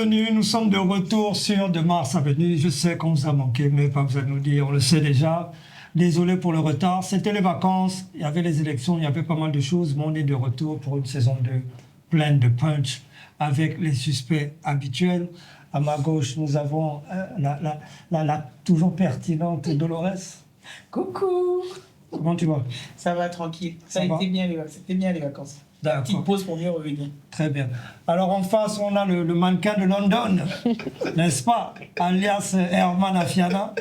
bienvenue. Nous sommes de retour sur De Mars Avenue. Je sais qu'on vous a manqué, mais pas besoin de nous dire, on le sait déjà. Désolé pour le retard. C'était les vacances, il y avait les élections, il y avait pas mal de choses, mais on est de retour pour une saison 2 pleine de punch avec les suspects habituels. À ma gauche, nous avons la toujours pertinente Dolores. Coucou. Comment tu vas? Ça va tranquille. C'était bien les vacances. D'accord. Petite pause pour mieux revenir. Très bien. Alors en face, on a le mannequin de London, n'est-ce pas? Alias Herman Afiana,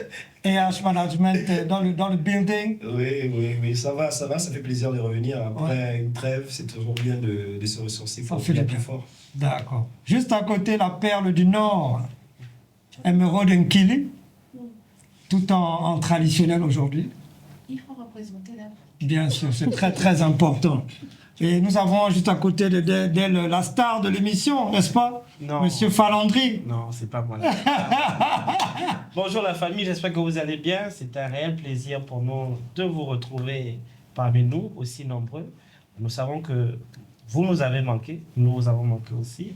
EH Management dans le building. Oui, ça va, ça fait plaisir de revenir après une trêve, c'est toujours bien de se ressourcer pour fait plus fort. D'accord. Juste à côté, la perle du Nord, Emerald Nkili, tout en traditionnel aujourd'hui. Il faut représenter la... Bien sûr, c'est très très important. Et nous avons juste à côté d'elle la star de l'émission, n'est-ce pas? Non. Monsieur Falandry. Non, c'est pas moi. Bonjour la famille, j'espère que vous allez bien. C'est un réel plaisir pour nous de vous retrouver parmi nous, aussi nombreux. Nous savons que vous nous avez manqué, nous vous avons manqué aussi.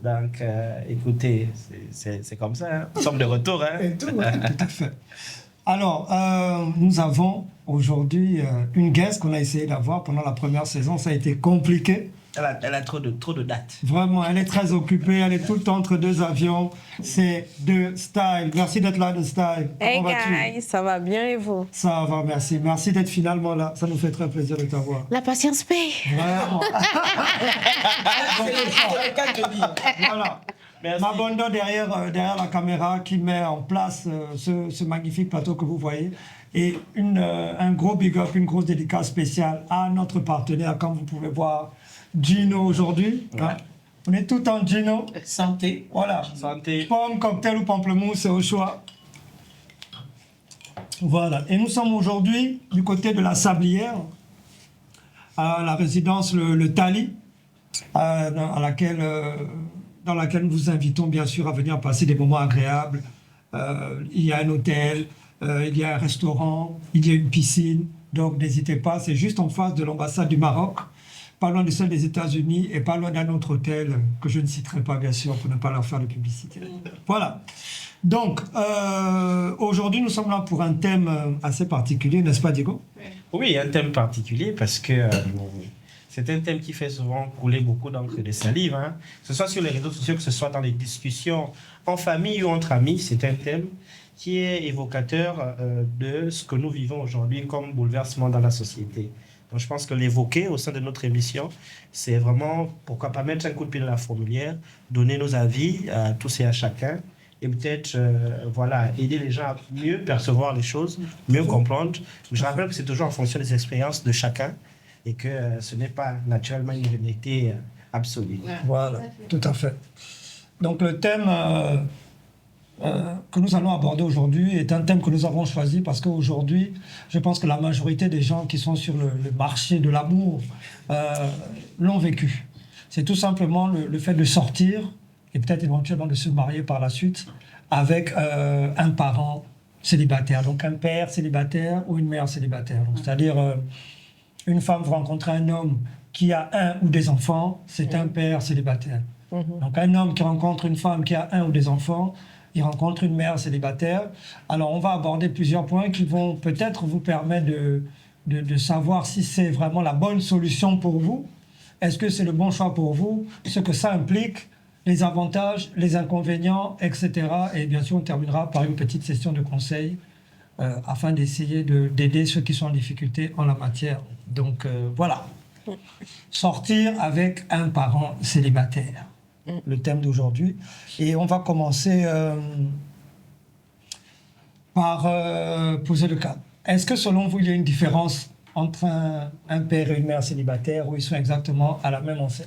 Donc, écoutez, c'est comme ça, hein. Nous sommes de retour. Hein. Et tout, ouais, tout à fait. Alors, nous avons aujourd'hui une guest qu'on a essayé d'avoir pendant la première saison. Ça a été compliqué. Elle a trop de dates. Vraiment, elle est très occupée. Elle est tout le temps entre deux avions. C'est De Style. Merci d'être là, De Style. Hey Comment vas-tu? guys, ça va bien et vous? Ça va, merci. Merci d'être finalement là. Ça nous fait très plaisir de t'avoir. La patience paye. Vraiment. C'est le cas de dire. Voilà. Merci. Mabondo derrière la caméra qui met en place ce magnifique plateau que vous voyez. Et un gros big up, une grosse dédicace spéciale à notre partenaire, comme vous pouvez voir, Gino aujourd'hui. Ouais. Hein. On est tout en Gino. Santé. Voilà. Santé. Pomme, cocktail ou pamplemousse, c'est au choix. Voilà. Et nous sommes aujourd'hui du côté de la Sablière, à la résidence Le Tali, dans laquelle nous vous invitons bien sûr à venir passer des moments agréables. Il y a un hôtel, il y a un restaurant, il y a une piscine. Donc n'hésitez pas, c'est juste en face de l'ambassade du Maroc, pas loin de celle des États-Unis et pas loin d'un autre hôtel que je ne citerai pas bien sûr pour ne pas leur faire de publicité. Voilà. Donc aujourd'hui nous sommes là pour un thème assez particulier, n'est-ce pas Diego? Oui, un thème particulier parce que c'est un thème qui fait souvent couler beaucoup d'encre et de salive, hein. Que ce soit sur les réseaux sociaux, que ce soit dans les discussions en famille ou entre amis, c'est un thème qui est évocateur de ce que nous vivons aujourd'hui comme bouleversement dans la société. Donc je pense que l'évoquer au sein de notre émission, c'est vraiment, pourquoi pas mettre un coup de pied dans la fourmilière, donner nos avis à tous et à chacun, et peut-être aider les gens à mieux percevoir les choses, mieux comprendre. Je rappelle que c'est toujours en fonction des expériences de chacun, et que ce n'est pas naturellement une vérité absolue. Voilà, tout à fait. Donc le thème que nous allons aborder aujourd'hui est un thème que nous avons choisi parce qu'aujourd'hui, je pense que la majorité des gens qui sont sur le marché de l'amour l'ont vécu. C'est tout simplement le fait de sortir et peut-être éventuellement de se marier par la suite avec un parent célibataire, donc un père célibataire ou une mère célibataire. Donc, c'est-à-dire une femme va rencontrer un homme qui a un ou des enfants, c'est un père célibataire. Donc un homme qui rencontre une femme qui a un ou des enfants, il rencontre une mère célibataire. Alors on va aborder plusieurs points qui vont peut-être vous permettre de savoir si c'est vraiment la bonne solution pour vous. Est-ce que c'est le bon choix pour vous? Ce que ça implique, les avantages, les inconvénients, etc. Et bien sûr on terminera par une petite session de conseils afin d'essayer d'aider ceux qui sont en difficulté en la matière. Donc voilà. Sortir avec un parent célibataire. Le thème d'aujourd'hui. Et on va commencer par poser le cas. Est-ce que selon vous, il y a une différence entre un père et une mère célibataire où ils sont exactement à la même enseigne?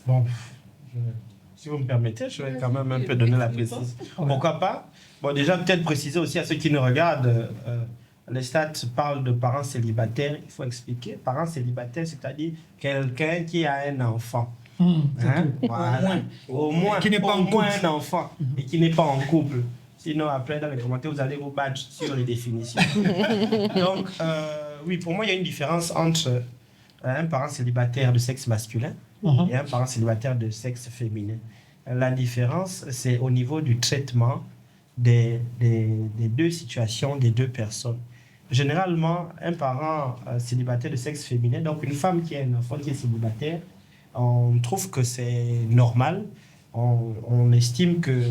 Bon, si vous me permettez, je vais quand même un peu donner la précision. Ouais. Pourquoi pas? Bon, déjà, peut-être préciser aussi à ceux qui nous regardent, les stats parlent de parents célibataires. Il faut expliquer. Parents célibataires, c'est-à-dire quelqu'un qui a un enfant. Hein? Voilà. Au moins, Qui n'est pas en couple. un enfant et qui n'est pas en couple. Sinon, après, dans les commentaires, vous allez vous battre sur les définitions. Donc, oui, pour moi, il y a une différence entre un parent célibataire de sexe masculin et un parent célibataire de sexe féminin. La différence, c'est au niveau du traitement des deux situations, des deux personnes. Généralement, un parent célibataire de sexe féminin, donc une femme qui a un enfant qui est célibataire, on trouve que c'est normal. On estime que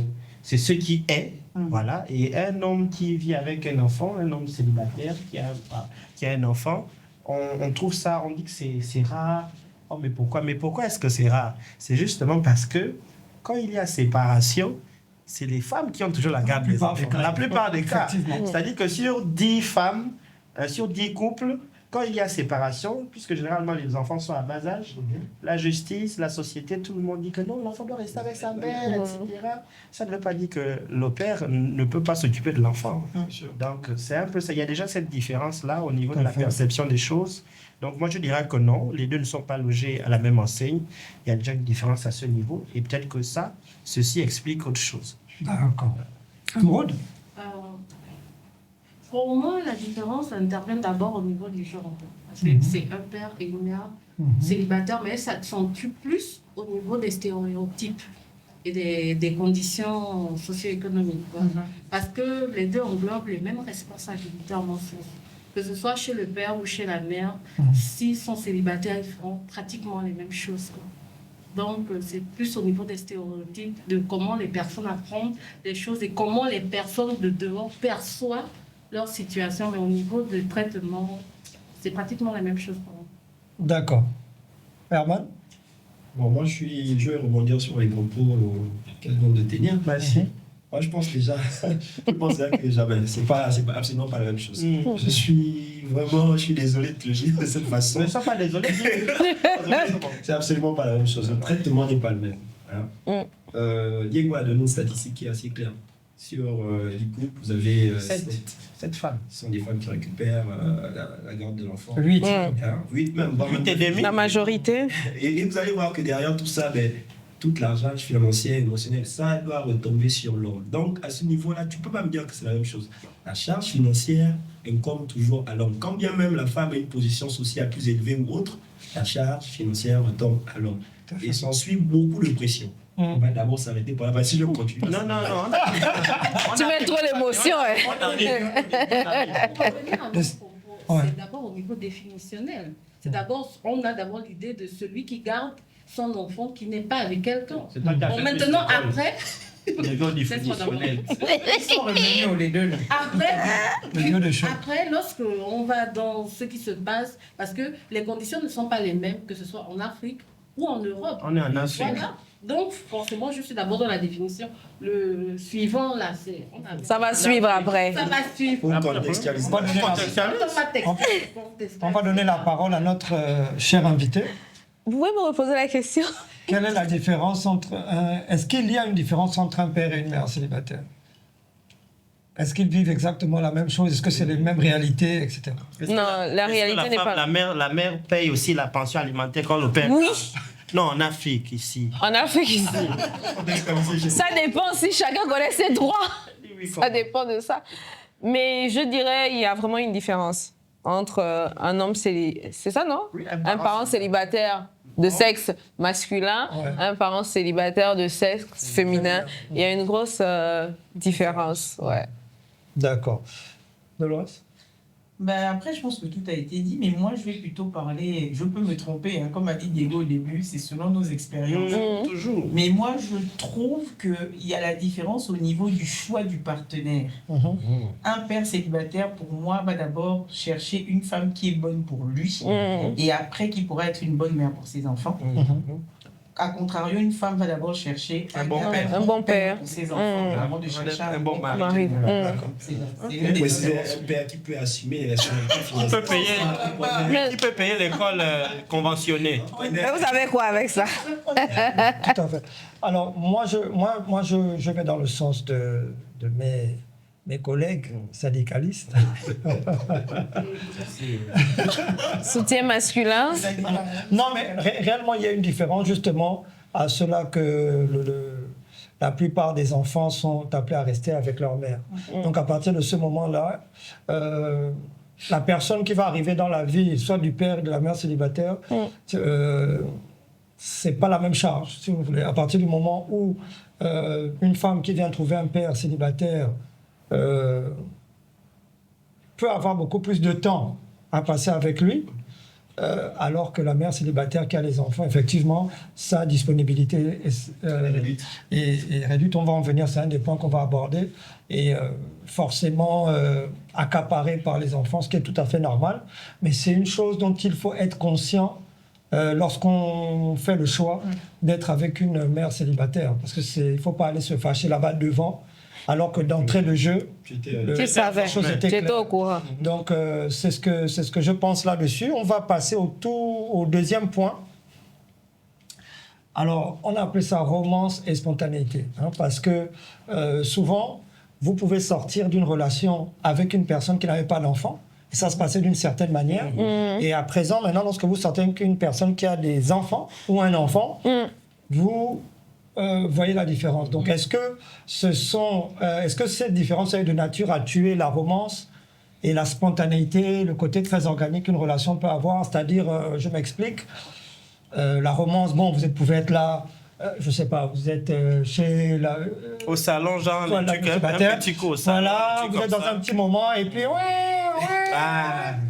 c'est ce qui est. Voilà. Et un homme qui vit avec un enfant, un homme célibataire qui a un enfant, on trouve ça, on dit que c'est rare. Oh, mais pourquoi? Mais pourquoi est-ce que c'est rare? C'est justement parce que quand il y a séparation, c'est les femmes qui ont toujours la garde des enfants. La plupart des cas. C'est-à-dire que sur 10 femmes, sur 10 couples, quand il y a séparation, puisque généralement les enfants sont à bas âge, la justice, la société, tout le monde dit que non, l'enfant doit rester avec sa mère, etc. Ça ne veut pas dire que le père ne peut pas s'occuper de l'enfant. Donc, c'est un peu ça. Il y a déjà cette différence-là au niveau de la perception des choses. Donc, moi, je dirais que non, les deux ne sont pas logés à la même enseigne. Il y a déjà une différence à ce niveau. Et peut-être que ceci explique autre chose. D'accord. Maud? Pour moi, la différence intervient d'abord au niveau du genre. Parce que c'est un père et une mère célibataires, mais ça s'accentue plus au niveau des stéréotypes et des conditions socio-économiques. Parce que les deux englobent les mêmes responsabilités en mon sens. Que ce soit chez le père ou chez la mère, s'ils sont célibataires, ils feront pratiquement les mêmes choses. Donc, c'est plus au niveau des stéréotypes, de comment les personnes apprennent les choses et comment les personnes de dehors perçoivent leur situation. Mais au niveau du traitement, c'est pratiquement la même chose pour moi. D'accord. Herman? Bon, moi, je vais rebondir sur les propos qu'elle vient de tenir. Merci. Moi, je pense déjà que déjà, c'est absolument pas la même chose. Je suis désolé de te le dire de cette façon. Ne sois pas désolé. C'est absolument pas la même chose. Le traitement n'est pas le même. Voilà. Diego a donné une statistique qui est assez claire. Sur les couples, vous avez 7 femmes. Ce sont des femmes qui récupèrent la garde de l'enfant. 8. 8 même. 8 et demi. La majorité. Et vous allez voir que derrière tout ça, toute l'argent financier, émotionnel, ça doit retomber sur l'homme. Donc, à ce niveau-là, tu ne peux pas me dire que c'est la même chose. La charge financière incombe toujours à l'homme. Quand bien même la femme a une position sociale plus élevée ou autre, la charge financière retombe à l'homme. Et s'ensuit beaucoup de pression. On va d'abord s'arrêter pour là. Si je continue. Non. Tu mets trop l'émotion. C'est d'abord au niveau définitionnel. On a d'abord l'idée de celui qui garde son enfant qui n'est pas avec quelqu'un. Maintenant, après... Ils sont revenus les deux. Après, lorsqu'on va dans ce qui se passe, parce que les conditions ne sont pas les mêmes, que ce soit en Afrique ou en Europe. On est en Afrique. Voilà. Donc, forcément, je suis d'abord dans la définition. Le suivant, là, c'est... Ça va suivre après. Ça va suivre. On va donner la parole à notre cher invité. Vous pouvez me reposer la question? Quelle est la différence entre... est-ce qu'il y a une différence entre un père et une mère célibataire? Est-ce qu'ils vivent exactement la même chose? Est-ce que c'est les mêmes réalités, etc.? Non, la réalité n'est pas... La mère paye aussi la pension alimentaire quand le père... Oui. Non, en Afrique, ici. En Afrique, ici. Ça dépend si chacun connaît ses droits. Ça dépend de ça. Mais je dirais, il y a vraiment une différence entre un homme célibataire... C'est ça, non? Oui, un parent célibataire de sexe masculin, un parent célibataire de sexe féminin. Il y a une grosse différence, ouais. D'accord. Dolores? Après, je pense que tout a été dit, mais moi, je vais plutôt parler, je peux me tromper, comme a dit Diego au début, c'est selon nos expériences. Toujours. Mais moi, je trouve qu'il y a la différence au niveau du choix du partenaire. Un père célibataire, pour moi, va d'abord chercher une femme qui est bonne pour lui, et après, qui pourra être une bonne mère pour ses enfants. A contrario, une femme va d'abord chercher un bon père pour ses enfants, avant de chercher un bon mari. C'est un père qui peut assumer qui peut payer l'école conventionnée. Vous savez quoi avec ça? Tout à fait. Alors, moi, je vais dans le sens de mes collègues syndicalistes. Soutien masculin. Non, mais réellement, il y a une différence justement à cela que la plupart des enfants sont appelés à rester avec leur mère. Donc, à partir de ce moment-là, la personne qui va arriver dans la vie, soit du père ou de la mère célibataire, c'est pas la même charge, si vous voulez. À partir du moment où une femme qui vient trouver un père célibataire peut avoir beaucoup plus de temps à passer avec lui, alors que la mère célibataire qui a les enfants, effectivement, sa disponibilité est réduite. On va en venir, c'est un des points qu'on va aborder. Et forcément accaparé par les enfants, ce qui est tout à fait normal. Mais c'est une chose dont il faut être conscient lorsqu'on fait le choix d'être avec une mère célibataire. Parce qu'il ne faut pas aller se fâcher là-bas devant, alors que d'entrée de jeu, tu savais, tu étais au courant. Donc, c'est ce que je pense là-dessus. On va passer au deuxième point. Alors, on a appelé ça romance et spontanéité. Parce que souvent, vous pouvez sortir d'une relation avec une personne qui n'avait pas d'enfant. Et ça se passait d'une certaine manière. Et à présent, maintenant, lorsque vous sortez avec une personne qui a des enfants ou un enfant, vous voyez la différence. Donc, est-ce que cette différence est de nature à tuer la romance et la spontanéité, le côté très organique qu'une relation peut avoir? C'est-à-dire, je m'explique, la romance, bon, vous pouvez être là, je sais pas, vous êtes chez la... au salon, genre, un petit coup au salon. Voilà, vous êtes dans un petit moment, et puis,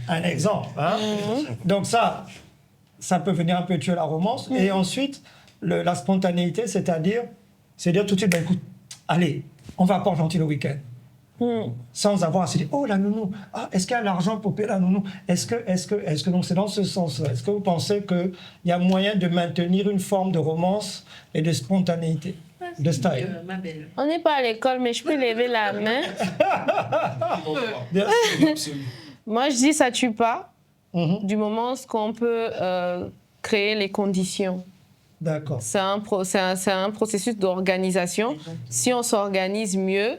un exemple. Donc ça peut venir un peu tuer la romance. Et ensuite, la spontanéité, c'est-à-dire tout de suite, écoute, allez, on va à Port-Gentil le week-end. Sans avoir à se dire, oh la nounou, est-ce qu'il y a l'argent pour payer la nounou? Est-ce que donc c'est dans ce sens-là? Est-ce que vous pensez qu'il y a moyen de maintenir une forme de romance et de spontanéité, de style? Ma belle. On n'est pas à l'école, mais je peux lever la main. Moi, je dis ça tue pas, du moment qu'on peut créer les conditions. D'accord. C'est un processus d'organisation. Si on s'organise mieux,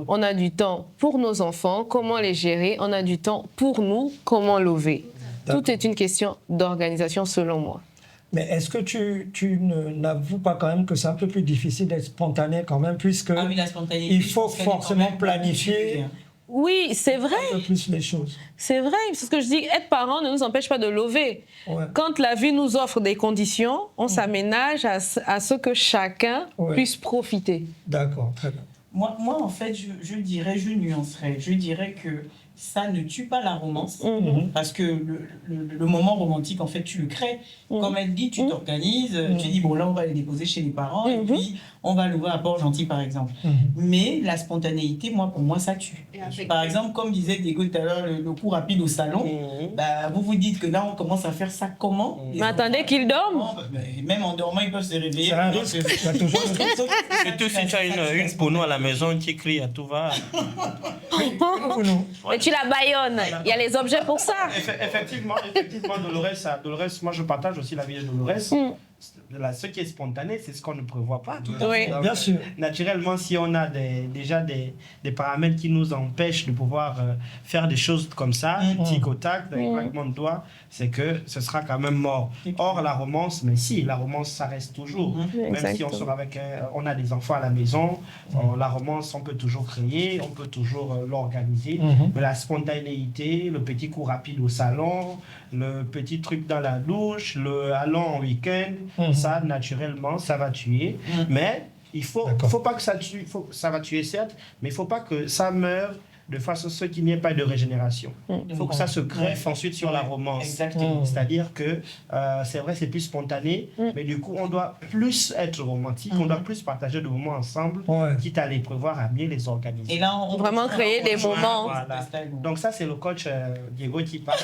on a du temps pour nos enfants, comment les gérer, on a du temps pour nous, comment lever. Tout est une question d'organisation selon moi. Mais est-ce que tu n'avoues pas quand même que c'est un peu plus difficile d'être spontané quand même, puisque la spontanéité, il faut forcément planifier Oui, c'est vrai. un peu plus les choses? C'est vrai. C'est ce que je dis. Être parent ne nous empêche pas de lever. Ouais. Quand la vie nous offre des conditions, on s'aménage à ce que chacun puisse profiter. D'accord, très bien. Moi, en fait, je nuancerais. Je dirais que ça ne tue pas la romance, parce que le moment romantique, en fait, tu le crées. Comme elle dit, tu t'organises, tu dis, bon, là, on va les déposer chez les parents, et puis on va l'ouvrir à Port-Gentil, par exemple. Mais la spontanéité, pour moi, ça tue. Par exemple, comme disait Diego tout à l'heure, le coup rapide au salon, vous vous dites que là, on commence à faire ça comment? Mais attendez qu'ils dorment. Même en dormant, ils peuvent se réveiller. C'est un risque. Il y a toujours un risque. Surtout si tu as une pono à la maison qui crie à tout va. Mais tu la baïonnes. Il y a les objets pour ça. Effectivement, Dolores, moi je partage aussi la vie de Dolores. Ce qui est spontané, c'est ce qu'on ne prévoit pas. Oui. Donc, Bien sûr. Naturellement, si on a déjà des paramètres qui nous empêchent de pouvoir faire des choses comme ça, tic au tac, avec claquement de doigts, c'est que ce sera quand même mort. Or, la romance, la romance, ça reste toujours. Même si on sort avec, on a des enfants à la maison, la romance, on peut toujours créer, on peut toujours l'organiser. Mais la spontanéité, le petit coup rapide au salon, le petit truc dans la douche, le allons en week-end, ça, naturellement, ça va tuer. Mais il faut pas que ça tue, ça va tuer certes, mais il ne faut pas que ça meure de façon à ce qu'il n'y ait pas de régénération. Il faut que ça se greffe ensuite sur la romance. Exactement. C'est-à-dire que c'est vrai, c'est plus spontané, mais du coup, on doit plus être romantique, on doit plus partager des moments ensemble, quitte à les prévoir, à mieux les organiser. Et là, on Vraiment créer des moments. Voilà. Donc ça, c'est le coach Diego qui parle.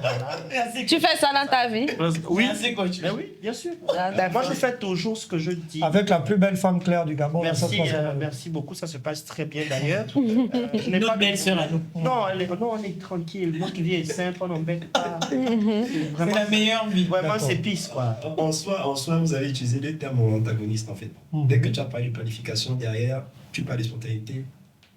Voilà. Tu fais ça dans ta vie? Oui, Merci, coach. mais oui, bien sûr. Moi, je fais toujours ce que je dis. Avec la plus belle femme claire du Gabon. Merci beaucoup, ça se passe très bien d'ailleurs. Je n'ai pas belle-sœur à nous. Non, on est tranquille. Notre vie est simple, on n'embête pas. C'est la meilleure vie. Vraiment, c'est pisse, quoi. En soi, vous avez utilisé deux termes antagonistes, en fait. Dès que tu as parlé de planification derrière, tu parles de spontanéité.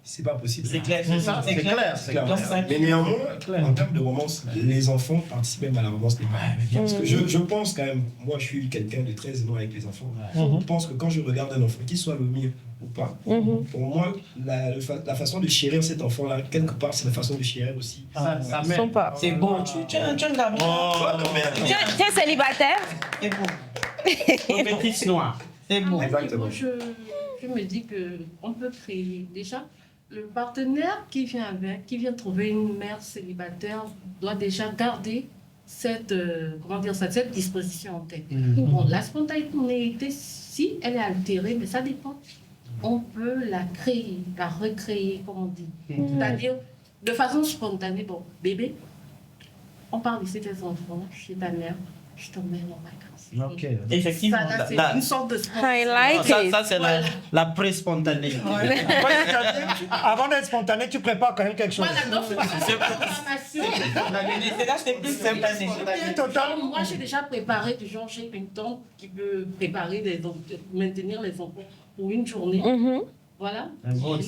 C'est pas possible. C'est clair, c'est clair. Mais néanmoins, en termes de romance, les enfants participent même à la romance des parents. Parce que je pense quand même, moi je suis quelqu'un de très aimant avec les enfants. Je pense que quand je regarde un enfant, qu'il soit le mien ou pas, pour moi, la façon de chérir cet enfant-là, quelque part, c'est la façon de chérir aussi. Ça mène. C'est bon, tu es un gamin. Tu es célibataire? C'est bon. Aux métisses noires. C'est bon. Exactement. Je me dis qu'on peut créer déjà le partenaire qui vient trouver une mère célibataire doit déjà garder cette disposition en tête. Bon, la spontanéité, si elle est altérée, mais ça dépend. On peut la créer, la recréer, comme on dit. C'est-à-dire, de façon spontanée, bon, bébé, on parle ici des enfants, chez ta mère, je t'emmène en vacances. Ok. Effectivement. Ça, là, c'est une sorte de I like it. Ça, c'est la pré-spontanée. Avant d'être spontané, tu prépares quand même quelque chose. Voilà, donc, c'est la programmation. C'est là, c'est plus spontané. Total. Moi, j'ai déjà préparé du genre, j'ai une tante qui peut préparer maintenir les enfants pour une journée. Voilà.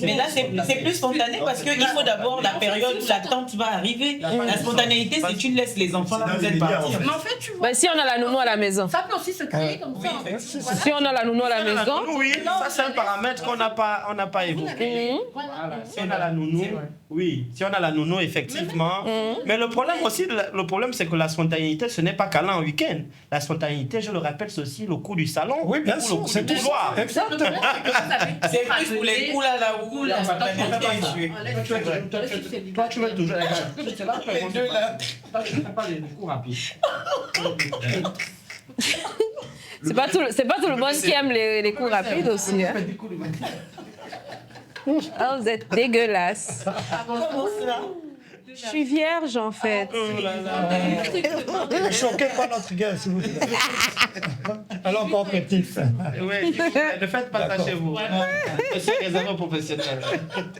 Mais là, c'est plus spontané parce qu'il faut d'abord la période où la tante va arriver. La spontanéité, c'est tu laisses les enfants là, vous êtes partis. Mais en fait, tu vois, Ben, si on a la nounou à la maison. ça peut aussi se créer comme ça. Oui, Voilà. Si on a la nounou à la maison. Oui, ça c'est un paramètre qu'on n'a pas évoqué. Voilà. Si on a la nounou, oui. Si on a la nounou, effectivement. Mais le problème aussi, c'est que la spontanéité, ce n'est pas qu'aller en week-end. La spontanéité, je le rappelle, c'est aussi le coup du salon. Oui, bien ou sûr, le coup c'est du tout couloir. ça. Exactement. C'est plus pour les coups là où la spontanéité est jouée. Toi, tu veux toujours. C'est là que je ne pas les coups rapides. C'est pas tout le monde qui aime les coups rapides aussi. Hein. Oh, vous êtes dégueulasse. Je suis vierge en fait. Ne choquez pas notre gars, s'il vous plaît. Alors, encore petit. Oui, ne faites pas ça chez vous. C'est réservé aux professionnels.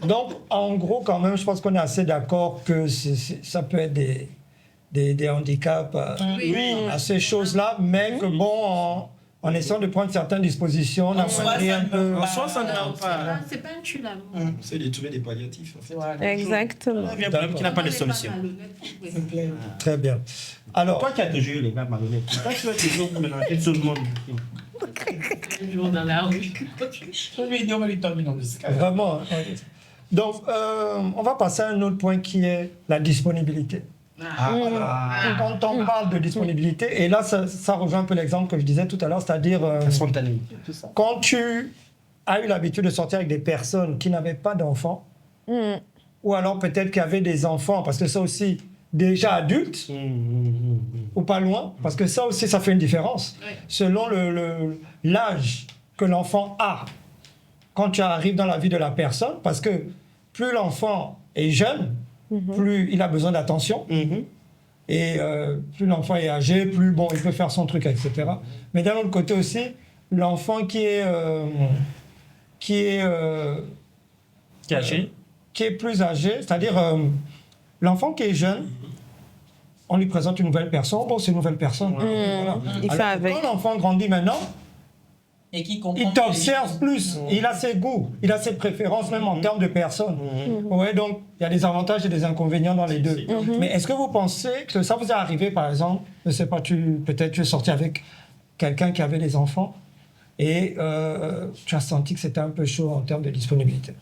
Donc, en gros, quand même, je pense qu'on est assez d'accord que ça peut être des handicaps à ces choses-là, mais que bon, en essayant de prendre certaines dispositions, on a montré un peu. En soi, ça ne va pas. C'est pas un tue là. C'est de trouver des palliatifs. En fait. Exactement. Il y a un problème qui n'a pas de solution. Très bien. Alors, Toi qui as toujours eu les gars malhonnêtes, toi tu vas toujours mélanger tout le monde. Toujours dans la rue. Je lui ai dit, on va lui terminer en musique. vraiment. Donc, on va passer à un autre point qui est la disponibilité. Quand on parle de disponibilité, et là, ça rejoint un peu l'exemple que je disais tout à l'heure, c'est-à-dire Spontanéité, tout ça. quand tu as eu l'habitude de sortir avec des personnes qui n'avaient pas d'enfants, ou alors peut-être qui avaient des enfants, parce que ça aussi, déjà adultes, ou pas loin, parce que ça aussi, ça fait une différence. Oui. Selon l'âge que l'enfant a, quand tu arrives dans la vie de la personne, parce que plus l'enfant est jeune, plus il a besoin d'attention, et plus l'enfant est âgé, plus bon, il peut faire son truc, etc. Mais d'un autre côté aussi, l'enfant qui est plus âgé, c'est-à-dire l'enfant qui est jeune, on lui présente une nouvelle personne, bon, c'est une nouvelle personne. Voilà. Il fait Alors, avec. quand l'enfant grandit maintenant, Et qui comprend. il t'observe plus, il a ses goûts, il a ses préférences, même en termes de personnes. Ouais, donc il y a des avantages et des inconvénients dans les deux. Mais est-ce que vous pensez que ça vous est arrivé, par exemple, je ne sais pas, peut-être tu es sorti avec quelqu'un qui avait des enfants et tu as senti que c'était un peu chaud en termes de disponibilité?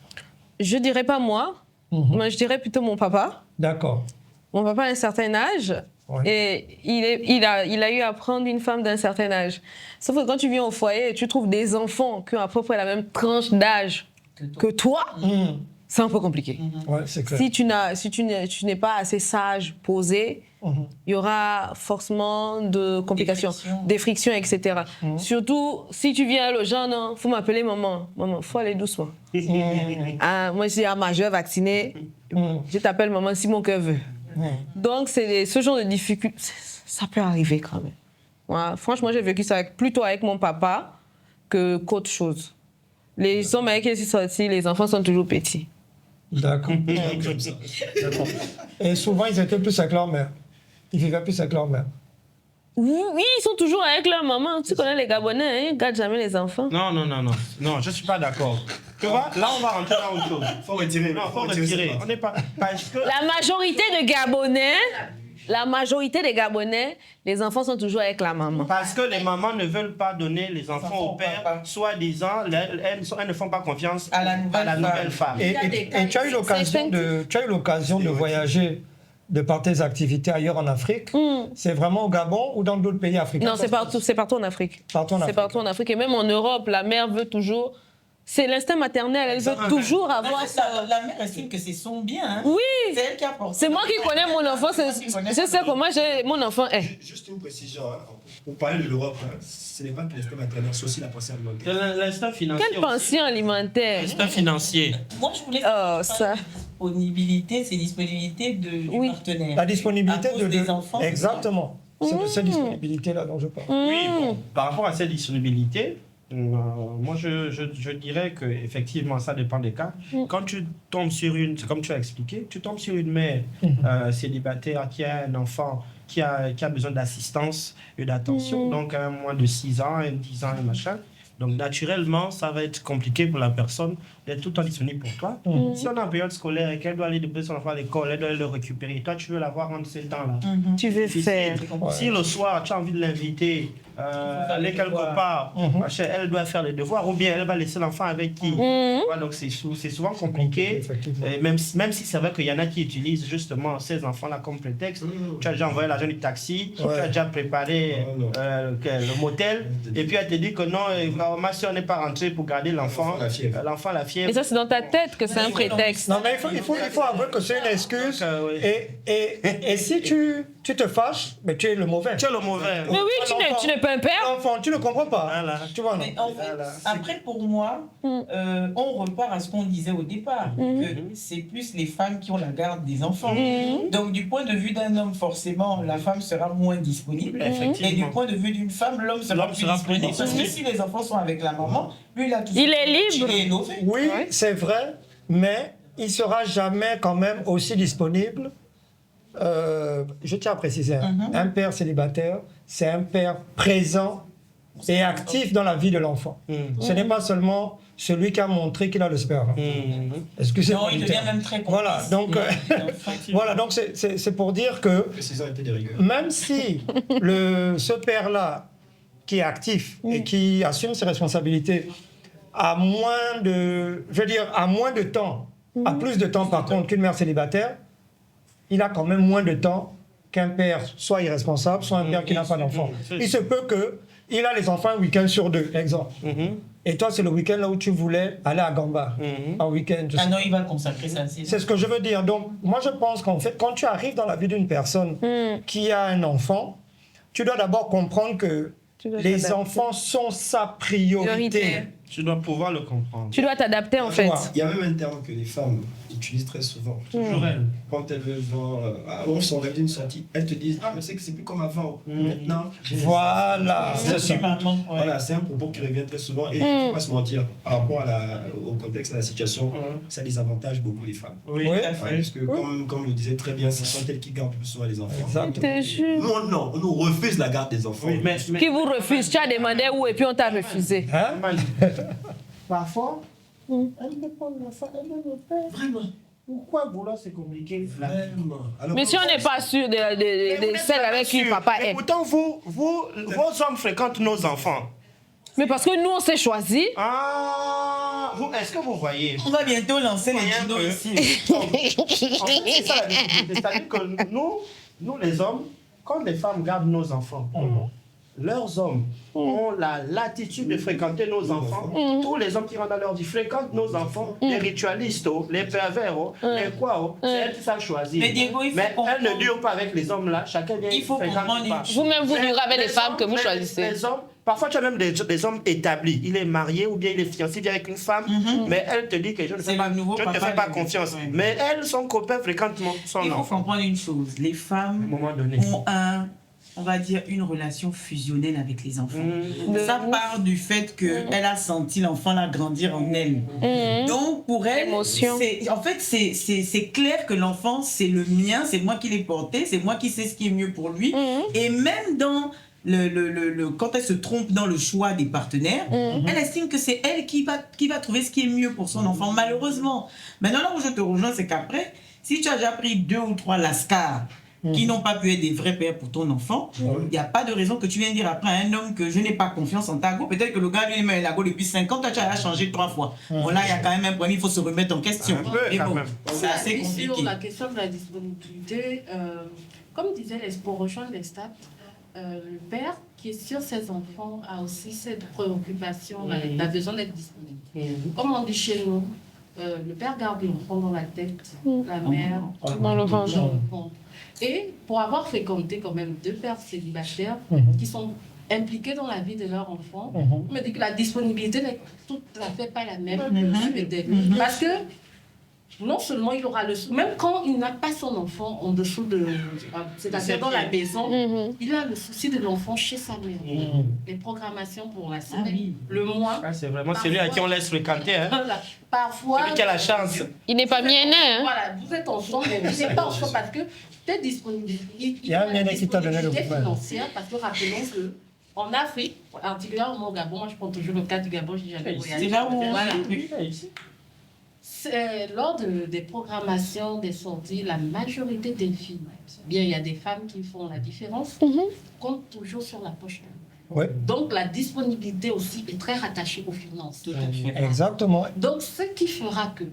Je dirais pas moi. Moi, je dirais plutôt mon papa. D'accord. Mon papa a un certain âge. Ouais. Et il a eu à prendre une femme d'un certain âge. Sauf que quand tu viens au foyer et tu trouves des enfants qui ont à peu près la même tranche d'âge que toi, c'est un peu compliqué. Ouais, c'est clair. Si tu n'es pas assez sage, posé, il y aura forcément de complications, des frictions, etc. Surtout si tu viens le genre, non, faut m'appeler maman. Maman, faut aller doucement. Moi, je suis majeur, vacciné, je t'appelle maman si mon cœur veut. Donc, ce genre de difficultés, ça peut arriver quand même. Ouais, franchement, j'ai vécu ça plutôt avec mon papa qu'autre chose. Les hommes avec qui je suis sortie, les enfants sont toujours petits. D'accord. Comme ça. D'accord. Et souvent, ils étaient plus avec leur mère. Ils vivaient plus avec leur mère. Oui, ils sont toujours avec leur maman. Tu connais les Gabonais, hein, ils ne gardent jamais les enfants. Non, je ne suis pas d'accord. Tu vois, là, on va rentrer dans autre chose. Faut retirer. Non, faut retirer. On n'est pas... Parce que... La majorité des Gabonais, les enfants sont toujours avec la maman. Parce que les mamans ne veulent pas donner les enfants au père, soi-disant, elles ne font pas confiance à la nouvelle femme. Et tu as eu l'occasion de voyager de par tes activités ailleurs en Afrique, c'est vraiment au Gabon ou dans d'autres pays africains? Non, c'est partout en Afrique. Partout en C'est Afrique. partout en Afrique. Et même en Europe, la mère veut toujours... C'est l'instinct maternel, elle veut toujours avoir ça. La mère estime que c'est son bien. Hein. Oui, C'est elle qui apporte. c'est moi qui connais mon enfant, je sais comment mon enfant est. Juste une précision, hein. Pour parler de l'Europe, hein, ce n'est pas que l'instinct maternel, c'est aussi la pensée alimentaire. L'instinct financier. Quelle pension alimentaire? L'instinct financier. Moi, je voulais ça. disponibilité, c'est disponibilité du partenaire. La disponibilité À cause des enfants. Exactement. C'est de cette disponibilité-là dont je parle. Oui, bon, par rapport à cette disponibilité, moi je dirais que effectivement ça dépend des cas. Quand tu tombes sur c'est comme tu as expliqué, tu tombes sur une mère célibataire qui a un enfant qui a besoin d'assistance et d'attention, donc moins de 6 ans, 10 ans et machin. Donc naturellement, ça va être compliqué pour la personne d'être tout le temps disponible pour toi. Si on est en période scolaire et qu'elle doit aller déposer son enfant à l'école, elle doit aller le récupérer. Toi, tu veux l'avoir en ces temps-là. Tu veux faire. Si le soir, tu as envie de l'inviter, aller quelque part, elle doit faire les devoirs ou bien elle va laisser l'enfant avec qui. Ouais, donc c'est souvent compliqué. Et même si c'est vrai qu'il y en a qui utilisent justement ces enfants-là comme prétexte. Tu as déjà envoyé l'argent du taxi, tu as déjà préparé le motel, et puis elle te dit que non, ma soeur n'est pas rentrée pour garder l'enfant. L'enfant, la fièvre. Et ça, c'est dans ta tête que c'est un prétexte. Non, mais il faut avouer que c'est une excuse. Et si tu te fâches, mais tu es le mauvais. Tu es le mauvais. Mais oui, tu n'es pas un père. L'enfant, tu ne comprends pas. Voilà. Tu vois, non? Mais en fait, après, pour moi, on repart à ce qu'on disait au départ, que c'est plus les femmes qui ont la garde des enfants. Donc, du point de vue d'un homme, forcément, la femme sera moins disponible. Et du point de vue d'une femme, l'homme sera plus disponible. Parce que si les enfants sont avec la maman, lui, il a tout. Il est libre. Il est innové. Oui, c'est vrai, mais il sera jamais quand même aussi disponible. Je tiens à préciser, un père célibataire, c'est un père présent et actif dans la vie de l'enfant. Ce n'est pas seulement celui qui a montré qu'il a le sperme. Excusez-moi. Non, il devient même très complice. Voilà, donc, voilà, donc c'est pour dire que même si ce père-là, qui est actif et qui assume ses responsabilités, a moins de temps, a plus de temps par contre qu'une mère célibataire, il a quand même moins de temps qu'un père soit irresponsable, soit un père qui n'a pas d'enfant. Il se peut qu'il a les enfants un week-end sur 2, exemple. Et toi, c'est le week-end là où tu voulais aller à Gamba, en week-end. Ah non, il va consacrer ça. C'est ce que je veux dire. Donc, moi, je pense qu'en fait, quand tu arrives dans la vie d'une personne qui a un enfant, tu dois d'abord comprendre que les enfants sont sa priorité. Tu dois pouvoir le comprendre. Tu dois t'adapter en fait. Il y a même un terme que les femmes utilisent très souvent. Toujours elles. Quand elles veulent voir, on s'enlève d'une sortie, elles te disent ah mais c'est que c'est plus comme avant. Maintenant. Voilà. Voilà, c'est un propos qui revient très souvent et il ne faut pas se mentir par rapport au contexte, à la situation, ça désavantage beaucoup les femmes. Oui. Parce que comme le disait très bien, ce sont elles qui gardent plus souvent les enfants. Exactement. Non, on nous refuse la garde des enfants. Oui, mais Qui vous refuse? Tu as demandé où et puis on t'a refusé. Hein? parfois, elle me prend l'enfant, elle me fait. Vraiment. Pourquoi vouloir c'est compliqué? Alors, Mais si on n'est pas sûr de celle avec qui papa est. Pourtant, vos hommes fréquentent nos enfants. Mais parce que nous, on s'est choisi. Ah, est-ce que vous voyez? On va bientôt lancer les judo ici. C'est ça la difficulté. C'est-à-dire que nous, les hommes, quand les femmes gardent nos enfants, leurs hommes ont la latitude de fréquenter nos enfants. Tous les hommes qui rentrent dans leur vie fréquentent nos enfants. Les ritualistes, les pervers, les quoi, c'est elles qui savent choisir. Mais Diego, il faut elles ne durent pas avec les hommes là. Chacun vient. Il faut comprendre. Vous-même, vous durez avec les femmes que vous choisissez. Les hommes, parfois, tu as même des hommes établis. Il est marié ou bien il est fiancé, il vit avec une femme, mais elle te dit que je ne te fais pas confiance. Ouais. Mais elle, son copain fréquente son enfant. Il faut comprendre une chose. Les femmes ont on va dire, une relation fusionnelle avec les enfants. Ça part du fait qu'elle a senti l'enfant là grandir en elle. Donc, pour elle, en fait, c'est clair que l'enfant, c'est le mien, c'est moi qui l'ai porté, c'est moi qui sais ce qui est mieux pour lui. Et même dans quand elle se trompe dans le choix des partenaires, elle estime que c'est elle qui va trouver ce qui est mieux pour son enfant, malheureusement. Maintenant, là où je te rejoins, c'est qu'après, si tu as déjà pris 2 ou 3 lascars, qui n'ont pas pu être des vrais pères pour ton enfant, il n'y a pas de raison que tu viennes dire après à un homme que je n'ai pas confiance en ta go. Peut-être que le gars lui-même il a go depuis 5 ans, toi tu as changé 3 fois. Bon là, il y a quand même un problème, il faut se remettre en question. Mais bon, c'est assez compliqué. Sur la question de la disponibilité, comme disait pour rejoindre les stats, le père qui est sur ses enfants a aussi cette préoccupation, il a besoin d'être disponible. Comme on dit chez nous, le père garde l'enfant dans la tête, la mère dans le ventre. Et pour avoir fréquenté quand même 2 pères célibataires qui sont impliqués dans la vie de leur enfant, on me dit que la disponibilité n'est tout à fait pas la même. Parce que non seulement il aura le souci, même quand il n'a pas son enfant en dessous de, c'est-à-dire dans la maison, il a le souci de l'enfant chez sa mère. Les programmations pour la semaine, le mois. C'est vraiment celui à qui on laisse fréquenter. Hein. Voilà. Parfois, celui qui a la chance. Il n'est pas bien né. Hein? Voilà, vous êtes ensemble, mais vous n'êtes pas ensemble parce que tu es disponible. Il y a un bien qui t'a donné le pouvoir. Financière, parce que rappelons que en Afrique, particulièrement au Gabon, moi je prends toujours le cas du Gabon, je n'ai jamais voyagé. C'est là où lors des programmations, des sorties, la majorité des filles, bien il y a des femmes qui font la différence, comptent toujours sur la poche. Ouais. Donc la disponibilité aussi est très rattachée aux finances. Tout à fait. Exactement. Donc ce qui fera que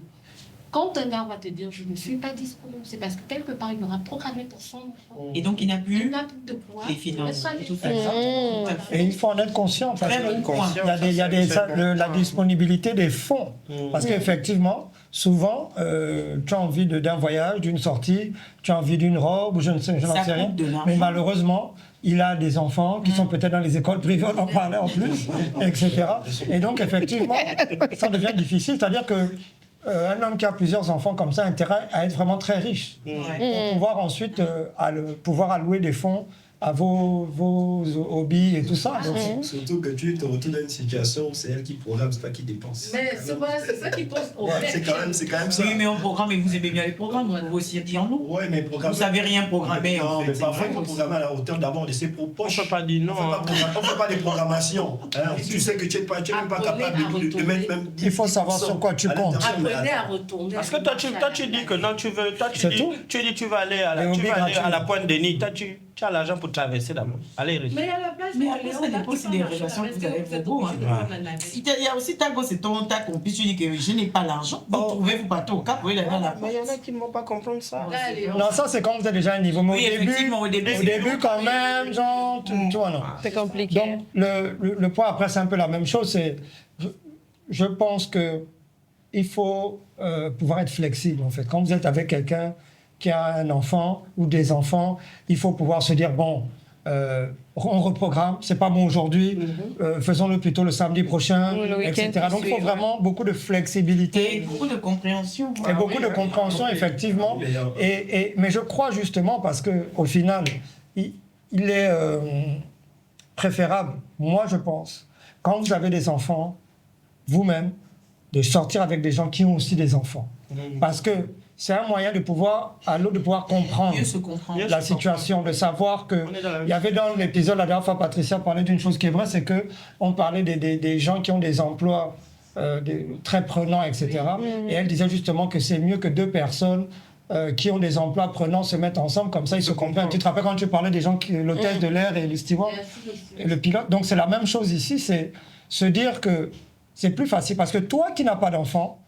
quand un gars va te dire je ne suis pas disponible, c'est parce que quelque part il aura programmé pour son enfant. Et donc il n'a plus de quoi. les finances. Tout à fait. Et il faut en être conscient parce Très bon point. qu'il y a la disponibilité des fonds. Parce qu'effectivement, souvent, tu as envie d'un voyage, d'une sortie, tu as envie d'une robe, ou je n'en sais rien. Mais malheureusement, il a des enfants qui sont peut-être dans les écoles privées, on en parlait en plus, etc. Et donc, effectivement, ça devient difficile. C'est-à-dire que un homme qui a plusieurs enfants comme ça a intérêt à être vraiment très riche pour pouvoir ensuite pouvoir allouer des fonds à vos hobbies et tout ça. Donc, surtout que tu te retrouves dans une situation où c'est elle qui programme, c'est pas qui dépense. Mais c'est ça qui pose au c'est quand même ça. Oui, mais on programme et vous aimez bien les programmes, vous aussi dirons-nous. Oui, mais programme. Vous savez rien programmer. Non, mais parfois il faut programmer à la hauteur d'abord de ses propres poches. On ne peut pas dire non. On ne fait pas des programmations. Tu sais que tu n'es même pas capable de mettre même 10%. Il faut savoir sur quoi tu comptes. Apprenez à retourner. Parce que toi, tu dis que non, tu veux. Toi, tu dis tu vas aller à la pointe de Nid. Toi, tu as l'argent pour traverser d'abord. Allez, mais à la place, mais après, ça dépend aussi des relations que vous avez avec vos beaux. Il y a aussi ta gosse, c'est ta complice, tu dis que je n'ai pas l'argent. Vous trouvez-vous pas au cap, vous allez dans la. Mais il y en a qui ne vont pas comprendre ça. Non, ça c'est quand vous êtes déjà à un niveau. Mais au début quand même, genre, tu vois, non. C'est compliqué. Donc, le point après, c'est un peu la même chose. Je pense que il faut pouvoir être flexible, en fait. Quand vous êtes avec quelqu'un qui a un enfant ou des enfants, il faut pouvoir se dire, bon, on reprogramme, c'est pas bon aujourd'hui, faisons-le plutôt le samedi prochain, etc. Donc il faut vraiment beaucoup de flexibilité. Et beaucoup de compréhension. Et beaucoup de compréhension, effectivement. Mais je crois justement, parce qu'au final, il est préférable, moi je pense, quand vous avez des enfants, vous-même, de sortir avec des gens qui ont aussi des enfants. Parce que c'est un moyen de pouvoir comprendre la situation, de savoir que... Il y avait dans l'épisode, la dernière fois, Patricia parlait d'une chose qui est vraie, c'est qu'on parlait des gens qui ont des emplois très prenants, etc. Et elle disait justement que c'est mieux que 2 personnes qui ont des emplois prenants se mettent ensemble, comme ça ils se comprennent. Tu te rappelles quand tu parlais des gens, l'hôtesse de l'air et le steward, et le pilote. Donc c'est la même chose ici, c'est se dire que c'est plus facile, parce que toi qui n'as pas d'enfant,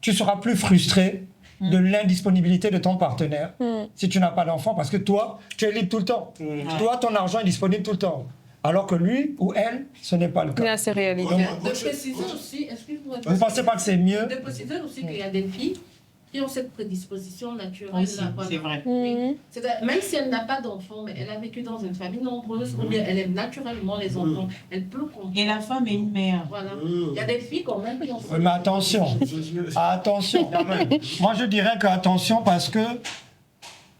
tu seras plus frustré de l'indisponibilité de ton partenaire si tu n'as pas d'enfant, parce que toi, tu es libre tout le temps. Toi, ton argent est disponible tout le temps. Alors que lui ou elle, ce n'est pas le cas. Il y a ces réalités. De préciser aussi, excuse-moi. Vous ne pensez pas que c'est mieux? De préciser aussi qu'il y a des filles qui ont cette prédisposition naturelle. Aussi, c'est vrai. Oui. Même si elle n'a pas d'enfant, mais elle a vécu dans une famille nombreuse, ou bien elle aime naturellement les enfants, elle peut comprendre. Et la femme est une mère. Voilà. Il y a des filles quand même qui ont... Mais attention, attention. Moi, je dirais que attention, parce que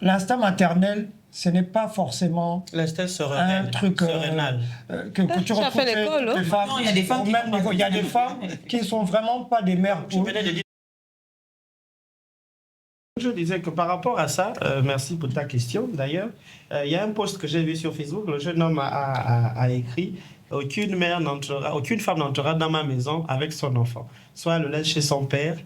l'instinct maternel, ce n'est pas forcément un truc que tu retrouves chez les femmes. Non, il y a des femmes il y a des femmes qui ne sont vraiment pas des mères pour... Je disais que par rapport à ça, merci pour ta question d'ailleurs, il y a un post que j'ai vu sur Facebook, le jeune homme a écrit aucune femme n'entrera dans ma maison avec son enfant. Soit elle le laisse chez son père,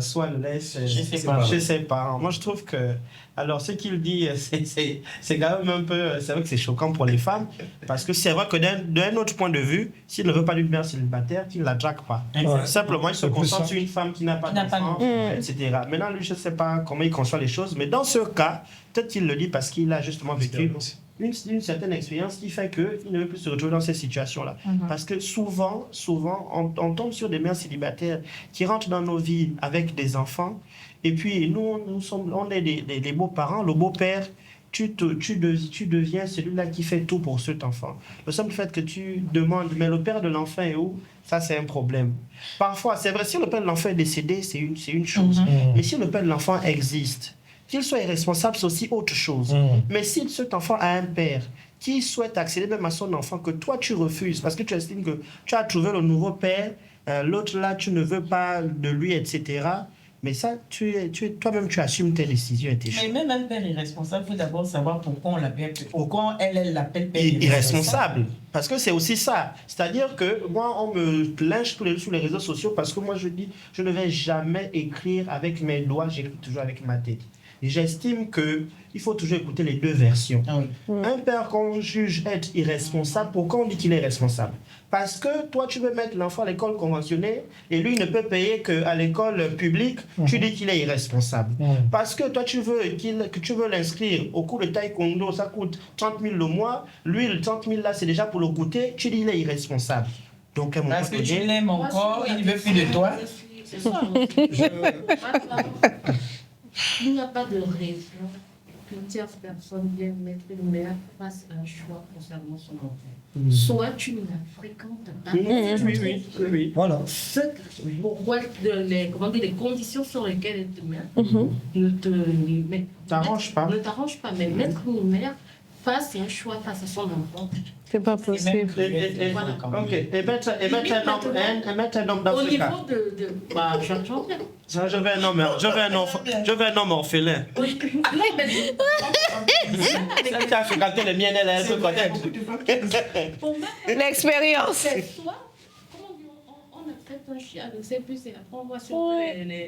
soit elle le laisse chez ses parents. Moi, je trouve que... Alors, ce qu'il dit, c'est quand même un peu... C'est vrai que c'est choquant pour les femmes, parce que c'est vrai que d'un autre point de vue, s'il ne veut pas d'une mère célibataire, qu'il ne la drague pas. Ouais. Simplement, il se concentre sur une femme qui n'a pas d'enfant, etc. Maintenant, lui, je ne sais pas comment il conçoit les choses, mais dans ce cas, peut-être qu'il le dit parce qu'il a justement vécu une certaine expérience qui fait qu'il ne veut plus se retrouver dans cette situation-là. Parce que souvent, on tombe sur des mères célibataires qui rentrent dans nos vies avec des enfants. Et puis, on est des beaux-parents. Le beau-père, tu deviens celui-là qui fait tout pour cet enfant. Le simple fait que tu demandes, mais le père de l'enfant est où? Ça, c'est un problème. Parfois, c'est vrai, si le père de l'enfant est décédé, c'est une chose. Mais si le père de l'enfant existe, qu'il soit irresponsable, c'est aussi autre chose. Mais si cet enfant a un père qui souhaite accéder même à son enfant, que toi tu refuses, parce que tu estimes que tu as trouvé le nouveau père, l'autre là, tu ne veux pas de lui, etc. Mais ça, toi-même, tu assumes tes décisions et tes choix. Mais même un père irresponsable, il faut d'abord savoir pourquoi on l'appelle, pourquoi elle l'appelle père irresponsable. Parce que c'est aussi ça. C'est-à-dire que moi, on me lynche sur les réseaux sociaux parce que moi, je dis, je ne vais jamais écrire avec mes doigts, j'écris toujours avec ma tête. Et j'estime qu'il faut toujours écouter les deux versions. Un père qu'on juge être irresponsable, pourquoi on dit qu'il est responsable? Parce que toi, tu veux mettre l'enfant à l'école conventionnée et lui, il ne peut payer qu'à l'école publique, tu dis qu'il est irresponsable. Parce que toi, tu veux l'inscrire au cours de taekwondo, ça coûte 30 000 le mois. Lui, le 30 000 là, c'est déjà pour le goûter, tu dis qu'il est irresponsable. Donc, parce que tu l'aimes encore, il ne veut plus de toi. C'est ça. Il n'y a pas de raison qu'une tierce personne vienne mettre une mère face à un choix concernant son enfant. Soit tu ne la fréquentes pas. Oui. Voilà. Pourquoi les conditions sur lesquelles elle te met ne t'arrangent pas. Mais mettre une mère face à un choix face à son enfant. C'est pas possible. Et mettre un homme dans ce cas. Au niveau de je veux un homme orphelin. Celle qui a fréquenté les miennes, elle peut connaître. L'expérience. On a fait un chien, je ne sais plus, c'est après on voit sur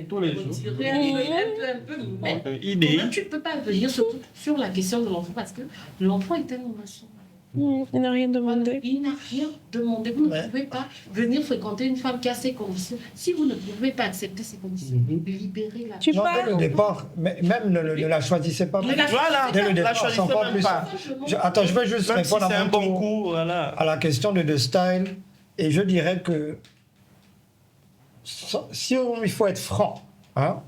tous les jours. Un peu, mais tu ne peux pas venir sur la question de l'enfant parce que l'enfant est un innocent. Il n'a rien demandé. Il n'a rien demandé. Vous ne pouvez pas venir fréquenter une femme qui a ces conditions. Si vous ne pouvez pas accepter ces conditions, libérez-la. Tu parles. Dès le départ, même ne la choisissez pas. Voilà, dès le départ, la choisissez même pas. Attends, je vais juste même répondre si c'est un bon coup, voilà. à la question de Style. Et je dirais que si il faut être franc, hein,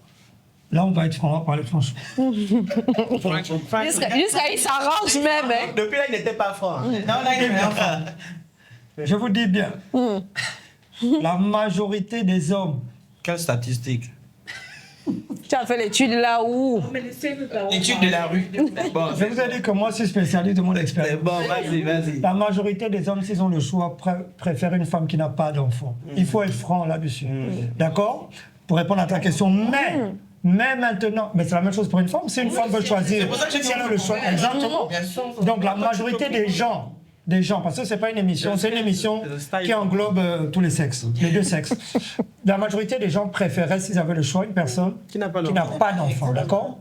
là on va être franc, on va parler franchement. Jusqu'à il s'arrange même. Hein. Depuis là, il n'était pas franc. Non, là, il est franc. Je vous dis bien, la majorité des hommes. Quelle statistique? Tu as fait l'étude là où? L'étude de la rue. Bon, je vous ai dit que moi, je suis spécialiste de mon expérience. Bon, vas-y. La majorité des hommes, s'ils ont le choix, préfèrent une femme qui n'a pas d'enfant. Il faut être franc là-dessus. D'accord? Pour répondre à ta question. Mais maintenant, mais c'est la même chose pour une femme. Si une femme veut choisir, si elle a le choix, exactement. Donc la majorité des gens, parce que c'est pas une émission, c'est une émission qui englobe tous les sexes, les deux sexes. La majorité des gens préféraient, s'ils avaient le choix, une personne qui n'a pas d'enfant, d'accord?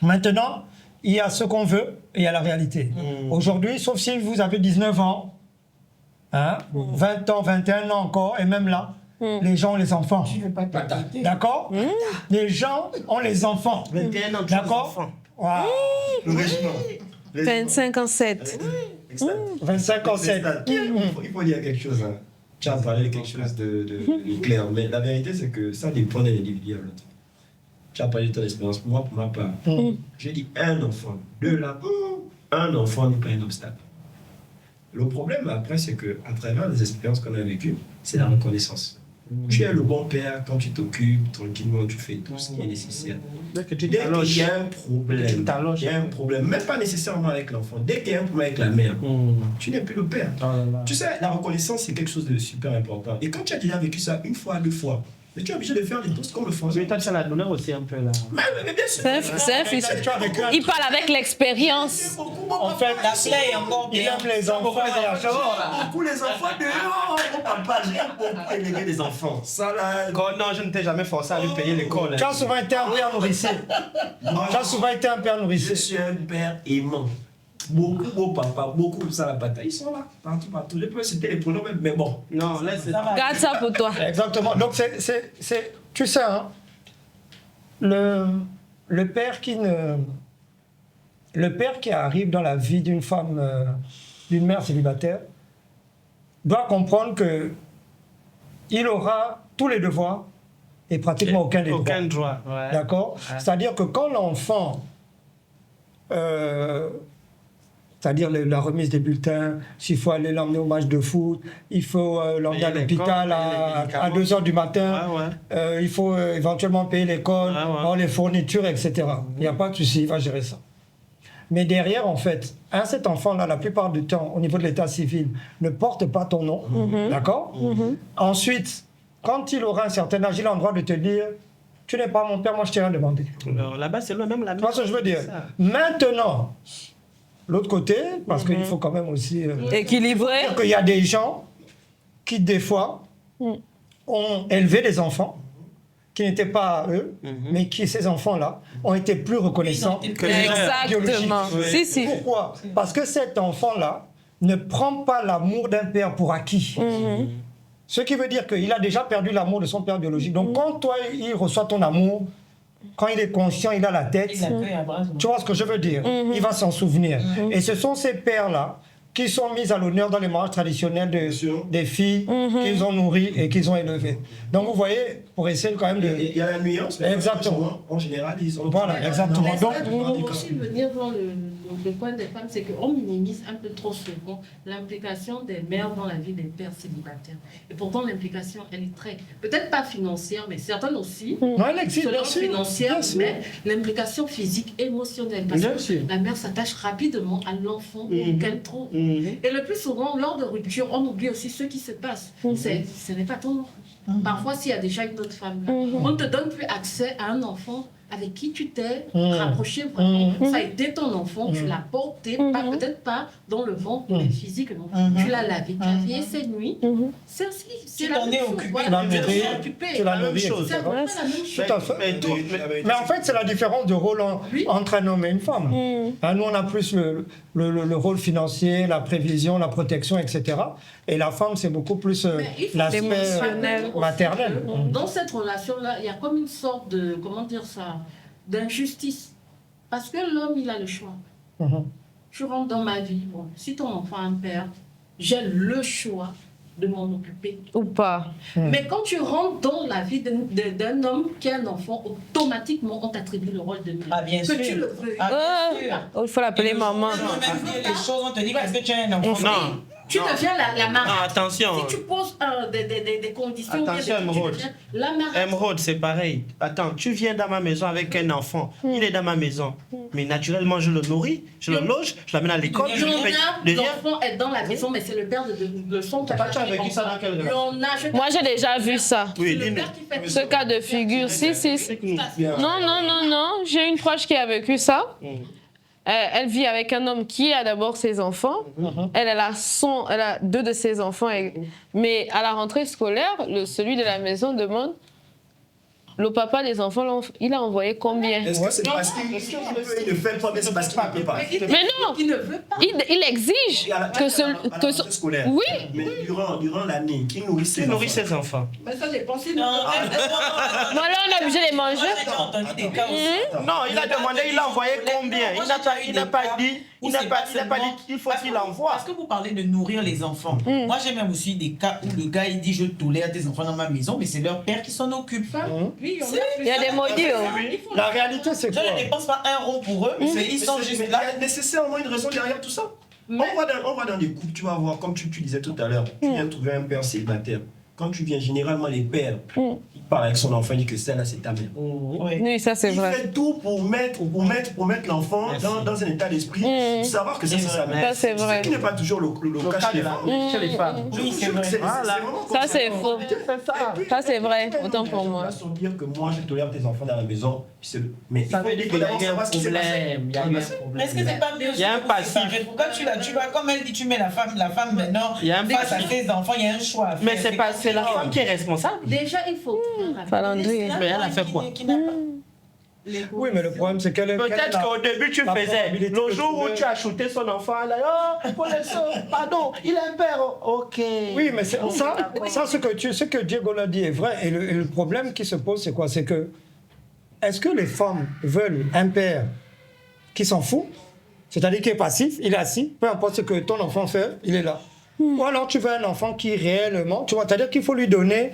Maintenant, il y a ce qu'on veut et il y a la réalité. Aujourd'hui, sauf si vous avez 19 ans, hein, 20 ans, 21 ans encore, et même là, les gens ont les enfants. Tu ne veux pas t'adapter. D'accord? Les gens ont les enfants. 21 ans, d'accord? Wow. 25 ans 7. 25 ans 7. Il faut dire quelque chose. Hein. Tu as parlé de quelque chose de clair. Mais la vérité, c'est que ça dépend des individus à l'autre. Tu as parlé de ton expérience. Pour ma part, j'ai dit un enfant. De là, un enfant n'est pas un obstacle. Le problème après, c'est qu'à travers les expériences qu'on a vécues, c'est la reconnaissance. Tu es le bon père quand tu t'occupes tranquillement, tu fais tout ce qui est nécessaire. Dès qu'il y a un problème, même pas nécessairement avec l'enfant, dès qu'il y a un problème avec la mère, tu n'es plus le père. Tu sais, la reconnaissance, c'est quelque chose de super important. Et quand tu as déjà vécu ça une fois, deux fois, Mais tu es obligé de faire les choses comme le frangin. Mais toi, tu as la douleur aussi un peu là. Mais bien sûr. C'est un fils. Il parle avec l'expérience. En fait, La plaie est encore Il bien. aime les enfants. beaucoup les enfants dehors. On parle pas, j'ai beaucoup élevé des enfants. Ça là. Non, je ne t'ai jamais forcé à lui payer l'école. Tu as souvent été un père nourricier. Tu as souvent été un père Je nourricier. suis un père aimant. Beaucoup, beau papa, beaucoup ça la bataille. Ils sont là, partout. Je peux citer les pronoms même, mais bon. Non, laisse. Garde ça pour toi. Exactement. Donc, tu sais, hein, le père qui arrive dans la vie d'une femme, d'une mère célibataire, doit comprendre que il aura tous les devoirs et pratiquement aucun des droits. Aucun droit, ouais. D'accord. Ouais. C'est-à-dire que quand l'enfant, c'est-à-dire la remise des bulletins, s'il faut aller l'emmener au match de foot, il faut l'emmener à Payer l'hôpital l'école, payer les à médicaments. 2 h du matin, Ouais. il faut éventuellement payer l'école, les fournitures, etc. Il n'y a pas de souci, il va gérer ça. Mais derrière, en fait, cet enfant-là, la plupart du temps, au niveau de l'état civil, ne porte pas ton nom, d'accord. Ensuite, quand il aura un certain âge, il a le droit de te dire « Tu n'es pas mon père, moi je t'ai rien demandé ». Alors, là-bas, c'est même la Tu vois ce que je veux dire? Maintenant, l'autre côté, parce qu'il faut quand même aussi Équilibré. dire qu'il y a des gens qui, des fois, ont élevé des enfants qui n'étaient pas eux, mais qui, ces enfants-là, ont été plus reconnaissants que les gens. Exactement. biologiques. Si, si. Pourquoi? Parce que cet enfant-là ne prend pas l'amour d'un père pour acquis. Ce qui veut dire qu'il a déjà perdu l'amour de son père biologique. Donc, quand toi, il reçoit ton amour, quand il est conscient, il a la tête, Il accueille à bras ouverts. tu vois ce que je veux dire? Il va s'en souvenir. Et ce sont ces pères-là qui sont mis à l'honneur dans les mariages traditionnels des filles qu'ils ont nourries et qu'ils ont élevées. Donc, vous voyez, pour essayer quand même de... Il y a la nuance. Mais Exactement. En général, ils ont. Voilà, exactement. Mais Donc, ça, on peut aussi venir dans le point des femmes, c'est qu'on minimise un peu trop souvent l'implication des mères dans la vie des pères célibataires. Et pourtant, l'implication, elle est très, peut-être pas financière, mais certaines aussi. non, elle existe, bien sûr. Financière, Bien sûr. mais l'implication physique, émotionnelle. Parce Bien que sûr. la mère s'attache rapidement à l'enfant qu'elle trouve. Et le plus souvent, lors de rupture, on oublie aussi ce qui se passe. Ce n'est pas ton enfant. Parfois, s'il y a déjà une autre femme là, on ne te donne plus accès à un enfant avec qui tu t'es rapproché vraiment. Ça a été ton enfant, tu l'as porté, peut-être pas dans le ventre, mais physiquement. Tu l'as lavé, tu as veillé ses nuits. C'est aussi, c'est Tu la t'en même es chose. occupé. Voilà, Tu l'as tu nourri, t'en es occupé. tu l'as la même nourri, chose. C'est etc. vraiment la même chose. Tout à fait. Mais en fait, c'est la différence de rôle entre un homme et une femme. Nous, on a plus le rôle financier, la prévision, la protection, etc. Et la femme, c'est beaucoup plus Mais il faut l'aspect émotionnel. maternel. Dans cette relation-là, il y a comme une sorte de, comment dire ça, d'injustice. Parce que l'homme, il a le choix. Tu rentres dans ma vie, bon, si ton enfant a un père, j'ai le choix de m'en occuper. Ou pas. Mais quand tu rentres dans la vie d'un homme qui a un enfant, automatiquement, on t'attribue le rôle de mère. Ah, bien que sûr. tu le veux. Ah, bien sûr. Oh, il faut l'appeler maman. On même dire les choses, on te dit parce que tu as un enfant. Non. Tu deviens la marque. Non, attention. Si tu poses des conditions, Attention, tu Emeraude. deviens la marque. Emeraude, c'est pareil. Attends, tu viens dans ma maison avec un enfant. Il est dans ma maison. Mais naturellement, je le nourris, je le loge, je l'amène à l'école. Il y en a, Déjà, l'enfant est dans la maison, mais c'est le père de son papa. tu as vécu ça dans quelle Il y en a, Moi, j'ai déjà vu ça. Oui, c'est le dis-nous. père qui fait Ce cas de figure. Si, si. Bien. Non. J'ai une proche qui a vécu ça. Elle vit avec un homme qui a d'abord ses enfants. Elle a 2 de ses enfants. Mais à la rentrée scolaire, celui de la maison demande le papa des enfants, il a envoyé combien? Est-ce que c'est parce qu'il ne fait pas, mais c'est parce qu'il ne peut pas? Mais non, Il ne veut pas. il exige que ce... scolaire. Oui. Mais durant l'année, qui nourrit ses tu nourris enfants? ses enfants. Mais ça dépend. Si Non, Voilà, on est obligé de les manger. j'ai déjà entendu des cas aussi. Non, il a demandé, il a envoyé combien? Il n'a pas dit, il faut qu'il envoie. Parce que vous parlez de nourrir les enfants. Moi, j'ai même aussi des cas où le gars, il dit je tolère tes enfants dans ma maison, mais c'est leur père qui s'en occupe. Oui, Il y a des maudits. La réalité, c'est Je quoi? ne dépense pas un rond pour eux, mais ils sont juste Il y là. a nécessairement une raison derrière tout ça. On va dans des couples, tu vas voir, comme tu disais tout à l'heure, tu viens trouver un père célibataire. quand tu viens, généralement, les pères, ils parlent avec son enfant, ils disent que celle-là, c'est ta mère. Oui, ça c'est Il vrai. fait tout pour mettre l'enfant dans un état d'esprit, de savoir que ça, c'est sa mère. Ça c'est vrai. Ce qui n'est pas toujours le cas chez les femmes. Chez les femmes. Oui, c'est vrai. Ça c'est faux. Ça c'est vrai, autant pour moi. Sans dire que moi, je tolère tes enfants dans la maison, mais Ça veut dire qu'il y a eu un problème. Il y a eu un Mais problème. est-ce que c'est pas mieux Il y a un passif. Pourquoi tu vas, comme elle dit, tu mets la femme maintenant, Il y a un face à passif. tes enfants, il y a un choix à faire. Mais c'est la femme qui est responsable. Déjà, il faut. Falandri. Mais elle a fait quoi? Oui, mais le problème, c'est qu'elle Peut-être qu'au début, tu la faisais. probabilité Le que jour où tu tu as shooté son enfant, elle a dit, oh, pour les soeurs, pardon, il a un père. Ok. Oui, mais c'est ça ce que Diego l'a dit est vrai. Et le problème qui se pose, c'est quoi? C'est que, est-ce que les femmes veulent un père qui s'en fout? C'est-à-dire qui est passif, il est assis, peu importe ce que ton enfant fait, il est là. Ou alors tu veux un enfant qui réellement, tu vois, c'est-à-dire qu'il faut lui donner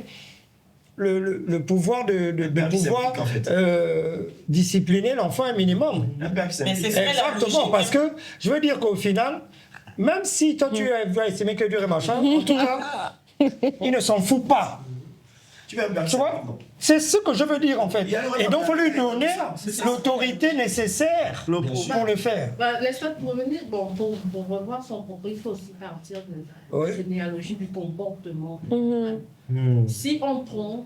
le pouvoir de père qui pouvoir s'implique, en fait. discipliner l'enfant un minimum. Un père qui s'implique. Mais c'est la Exactement, logique. parce que je veux dire qu'au final, même si toi tu vas estimer que dur et machin, en tout cas, il ne s'en fout pas. Tu veux un père qui Tu vois? s'implique, non. C'est ce que je veux dire en fait. Il y a le Et donc, il faut lui regard. donner C'est ça. l'autorité nécessaire pour le faire. Bah, laisse-moi te revenir. Bon, pour revoir son propos, il faut aussi partir de Oui. la généalogie du comportement. Hmm. Si on prend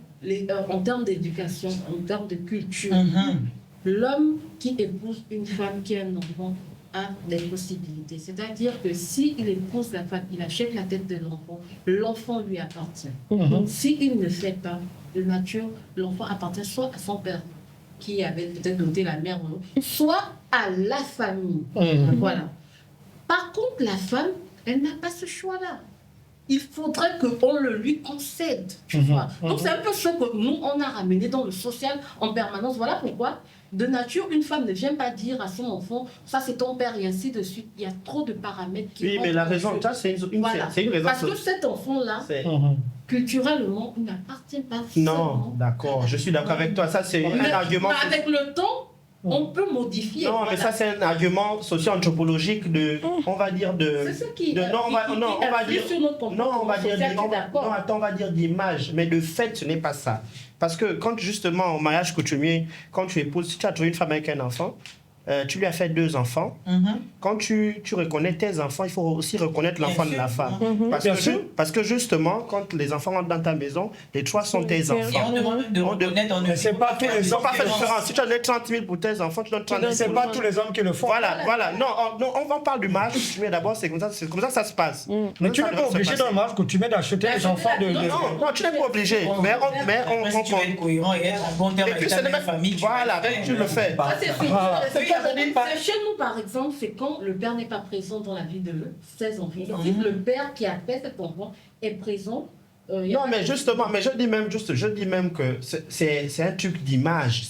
en termes d'éducation, en termes de culture, Mhm. l'homme qui épouse une femme qui a un enfant a des possibilités. C'est-à-dire que s'il épouse la femme, il achète la tête de l'enfant lui appartient. Donc s'il ne fait pas de nature, l'enfant appartient soit à son père, qui avait peut-être doté la mère, soit à la famille. Voilà. Par contre, la femme, elle n'a pas ce choix-là. Il faudrait qu'on le lui concède, tu vois. Donc c'est un peu ce que nous, on a ramené dans le social en permanence. Voilà pourquoi, de nature, une femme ne vient pas dire à son enfant, ça c'est ton père et ainsi de suite. Il y a trop de paramètres qui Oui, mais rentrent la en raison, jeu. ça, c'est une Voilà. raison. Parce que cet enfant-là, C'est- culturellement, il n'appartient pas Non, seulement d'accord, je suis d'accord avec toi. Ça, c'est un argument. Mais avec le temps, on peut modifier. Non, mais voilà. ça, c'est un argument socio-anthropologique de, on va dire, C'est ce qui non, on va influe dire, sur notre non, comportement on va dire, social, tu es d'accord. non, attends, on va dire d'image, mais de fait, ce n'est pas ça. Parce que quand justement, au mariage coutumier, quand tu épouses, si tu as trouvé une femme avec un enfant, tu lui as fait 2 enfants. Quand tu reconnais tes enfants, il faut aussi reconnaître l'enfant de la femme. Parce que justement, quand les enfants rentrent dans ta maison, les 3 sont tes Et enfants. on demande même de reconnaître. Mais c'est pas tous les Ils n'ont hommes pas qui fait le de font. différence. Si tu as donné 30 000 pour tes enfants, tu donnes 30 000 C'est pour pas tous les hommes qui le font. Voilà. Non, on parle du mariage coutumier d'abord, c'est comme ça que ça se passe. Mais tu n'es pas obligé dans le mariage que tu mets d'acheter les enfants de. Non, tu n'es pas obligé. Mais Si tu veux être cohérent et être en bon terme Et puis, avec ta c'est le belle même- famille, Voilà, tu le fais. Ça, c'est sûr. Ah. C'est chez nous, par exemple, c'est quand le père n'est pas présent dans la vie de ses enfants. C'est le père qui a fait cet enfant est présent. Non, mais justement, mais je dis même que c'est un truc d'image.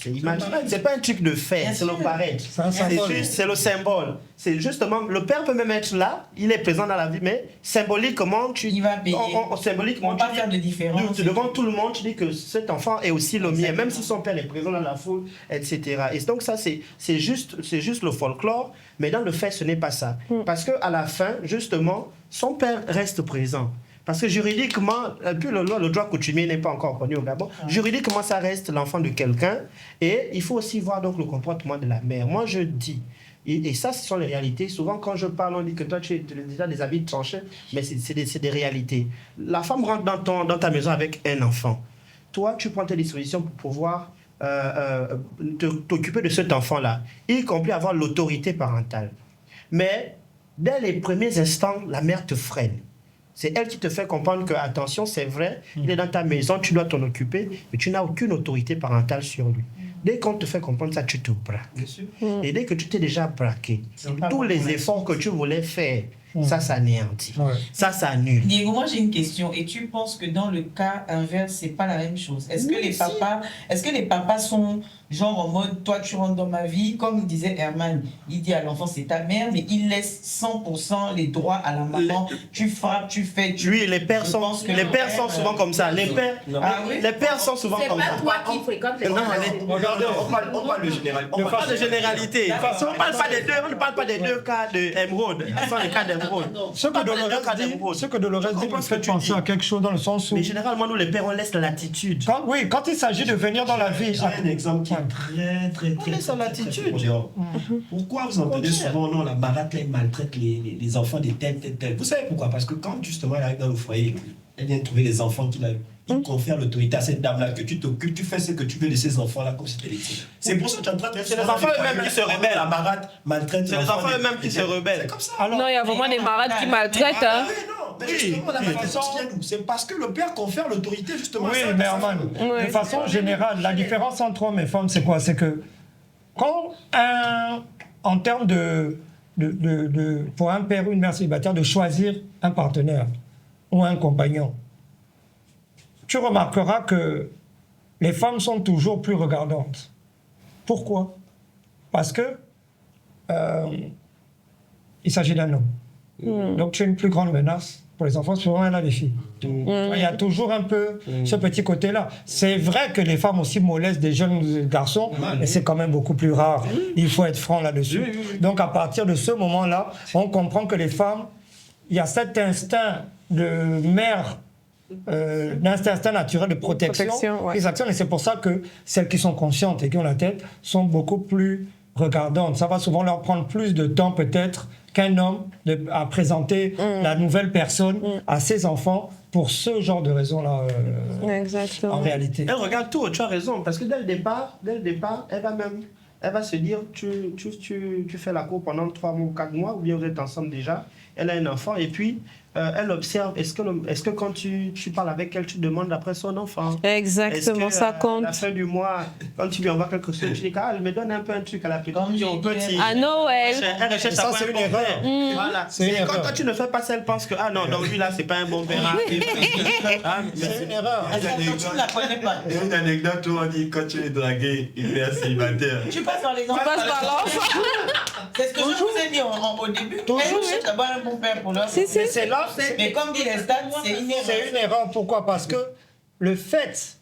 C'est pas un truc de fait, c'est le paraître. C'est un symbole. C'est le symbole. C'est justement, le père peut même être là, il est présent dans la vie, mais symboliquement, Il va payer. symboliquement, On va pas faire de différence. devant tout le monde, tu dis que cet enfant est aussi le mien, même si son père est présent dans la foule, etc. Et donc ça, c'est juste le folklore, mais dans le fait, ce n'est pas ça. Parce qu'à la fin, justement, son père reste présent. Parce que juridiquement, puis le droit coutumier n'est pas encore connu au Gabon, juridiquement, ça reste l'enfant de quelqu'un. Et il faut aussi voir donc le comportement de la mère. Moi, je dis, et ça, ce sont les réalités. Souvent, quand je parle, on dit que toi, tu as déjà des habits tranchés, mais c'est des réalités. La femme rentre dans ta maison avec un enfant. Toi, tu prends tes dispositions pour pouvoir t'occuper de cet enfant-là, y compris avoir l'autorité parentale. Mais dès les premiers instants, la mère te freine. C'est elle qui te fait comprendre que, attention, c'est vrai, il est dans ta maison, tu dois t'en occuper, mais tu n'as aucune autorité parentale sur lui. Dès qu'on te fait comprendre ça, tu te braques. Bien sûr. Et dès que tu t'es déjà braqué, pas tous bon les pour efforts que tu voulais faire, ça s'anéantit. Ouais. Ça s'annule. Diego, moi j'ai une question. Et tu penses que dans le cas inverse, c'est pas la même chose? Est-ce que les papas sont genre en mode, toi tu rentres dans ma vie, comme disait Herman, il dit à l'enfant c'est ta mère, mais il laisse 100% les droits à la maman. Tu frappes, tu fais. Oui, les pères Je sont pense que souvent comme ça. Les pères sont souvent C'est comme pas ça. toi qui fréquentes les Non, enfants. Regardez, on parle de général. On parle de généralité. On ne parle pas des deux cas d'émeraude. Ce sont les cas d'émeraude. Ce que Dolores dit me fait penser à quelque chose dans le sens où... Mais généralement, nous, les pères, on laisse la latitude. Quand il s'agit de venir dans la vie... J'ai un exemple qui est très laisse la latitude. Pourquoi vous entendez souvent, non, la baraque, elle maltraite les enfants des tels. Vous savez pourquoi? Parce que quand justement elle arrive dans le foyer, elle vient trouver les enfants qu'il a eu. Il confère l'autorité à cette dame-là, que tu t'occupes, tu fais ce que tu veux de ces enfants-là comme c'était les tiens. C'est pour ça que tu es en train de... C'est les enfants eux-mêmes qui se rebellent. La baraque maltraite. C'est les enfants eux-mêmes qui se rebellent. C'est comme ça. Non, il y a vraiment des marades qui maltraitent. Hein. Oui, non, mais justement, la maltraitance vient d'où? C'est parce que le père confère l'autorité justement. Oui, mais Herman, de façon générale, la différence entre hommes et femmes, c'est quoi? C'est que quand en termes pour un père ou une mère célibataire de choisir un partenaire ou un compagnon, tu remarqueras que les femmes sont toujours plus regardantes. Pourquoi? Parce que il s'agit d'un homme. Donc tu as une plus grande menace pour les enfants, souvent elle a des filles. Il y a toujours un peu ce petit côté-là. C'est vrai que les femmes aussi molestent des jeunes garçons, mais c'est quand même beaucoup plus rare. Il faut être franc là-dessus. Donc à partir de ce moment-là, on comprend que les femmes, il y a cet instinct de mère, d'instinct naturel de protection, ouais. qu'ils actionnent, et c'est pour ça que celles qui sont conscientes et qui ont la tête sont beaucoup plus regardantes. Ça va souvent leur prendre plus de temps peut-être qu'un homme à présenter la nouvelle personne à ses enfants pour ce genre de raison-là, Exactement. en réalité. Elle regarde tout, tu as raison, parce que dès le départ, elle va se dire, tu fais la cour pendant 3 mois ou 4 mois, ou bien vous êtes ensemble déjà, elle a un enfant, et puis elle observe, est-ce que quand tu parles avec elle, tu demandes après son enfant? Exactement, ça compte. À la fin du mois, quand tu lui envoies quelque chose, tu dis, elle me donne un peu un truc à la petite. À Noël. Elle recherche Ça, c'est une erreur. Voilà. C'est une erreur. Quand tu ne fais pas ça, elle pense que, non, donc lui là, c'est pas un bon père. C'est une erreur. Tu ne la connais pas. Il y a une anecdote où on dit quand tu es dragué, il est célibataire. Tu passes par les enfants. Tu passes par l'enfant. C'est ce que je vous ai dit au début. Elle cherche d'abord un bon père pour leur. Si, si. Mais c'est là, Mais comme dit les stats, c'est une erreur. c'est une erreur. Pourquoi? Parce que le fait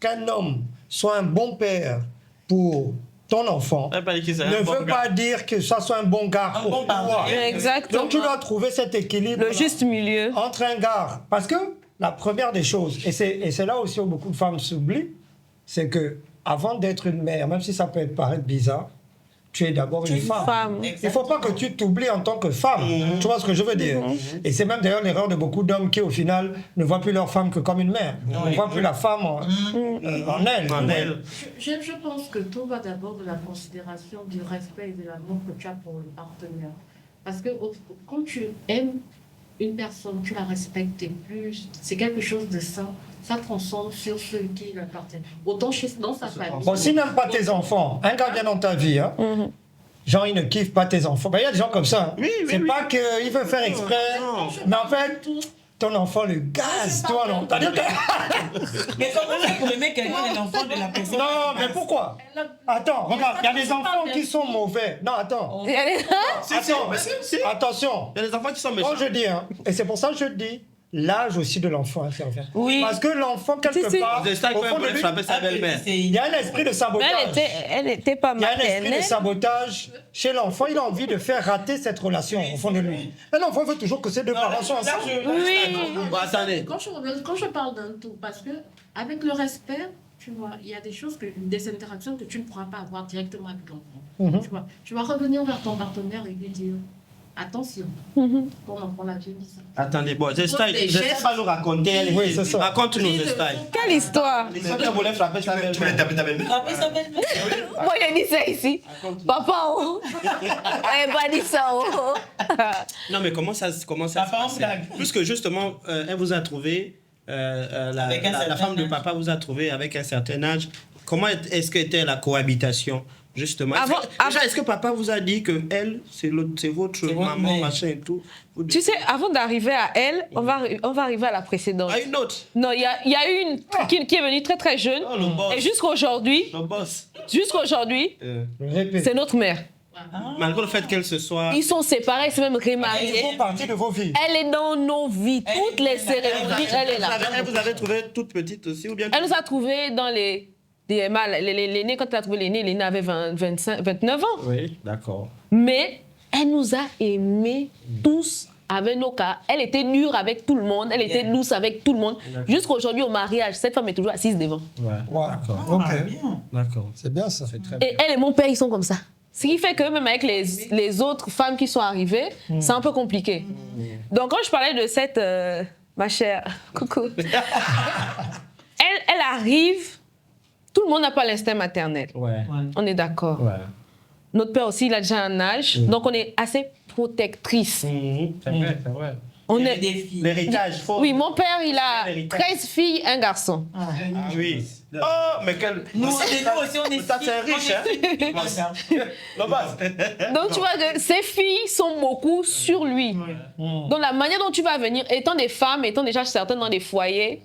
qu'un homme soit un bon père pour ton enfant ne veut pas dire que ça soit un bon gars pour toi. Exactement. Donc tu dois trouver cet équilibre Le juste milieu. entre un gars. Parce que la première des choses, et c'est là aussi où beaucoup de femmes s'oublient, c'est que avant d'être une mère, même si ça peut paraître bizarre, tu es d'abord une femme. Il ne faut pas que tu t'oublies en tant que femme. Tu vois ce que je veux dire? Et c'est même d'ailleurs l'erreur de beaucoup d'hommes qui, au final, ne voient plus leur femme que comme une mère. On ne voit plus la femme en elle. Je pense que tout va d'abord de la considération, du respect et de l'amour que tu as pour le partenaire. Parce que quand tu aimes une personne, tu la respectes et plus, c'est quelque chose de sain. Ça transcende sur ceux qui l'appartiennent. Autant dans sa famille. Bon, s'il n'aime pas tes enfants, un gars vient dans ta vie, hein, genre il ne kiffe pas tes enfants. Ben, il y a des gens comme ça. Hein. C'est pas qu'il veut faire exprès, mais en fait, ton enfant le gaz, toi, non. Mais comment tu pour aimer quelqu'un et l'enfant de la personne? Non, mais pourquoi? Attends, regarde, il y a des enfants qui sont mauvais. Non, attends. Attention. Il y a des enfants qui sont méchants. Quand je dis, hein, et c'est pour ça que je dis, l'âge aussi de l'enfant intervient. Oui. Parce que l'enfant, quelque part, au fond de lui, sa belle-mère. il y a un esprit de sabotage. Elle était pas Il y a un esprit de maternelle. sabotage chez l'enfant. Il a envie de faire rater cette relation au fond de lui. Mais l'enfant veut toujours que ces deux parents soient ensemble. Oui. Bon, attendez. Quand je parle d'un tout, parce que avec le respect, tu vois, il y a des choses, des interactions que tu ne pourras pas avoir directement avec l'enfant. Tu vois, tu vas revenir vers ton partenaire et lui dire attention, ton enfant l'a bien dit ça. Attendez, bon, Zesta va nous raconter. Oui, c'est ça. Raconte-nous, Zesta. Quelle histoire? Zesta voulait frapper sa belle-mère. Tu voulais taper ta belle-mère? Après, ça va être... Moi, j'ai dit ça ici. Papa, oh. Elle pas dit ça, oh. Non, mais comment ça se passe? Puisque justement, elle vous a trouvé, la femme de papa vous a trouvé avec un certain âge. Comment est-ce qu'était la cohabitation? Justement. Est-ce que papa vous a dit que elle, c'est votre maman, machin et tout? Tu sais, avant d'arriver à elle, on va arriver à la précédente. À une autre? Non, il y a une qui est venue très très jeune. Oh, le boss. Et jusqu'aujourd'hui, Le boss. c'est notre mère. Malgré le fait qu'elle se soit... Ils sont séparés, c'est même remariés. Ils font partie de vos vies. Elle est dans nos vies, toutes les cérémonies, elle est là. Elle vous avait trouvé toute petite aussi ou bien... Elle nous a trouvés dans l'aîné, quand elle a trouvé l'aîné avait 29 ans. Oui, d'accord. Mais Elle nous a aimés tous avec nos cas. Elle était dure avec tout le monde, elle était douce avec tout le monde. Jusqu'à aujourd'hui au mariage, cette femme est toujours assise devant. Ouais. Wow. D'accord. Ok. D'accord. C'est bien ça. C'est très bien. Et elle et mon père, ils sont comme ça. Ce qui fait que même avec les autres femmes qui sont arrivées, c'est un peu compliqué. Donc quand je parlais de cette, ma chère, coucou, elle arrive, tout le monde n'a pas l'instinct maternel. Ouais. On est d'accord. Ouais. Notre père aussi, il a déjà un âge, donc on est assez protectrice. C'est vrai, c'est vrai. On Il y est... avait des filles. L'héritage, faut. Oui, mon père, il a L'héritage. 13 filles, un garçon. Ah oui. Oh, mais quel. Nous aussi, on est Ça, c'est riche, hein? Donc tu vois que ces filles sont beaucoup sur lui. Donc la manière dont tu vas venir, étant des femmes, étant déjà certaines dans des foyers,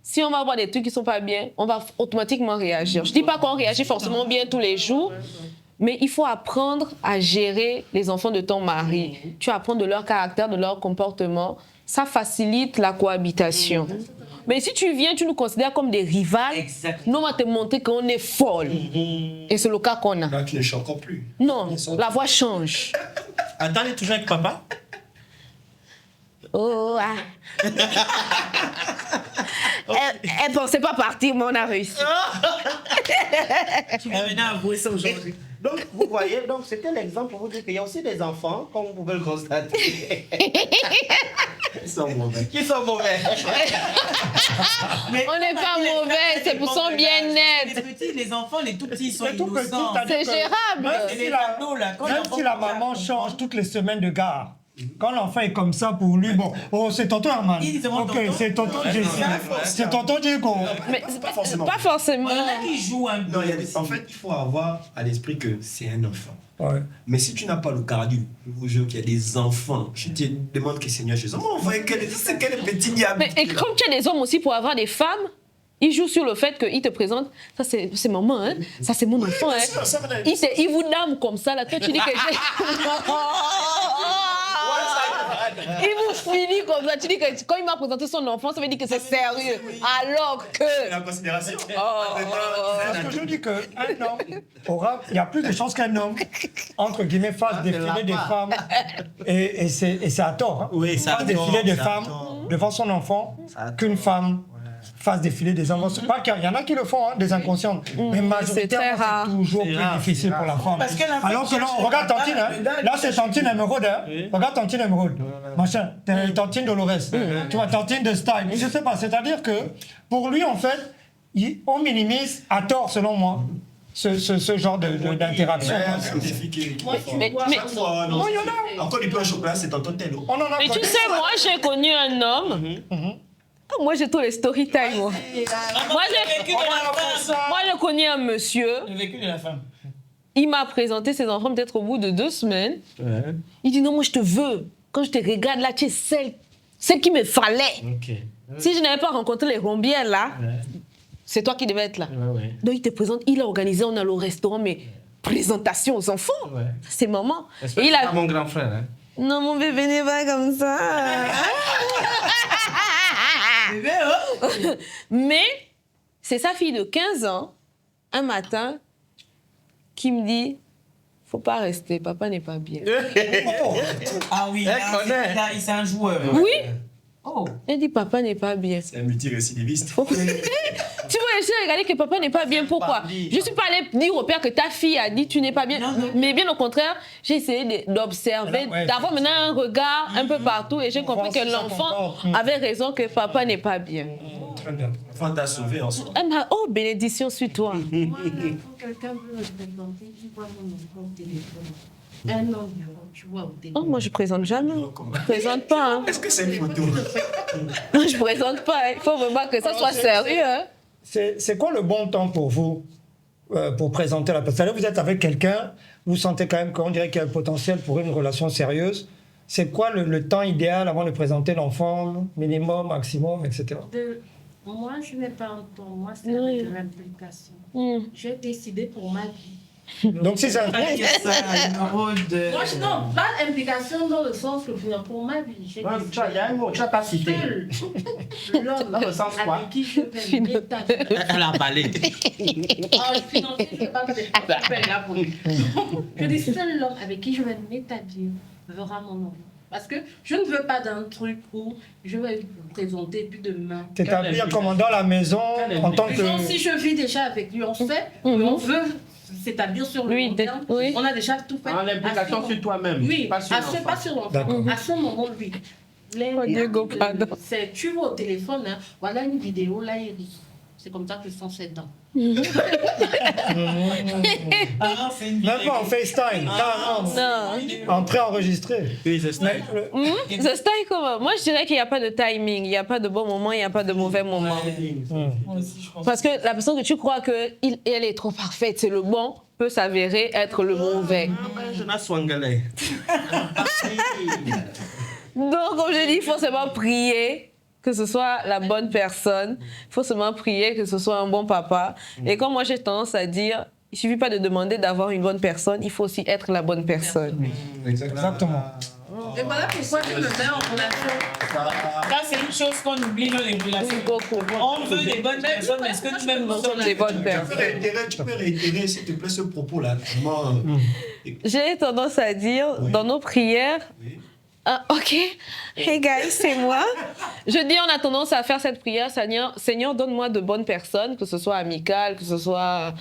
si on va avoir des trucs qui sont pas bien, on va automatiquement réagir. Je dis pas qu'on réagit forcément bien tous les jours, mais il faut apprendre à gérer les enfants de ton mari. Tu apprends de leur caractère, de leur comportement. Ça facilite la cohabitation. Mais si tu viens, tu nous considères comme des rivales, Exactement. nous on va te montrer qu'on est folle. Et c'est le cas qu'on a. Là, tu ne chantes encore plus. Non, la voix change. Attends, elle est toujours avec papa? Oh, ah. Elle pensait pas partir, mais on a réussi. Tu vas venir avouer ça aujourd'hui. Donc, vous voyez, donc c'était l'exemple pour vous dire qu'il y a aussi des enfants, comme vous pouvez le constater, Ils sont mauvais. qui sont mauvais. Mais On n'est pas mauvais, c'est pour son bien-être. Les petits, les enfants, les tout petits, ils sont Les tout petits, innocents. t'as dit C'est que- gérable. C'est les tableaux, là. Quand Même l'enfant si la commence à maman comprendre. change toutes les semaines de gare, quand l'enfant est comme ça pour lui, bon, oh, c'est tonton Herman. Il demande Ok, tonton. c'est tonton Jessie. C'est tonton Diego. Mais Pas forcément. pas forcément. Il y en a qui jouent un peu. Non, en fait, il faut avoir à l'esprit que c'est un enfant. Ouais. Mais si tu n'as pas le cardio, je vous jure qu'il y a des enfants. Je te demande que Seigneur Jésus. On voit quel petit diable. Mais et comme tu as des hommes aussi pour avoir des femmes, ils jouent sur le fait qu'ils te présentent, ça c'est maman, hein? Ça c'est mon enfant. Hein? Ils vous dament comme ça, là. Toi tu dis que j'ai... Il vous finit comme ça. Tu dis que quand il m'a présenté son enfant, ça veut dire que c'est sérieux. Alors que... La considération. Parce que je dis qu'un homme aura, il y a plus de chances qu'un homme, entre guillemets, fasse défiler des femmes. Et c'est à tort. Hein. Oui, c'est à fasse tort, défiler des c'est à femmes tort. devant son enfant à qu'une femme fasse défiler des enfants. C'est pas qu'il y en a qui le font, hein, des inconscientes. Mais majoritairement, très rare. c'est toujours C'est plus rare, difficile c'est pour la femme. Parce que la femme Alors que là, cherche- regarde Tantine, hein. Là c'est Tantine Émeraude, hein. Oui. Regarde Tantine Émeraude. Machin, Tantine Dolores. Tu vois, Tantine de Style. Je sais pas, c'est-à-dire que pour lui, en fait, on minimise à tort, selon moi, ce genre d'interaction. C'est un défi qui Mais- chaque fois, non. Oh, il y en a. Encore du pain au chocolat, c'est tonton tel. On en a Mais connu. tu sais, moi j'ai connu un homme. Ah, moi j'ai tous les story time. Moi, moi j'ai connu un monsieur. Le vécu de la femme. Il m'a présenté ses enfants peut-être au bout de 2 semaines. Ouais. Il dit non, moi je te veux. Quand je te regarde là, tu es celle qu'il me fallait. Ok. Si je n'avais pas rencontré les rombières là, Ouais. c'est toi qui devais être là. Ouais, ouais. Donc il te présente, il a organisé, on a le restaurant, mais présentation aux enfants. Ouais. C'est maman. Est-ce que Et il c'est a... pas mon grand frère, hein? Non, mon bébé n'est pas comme ça. Bébé, oh. Mais c'est sa fille de 15 ans, un matin, qui me dit, faut pas rester, papa n'est pas bien. Ah oui, là, connaît. là, c'est un joueur. Oui, Oh. elle dit, papa n'est pas bien. C'est un multirécidiviste. Tu vois, j'ai regardé que papa n'est pas bien. Pourquoi? pas dit. Je suis pas allée dire au père que ta fille a dit tu n'es pas bien. Non, non. Mais bien au contraire, j'ai essayé d'observer, Ouais. d'avoir maintenant un regard un peu partout et j'ai compris Voir que si ça l'enfant concorde. avait raison que papa n'est pas bien. Très bien. L'enfant t'a sauvé en soi. Elle m'a oh bénédiction sur toi. Moi, quand quelqu'un veut me présenter, je vois mon enfant au téléphone. Un homme, tu vois, au téléphone. Oh, moi je présente jamais. Je présente pas. Hein. Est-ce que c'est une photo? Non, je présente pas. Il faut vraiment que ça soit sérieux. Hein. C'est quoi le bon temps pour vous pour présenter la personne? C'est-à-dire, vous êtes avec quelqu'un, vous sentez quand même qu'on dirait qu'il y a le potentiel pour une relation sérieuse. C'est quoi le temps idéal avant de présenter l'enfant, minimum, maximum, etc. Moi, je n'ai pas un temps. Moi, c'est Oui. avec l'implication. Hmm. J'ai décidé pour ma vie Donc, si c'est un Pas dire ça, numéro de... Moi, non, pas implication dans le sens que pour ma vie, j'ai Il y a un mot, tu n'as pas cité. l'homme Dans le sens quoi? avec qui je vais m'établir. Elle a parlé. En financier, je pense que c'est pas là pour lui. Je dis seul l'homme avec qui je vais m'établir verra mon nom. Parce que je ne veux pas d'un truc où je vais vous présenter puis demain. t'établir comme dans la maison en tant Disons, que... si je vis déjà avec lui, on sait, on veut s'établir sur le Oui, long terme. oui. On a déjà tout fait. L'implication À ce sur toi-même. Oui, pas sur l'enfant. pas sur l'enfant. D'accord. À ce moment, oui. Oh, Diego, pardon. Tu vois au téléphone, hein, voilà une vidéo, là, il rit. C'est comme ça que je sens ses dents. Ah, c'est une Même pas en FaceTime. Non. En préenregistré. Oui, c'est ça. The style comment? Moi, je dirais qu'il n'y a pas de timing, il n'y a pas de bon moment, il n'y a pas de mauvais moment. Moi aussi, je pense. Parce que la personne que tu crois qu'elle est trop parfaite, c'est le bon, peut s'avérer être le mauvais. Jonas Swangalais. Donc, comme je dis, il faut seulement prier que ce soit la bonne personne. Il faut seulement prier que ce soit un bon papa. Et comme moi, j'ai tendance à dire, il ne suffit pas de demander d'avoir une bonne personne, il faut aussi être la bonne personne. Exactement. Et voilà pourquoi je me mets en relation. Ça, c'est une chose qu'on oublie dans les relations. On veut des bonnes personnes, mais est-ce que nous-mêmes nous sommes Des bonnes personnes. Tu peux réitérer, s'il te plaît, ce propos-là. Vraiment, J'ai tendance à dire, dans nos prières, oui. ah, ok, hey guys, c'est moi. Je dis, on a tendance à faire cette prière, Seigneur, donne-moi de bonnes personnes, que ce soit amicales, que ce soit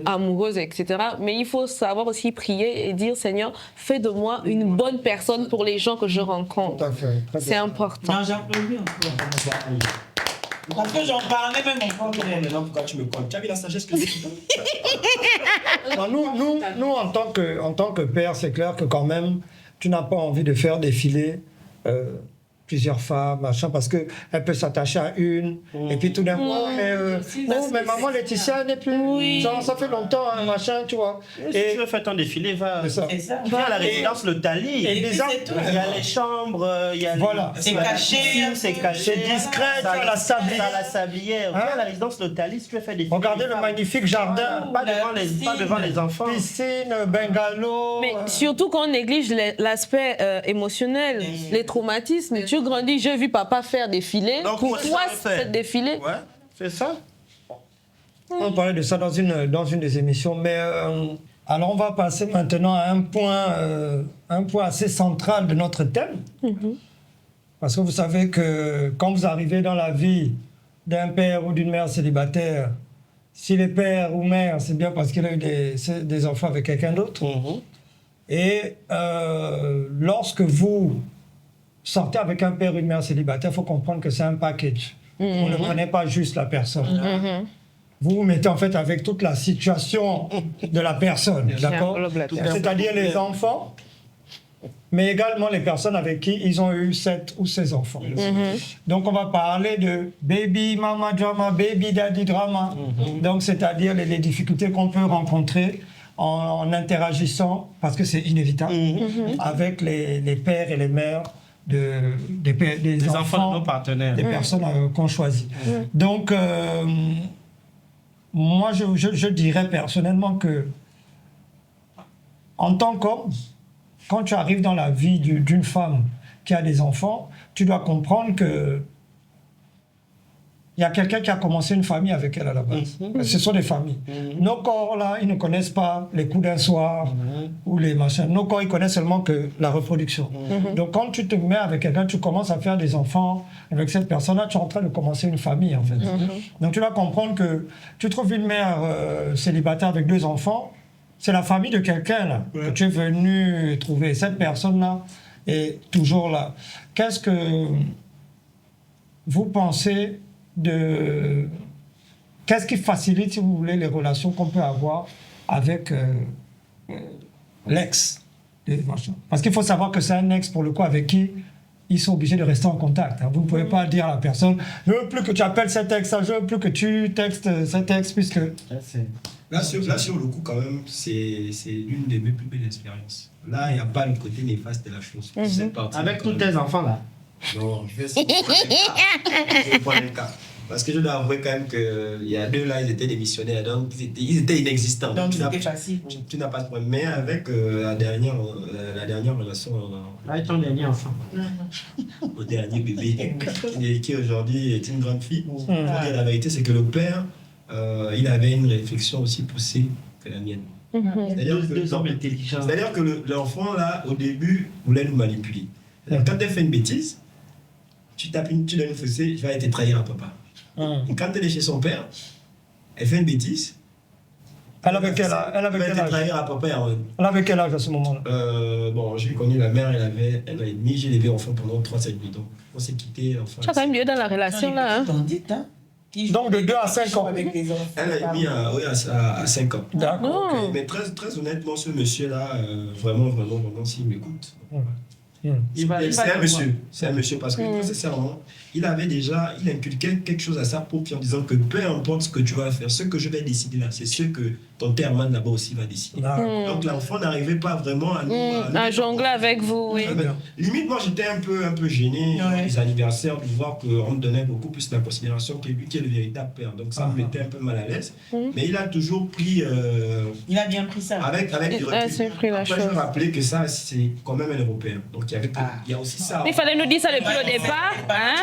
amoureuses, etc. Mais il faut savoir aussi prier et dire, Seigneur, fais de moi une bonne personne pour les gens que je rencontre. Tout à fait. Très C'est bien. important. Non, j'applaudis encore. Parce que j'en parlais même encore. Maintenant, pourquoi tu me comptes? Tu as vu la sagesse que tu Non, nous en tant que père, c'est clair que quand même, tu n'as pas envie de faire défiler plusieurs femmes, machin, parce qu'elle peut s'attacher à une, et puis tout d'un coup, mais maman Laetitia n'est plus, ça fait longtemps, hein, machin, tu vois. Si tu veux faire ton défilé, va C'est ça. C'est ça. viens à la résidence Le Tali. Et puis, les c'est tout. Il y a les chambres, il y a Voilà. les... C'est caché. C'est caché. C'est discret, tu as la sablière. T'as la sablière. Viens à la résidence Le Tali si tu veux faire des défilés. Regardez le magnifique jardin, Pas devant les enfants. piscine, bungalow. Mais surtout qu'on néglige l'aspect émotionnel, les traumatismes. Tu grandis, j'ai vu papa faire défiler. Donc, moi, Pourquoi ça me fait. ce défilé? Ouais, c'est ça. On parlait de ça dans une des émissions, mais alors on va passer maintenant à un point assez central de notre thème. Parce que vous savez que quand vous arrivez dans la vie d'un père ou d'une mère célibataire, s'il est père ou mère, c'est bien parce qu'il a eu des enfants avec quelqu'un d'autre. Et lorsque vous sortez avec un père ou une mère célibataire, il faut comprendre que c'est un package. Vous ne prenez pas juste la personne. Vous vous mettez en fait avec toute la situation de la personne, d'accord? C'est-à-dire les enfants, mais également les personnes avec qui ils ont eu 7 ou 16 enfants. Donc on va parler de baby mama drama, baby daddy drama. Donc c'est-à-dire les difficultés qu'on peut rencontrer en interagissant, parce que c'est inévitable, avec les pères et les mères des enfants de nos partenaires. des personnes qu'on choisit. Donc, moi, je dirais personnellement que, en tant qu'homme, quand tu arrives dans la vie d'une femme qui a des enfants, tu dois comprendre que il y a quelqu'un qui a commencé une famille avec elle à la base. Ce sont des familles. Nos corps, là, ils ne connaissent pas les coups d'un soir ou les machins. Nos corps, ils connaissent seulement que la reproduction. Donc, quand tu te mets avec quelqu'un, tu commences à faire des enfants avec cette personne-là, tu es en train de commencer une famille, en fait. Donc, tu dois comprendre que tu trouves une mère célibataire avec 2 enfants, c'est la famille de quelqu'un, là, que tu es venu trouver. Cette personne-là est toujours là. Qu'est-ce que vous pensez qu'est-ce qui facilite, si vous voulez, les relations qu'on peut avoir avec l'ex? Parce qu'il faut savoir que c'est un ex, pour le coup, avec qui ils sont obligés de rester en contact. Vous ne pouvez pas dire à la personne « Je veux plus que tu appelles cet ex, je veux plus que tu textes cet ex, puisque... » Là, sur le coup, quand même, c'est l'une des mes plus belles expériences. Là, il n'y a pas le côté néfaste de la chose. Avec tous tes enfants, là. Non, je vais prendre un cas. Parce que je dois avouer quand même qu'il y a 2 là, ils étaient démissionnaires, donc ils étaient inexistants. Donc tu n'as- c'était facile. tu n'as pas de problème. Mais avec la dernière relation, Là, ton dernier enfant. au dernier bébé, qui aujourd'hui est une grande fille, pour dire la vérité, c'est que le père, il avait une réflexion aussi poussée que la mienne. C'est-à-dire que l'enfant, là, au début, voulait nous manipuler. Quand elle fait une bêtise, tu donnes une fessée, je vais aller te trahir à papa. Et quand elle est chez son père, elle fait une bêtise. Elle avait quel âge? Elle avait Elle quel va te âge? trahir à papa et à Elle avait quel âge à ce moment-là? bon, j'ai connu la mère, elle avait 1 an et demi, j'ai élevé l'enfant pendant 3 ans et demi. Donc, on s'est quitté. Enfin, Tu as quand même mieux dans la relation là. Hein? Donc de 2 à 5 ans. Avec les enfants. 1 an et demi à 5 ans. D'accord. Oh. Mais très, très honnêtement, ce monsieur-là, vraiment, s'il m'écoute. C'est un monsieur parce que nécessairement, il inculquait quelque chose à sa propre en disant que peu importe ce que tu vas faire, ce que je vais décider là, c'est ce que ton père man là-bas aussi va décider. Donc l'enfant n'arrivait pas vraiment À jongler avec vous, oui. Limite, moi j'étais un peu gêné les anniversaires de voir qu'on me donnait beaucoup plus de considération que lui qui est le véritable père. Donc ça me mettait un peu mal à l'aise. Mais il a toujours pris. Il a bien pris ça. Avec du recul. C'est pris la Après, chose. je me rappelais que ça, c'est quand même un Européen. Donc il y a aussi ça. Il fallait nous dire ça depuis le départ. Hein?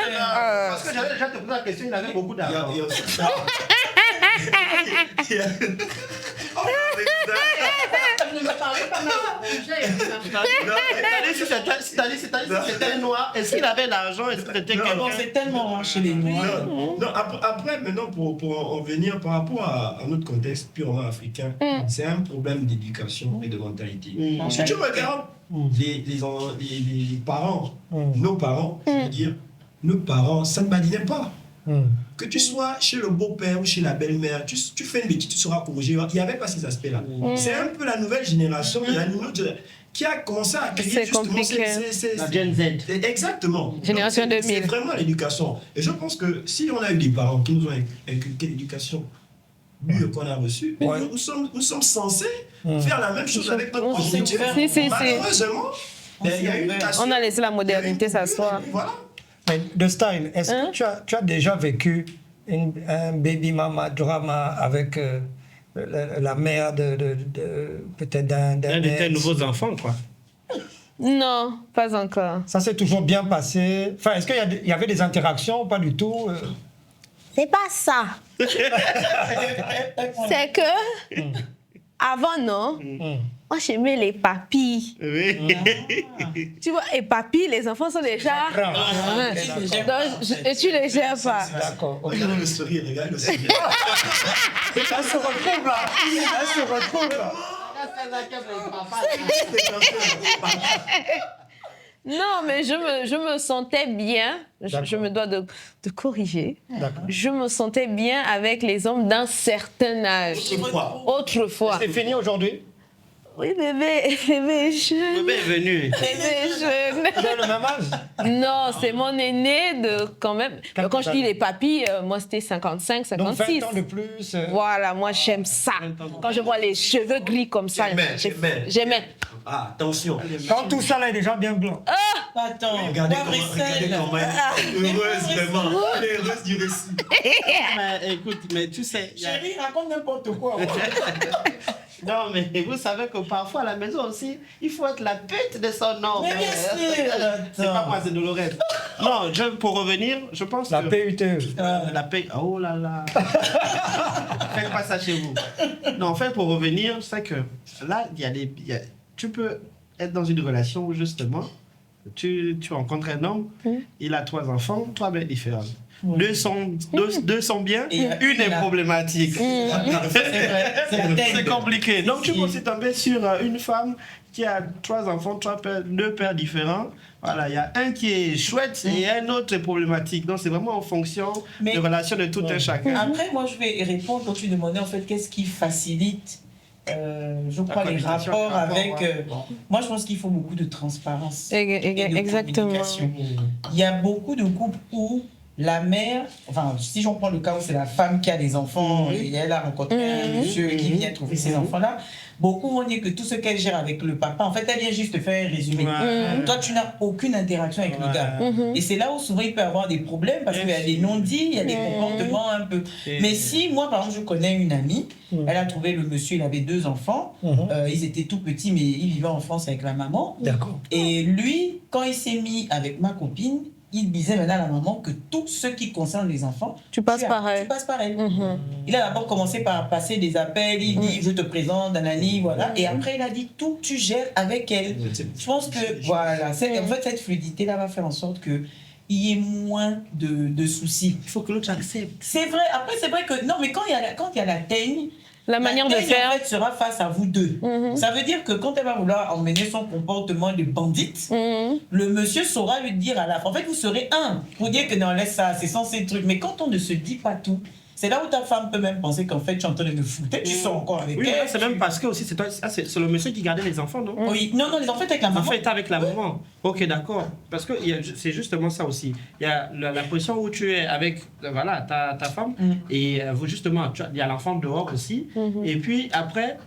Parce que j'avais déjà te posé la question, il avait beaucoup d'argent. Il y a aussi ça. C'est-à-dire si c'était un noir, est-ce qu'il avait l'argent? Est-ce que c'était quelqu'un? C'est tellement chez les Noirs. Non, après, maintenant, pour en venir par rapport à notre contexte purement africain, c'est un problème d'éducation et de mentalité. Si tu regardes les parents, nos parents, c'est-à-dire nos parents, ça ne badinait pas. Que tu sois chez le beau-père ou chez la belle-mère, tu fais une bêtise, tu seras corrigé. Il n'y avait pas ces aspects-là. C'est un peu la nouvelle génération, il y a une autre qui a commencé à créer justement la Gen Z. Exactement. Génération 2000. C'est vraiment l'éducation. Et je pense que si on a eu des parents qui nous ont inculqué l'éducation dure qu'on a reçue, nous sommes censés faire la même chose avec notre progéniture. Malheureusement, il y a eu On a laissé la modernité s'asseoir. Voilà. Mais de style, est-ce que tu as déjà vécu un baby mama drama avec la mère peut-être d'un Un de tes nouveaux enfants, quoi. Non, pas encore. Ça s'est toujours bien passé. Enfin, est-ce qu'il y avait des interactions ou pas du tout? C'est pas ça. C'est que, avant, non, moi j'aimais les papilles. Oui. Tu vois, et papilles, les enfants sont déjà. Et tu les gères pas. D'accord. Regarde le sourire, regarde le sourire. Ça se retrouve là. Ça se retrouve là. Non, mais je me sentais bien, je me dois de corriger, je me sentais bien avec les hommes d'un certain âge. Autrefois. C'est fini aujourd'hui? Oui, bébé jeune. Bébé est venu. Bébé jeune. Vous avez le même âge? Non, c'est mon aîné de quand même. Quand je dis les papilles, moi c'était 55, 56. Donc 20 ans de plus. Voilà, moi j'aime ça. Quand je vois les cheveux gris comme ça, j'aimais. Ah, attention. Quand tout ça là est déjà bien blanc. Attends, Regardez poivre et comment sel. elle est heureuse, vraiment. Elle est heureuse du récit. Mais écoute, mais tu sais... Chérie, raconte n'importe quoi. Non, mais vous savez que parfois à la maison aussi, il faut être la pute de son nom. Mais bien sûr. C'est pas moi, c'est Dolores. Non, pour revenir, je pense La que... PUTE. La paix. Oh là là. Faites pas ça chez vous. Non, en fait, pour revenir, c'est que là, tu peux être dans une relation où justement, tu rencontres un homme, il a 3 enfants, 3 mères différentes. 2 sont bien, une est problématique. C'est compliqué. Donc tu peux aussi tomber sur une femme qui a 3 enfants, 2 pères différents. Voilà, il y a un qui est chouette et un autre est problématique. Donc c'est vraiment en fonction des relations de tout un chacun. Après, moi je vais répondre quand tu demandais en fait qu'est-ce qui facilite je crois les rapports avec... moi, je pense qu'il faut beaucoup de transparence. Exactement. Il y a beaucoup de couples où la mère, enfin, si j'en prends le cas où c'est la femme qui a des enfants et elle a rencontré un monsieur qui vient trouver ces enfants-là, beaucoup vont dire que tout ce qu'elle gère avec le papa, en fait, elle vient juste te faire un résumé. Toi, tu n'as aucune interaction avec le gars. Et c'est là où souvent il peut y avoir des problèmes parce qu'il y a des non-dits, il y a des comportements un peu. Mais si, moi, par exemple, je connais une amie, elle a trouvé le monsieur, il avait 2 enfants, ils étaient tout petits, mais il vivait en France avec la maman. D'accord. Et lui, quand il s'est mis avec ma copine, il disait maintenant à la maman que tout ce qui concerne les enfants, Tu passes par elle. tu passes par elle. Il a d'abord commencé par passer des appels, il dit je te présente, nanani, voilà. Et après il a dit tout tu gères avec elle. Je pense que voilà, en fait cette fluidité-là va faire en sorte que il y ait moins de soucis. Il faut que l'autre accepte. C'est vrai, après c'est vrai que, non mais quand il y a la teigne, La manière de faire. en fait, sera face à vous deux. Ça veut dire que quand elle va vouloir emmener son comportement de bandite, le monsieur saura lui dire à la fin. En fait, vous serez un pour dire que non, laisse ça, c'est censé être truc. Mais quand on ne se dit pas tout, c'est là où ta femme peut même penser qu'en fait, tu es en train de me foutre. Tu sors encore avec Oui, elle. c'est même parce que aussi, c'est le monsieur qui gardait les enfants, non? Oui, non, les enfants étaient avec la Les maman. enfants étaient avec la maman. Ok, d'accord. Parce que c'est justement ça aussi. Il y a la position où tu es avec voilà, ta femme, et justement, il y a l'enfant dehors aussi. Et puis après,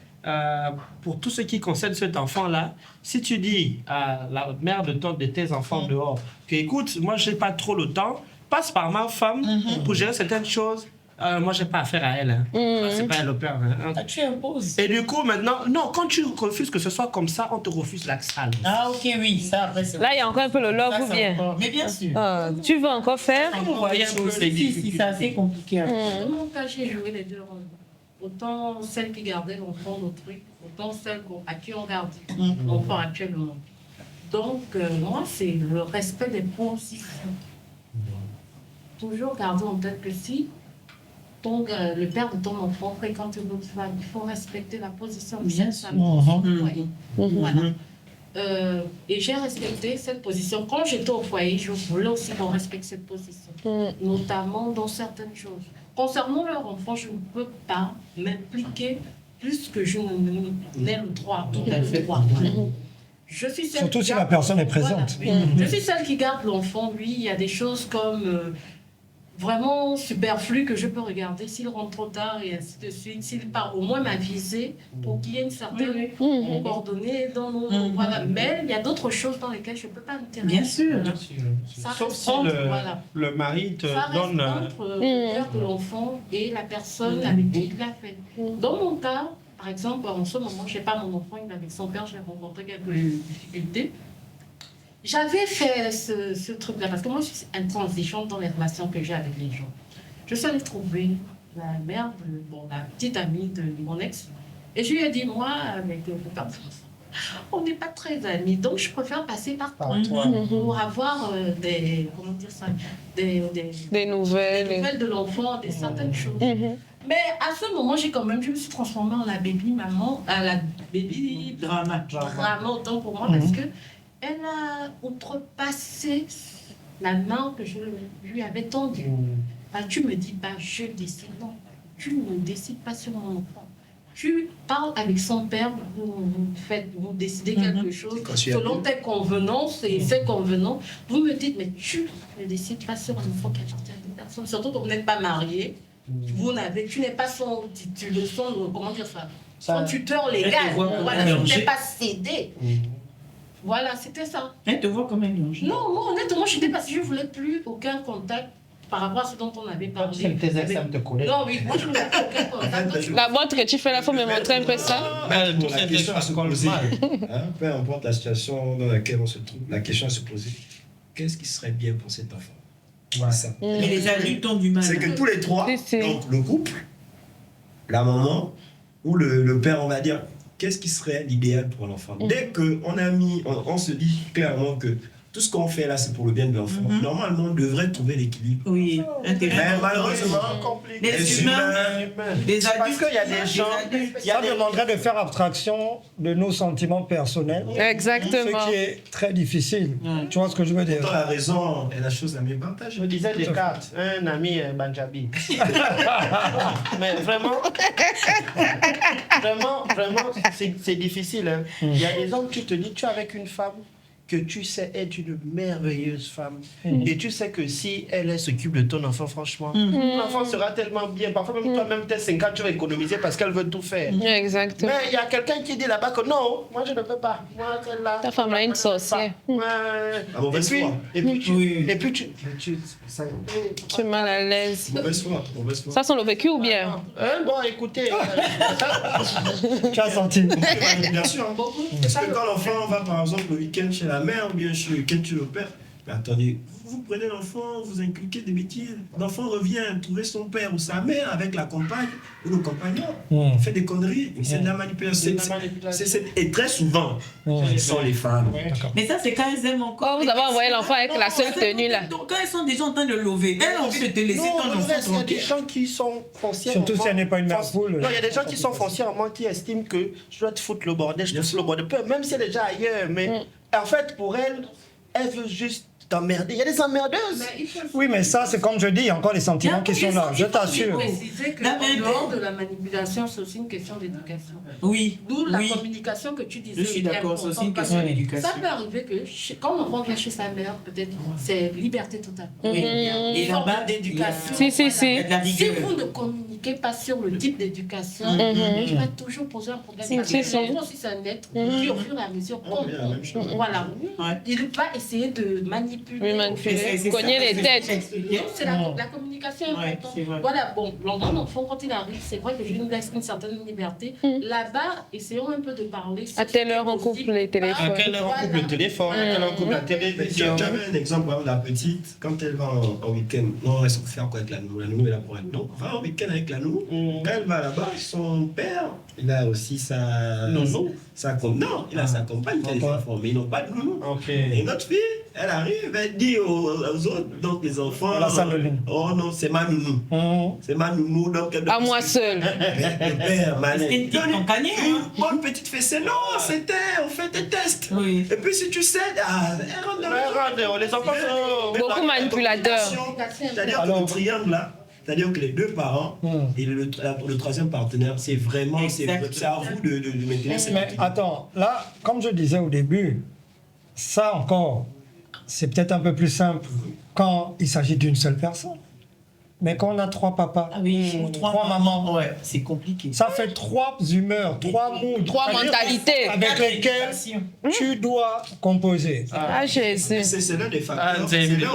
pour tout ce qui concerne cet enfant-là, si tu dis à la mère de tes enfants dehors que, écoute, moi, je n'ai pas trop le temps, passe par ma femme pour gérer certaines choses. Moi, je n'ai pas affaire à elle. Hein. C'est pas elle le père. Hein. Ah, tu imposes. Et du coup, maintenant, non, quand tu refuses que ce soit comme ça, on te refuse la salle. Ah, ok, oui, ça après c'est. Là, il y a encore un peu le love Ça, ou c'est bien. encore- Mais bien sûr. Tu veux encore faire? On voit un peu les Si, c'est assez compliqué. Dans mon cas, j'ai joué les 2 rôles. Autant celle qui gardait l'enfant d'autrui, autant celle à qui on garde l'enfant actuellement. Donc, moi, c'est le respect des positions. Toujours garder en tête que si le père de ton enfant fréquente une autre femme, il faut respecter la position de cette femme. Voilà. Et j'ai respecté cette position. Quand j'étais au foyer, je voulais aussi qu'on respecte cette position, notamment dans certaines choses. Concernant leur enfant, je ne peux pas m'impliquer plus que je n'ai le droit. Tout à fait. Je suis celle Surtout qui si la garde personne est l'enfant. présente. Voilà. Je suis celle qui garde l'enfant. Lui, il y a des choses comme vraiment superflues que je peux regarder s'il rentre trop tard et ainsi de suite. S'il part, au moins m'aviser pour qu'il y ait une certaine coordonnée dans nos... Voilà. Mais il y a d'autres choses dans lesquelles je ne peux pas intervenir. Bien sûr. Ça Sauf reste si entre, voilà. le mari te Ça reste donne... entre le père de l'enfant et la personne avec qui il l'a fait. Dans mon cas, par exemple, en ce moment, je n'ai pas mon enfant, il est avec son père, j'ai rencontré quelques difficultés. J'avais fait ce truc-là parce que moi, je suis intransigeante dans les relations que j'ai avec les gens. Je suis allée trouver la mère, la petite amie de mon ex, et je lui ai dit, moi, avec le père de l'enfant, on n'est pas très amis, donc je préfère passer par toi pour avoir des nouvelles de l'enfant, des certaines choses. Mais à ce moment, je me suis transformée en la baby maman, à la baby drama autant pour moi, parce que elle a outrepassé la main que je lui avais tendue. Bah, tu me dis pas, je décide. Non, tu ne décides pas sur mon enfant. Tu parles avec son père, vous décidez quelque chose selon tes convenances et ses convenances. Vous me dites, mais tu ne décides pas sur un enfant qui appartient à une personne, surtout que vous n'êtes pas marié. Tu n'es pas son comment dire ça, son tuteur légal. Voilà, tu n'es pas cédé. Voilà, c'était ça. Elle te voit comme un danger. Non, moi, honnêtement, je n'étais pas si je ne voulais plus aucun contact par rapport à ce dont on avait parlé. C'est tes examens de collège. Non, oui, moi, je ne voulais aucun contact. La boîte que tu fais là, il faut me montrer un peu ça. Pour la question à se poser, peu importe la situation dans laquelle on se trouve, la question à se poser, qu'est-ce qui serait bien pour cet enfant? C'est ça. Et les adultes ont du mal. C'est que tous les trois, Si. donc le couple, la maman ou le père, on va dire, qu'est-ce qui serait l'idéal pour l'enfant? Dès on se dit clairement que tout ce qu'on fait là, c'est pour le bien de l'enfant. Normalement, on devrait trouver l'équilibre. Oui, Mais intéressant. malheureusement, Les humains, les Parce adultes, qu'il y a des gens, ça demanderait de faire abstraction de nos sentiments personnels. Exactement. Ce qui est très difficile. Tu vois ce que je veux dire? Pourtant, la raison est la chose la mieux partagée. Je me disais Descartes, un ami Banjabi. Mais vraiment, c'est difficile. Hein. Il y a des hommes, tu te dis, tu es avec une femme que tu sais être une merveilleuse femme. Et tu sais que si elle s'occupe de ton enfant, franchement, l'enfant sera tellement bien. Parfois, même toi-même, tes 5 ans, tu vas économiser parce qu'elle veut tout faire. Exactement. Mais il y a quelqu'un qui dit là-bas que non, moi je ne peux pas. Moi, celle-là. Ta femme là, une sorcière. Ouais. À mauvaise foi. Et puis tu. Tu es mal à l'aise. Mauvaise foi. Ça, c'est le vécu ou bien? Bon, écoutez. Tu as senti. Bien sûr. Parce que quand l'enfant va par exemple le week-end chez la mère ou bien chez le week-end chez le père, mais attendez, vous prenez l'enfant, vous inculquez des bêtises, l'enfant revient trouver son père ou sa mère avec la compagne ou le compagnon, il fait des conneries, c'est de la manipulation. Et très souvent, ce sont les femmes. Mais ça, c'est quand elles aiment encore. Oh, vous avez envoyé l'enfant avec la seule tenue là. Donc, quand elles sont déjà en train de lever, elles ont envie de te laisser ton enfant il y a des tranquille. gens qui sont foncièrement... Surtout si elle n'est pas une mère poule. Non, il y a des gens qui sont foncièrement qui estiment que je dois te foutre le bordel, je te fous le bordel, même si elle est déjà ailleurs. Mais en fait, pour elle, elle veut juste t'emmerder. Il y a des emmerdeuses. Oui, mais ça, c'est comme je dis, il y a encore les sentiments qui sont là, je t'assure. Préciser que en dehors de la manipulation, c'est aussi une question d'éducation. Oui. D'où la communication que tu disais. Je suis d'accord, c'est aussi une question d'éducation. Ça peut arriver que quand l'enfant vient chez sa mère, peut-être c'est liberté totale. Oui. Et Et là-bas, là-bas, d'éducation. Si. il y a de la Si rigueur. vous ne communiquez pas sur le type d'éducation, je vais toujours poser un problème. C'est ça. L'enfant aussi, c'est un être qui, au fur et à mesure, voilà, Ouais. il va essayer de manipuler. C'est Cogner ça, les têtes. C'est la communication Ouais, importante. c'est vrai. Voilà, bon, l'enfant, quand il arrive, c'est vrai que je lui laisse une certaine liberté. Là-bas, essayons un peu de parler. À telle heure, on coupe les téléphones. À quelle heure on coupe le téléphone, à quelle heure on coupe la télévision. Tu avais un exemple, par exemple, la petite, quand elle va en week-end, non, elle se faire quoi avec la nounou? La nounou est là pour elle. Donc, va en week-end avec la nounou. Quand elle va là-bas, son père, il a aussi sa. Nounou? Non, il a sa compagne qui a des enfants, mais ils n'ont pas de nounou. Ok. Et notre fille, elle arrive, elle dit aux autres, donc les enfants. La salle de ligne. Oh non, c'est ma nounou. C'est ma nounou, donc elle doit. À moi seule. Le père, malin. C'est une petite campagne, hein. Une bonne petite fessée. Non, c'était, on fait des tests. Oui. Et puis si tu sais, elle rentre dans Les enfants sont... Beaucoup manipulateurs. C'est-à-dire que le triangle là, c'est-à-dire que les deux parents et le troisième partenaire, c'est vraiment, c'est à vous de maintenir cette Mais équilibre. attends, là, comme je disais au début, ça encore, c'est peut-être un peu plus simple quand il s'agit d'une seule personne. Mais quand on a 3 papas, Ah oui, ou 3 mamans, Ouais, c'est compliqué. ça fait 3 humeurs, 3 moods, 3 mentalités. avec lesquelles tu dois composer. Ah, Jésus. C'est l'un des facteurs. Ah, c'est évident.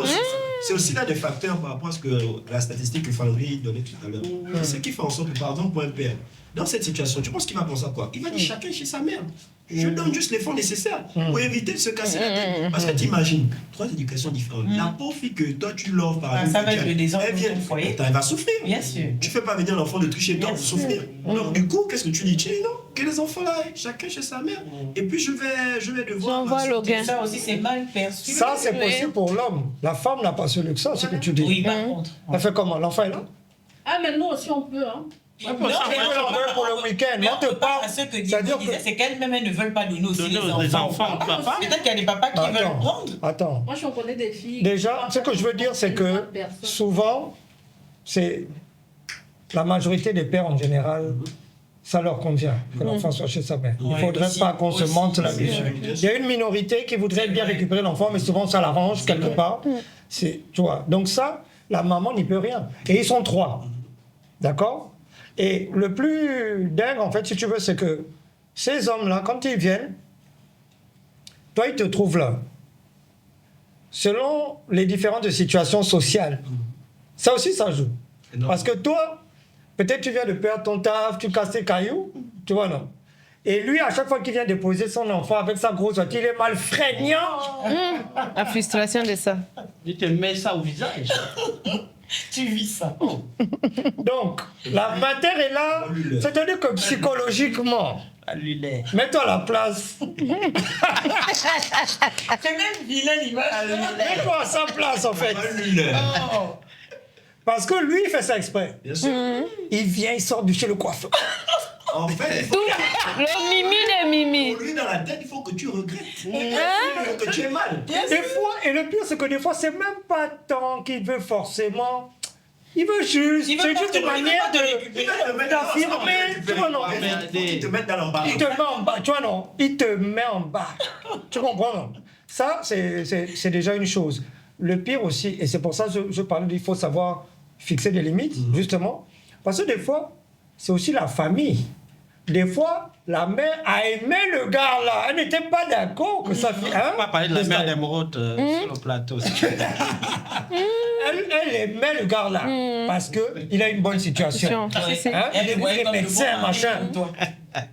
C'est aussi l'un des facteurs par rapport à ce que la statistique que Valérie donnait tout à l'heure. C'est qui fait en sorte que, par exemple, pour un père, dans cette situation, tu penses qu'il va penser à quoi? Il va dire chacun chez sa mère. Je donne juste les fonds nécessaires pour éviter de se casser la tête. Parce que t'imagines, 3 éducations différentes. La pauvre fille que toi tu l'offres, par exemple, ça va être le désordre elle vient, dans ton foyer. attends, elle va souffrir. Bien sûr. Tu fais pas venir l'enfant de tricher toi pour souffrir. Donc du coup, qu'est-ce que tu dis? Tu dis non, que les enfants là, chacun chez sa mère. Et puis je vais devoir. J'envoie le gain. Ça aussi, c'est mal perçu. Ça, c'est possible pour l'homme. La femme n'a pas ce luxe, ce que tu dis. Oui, par contre. Elle fait comment? L'enfant est là? Ah, mais nous aussi, on peut, hein. On veut pour le week-end. Mais On te parle. à ce que C'est-à-dire disait, que- c'est qu'elles-mêmes, elles ne veulent pas donner aussi Les enfants, papa. Peut-être qu'il y a des papas qui veulent prendre. Attends. Moi, je connais des filles. Déjà, ce que je veux dire, c'est que souvent, c'est la majorité des pères en général, ça leur convient que l'enfant soit chez sa mère. Il ne Ouais, faudrait aussi, pas qu'on se aussi, mente c'est là-dessus. vrai. Il y a une minorité qui voudrait bien récupérer l'enfant, mais souvent ça l'arrange quelque part. Tu vois. Donc ça, la maman n'y peut rien. Et ils sont 3. D'accord? Et le plus dingue, en fait, si tu veux, c'est que ces hommes-là, quand ils viennent, toi, ils te trouvent là. Selon les différentes situations sociales, ça aussi, ça joue. Parce que toi, peut-être tu viens de perdre ton taf, tu casses tes cailloux, tu vois, non? Et lui, à chaque fois qu'il vient déposer son enfant avec sa grosse voiture, il est mal freignant. La frustration de ça. Il te met ça au visage. Tu vis ça. Donc, la matière est là, c'est-à-dire que psychologiquement, mets-toi à la place. C'est même vilain l'image. Mets-toi à sa place, en fait. Parce que lui, il fait ça exprès. Bien sûr. Il vient, il sort de chez le coiffeur. En fait, il faut Le mimi des mimi. pour lui dans la tête, il faut que tu regrettes. Il faut que tu aies mal. Des fois, et le pire, c'est que des fois, c'est même pas tant qu'il veut forcément. Il veut juste. Il veut C'est pas juste te- une il veut manière pas te de. récupérer. D'affirmer, tu vois, non. Il faut qu'il te mette dans l'embarras. Il te met en bas, tu vois, non. Il te met en bas. Tu comprends, non. Ça, c'est déjà une chose. Le pire aussi, et c'est pour ça que je parlais qu'il faut savoir fixer des limites, justement, parce que des fois, c'est aussi la famille. Des fois, la mère a aimé le gars là. Elle n'était pas d'accord que sa fille. On va parler de la mère d'Émeraude sur le plateau. Elle aimait le gars là parce qu'il a une bonne situation. Il est médecin, machin.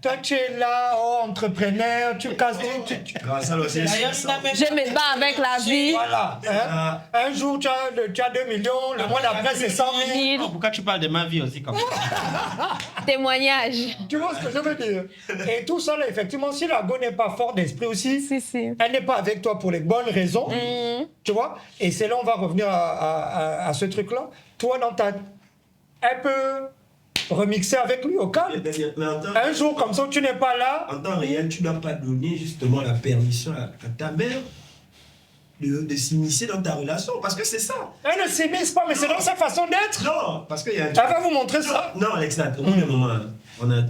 Toi, tu es là, entrepreneur, tu casses tout. Je me bats avec la vie. Voilà. Un jour, tu as 2 millions, le mois d'après, c'est 100 000. Pourquoi tu parles de ma vie aussi comme ça? Témoignage. Tu vois ce que je veux dire? Et tout ça, là, effectivement, si la go n'est pas forte d'esprit aussi, elle n'est pas avec toi pour les bonnes raisons, tu vois? Et c'est là on va revenir à ce truc-là. Toi, dans ta... Un peu remixer avec lui au calme. Un jour comme ça, tu n'es pas là. En temps réel, tu ne dois pas donner justement la permission à ta mère de s'immiscer dans ta relation, parce que c'est ça. Elle ne s'immisce pas, mais c'est dans sa façon d'être. Non, parce qu'il y a un... Elle va vous montrer ça. Non, Alexandre, au bout d'un moment, on a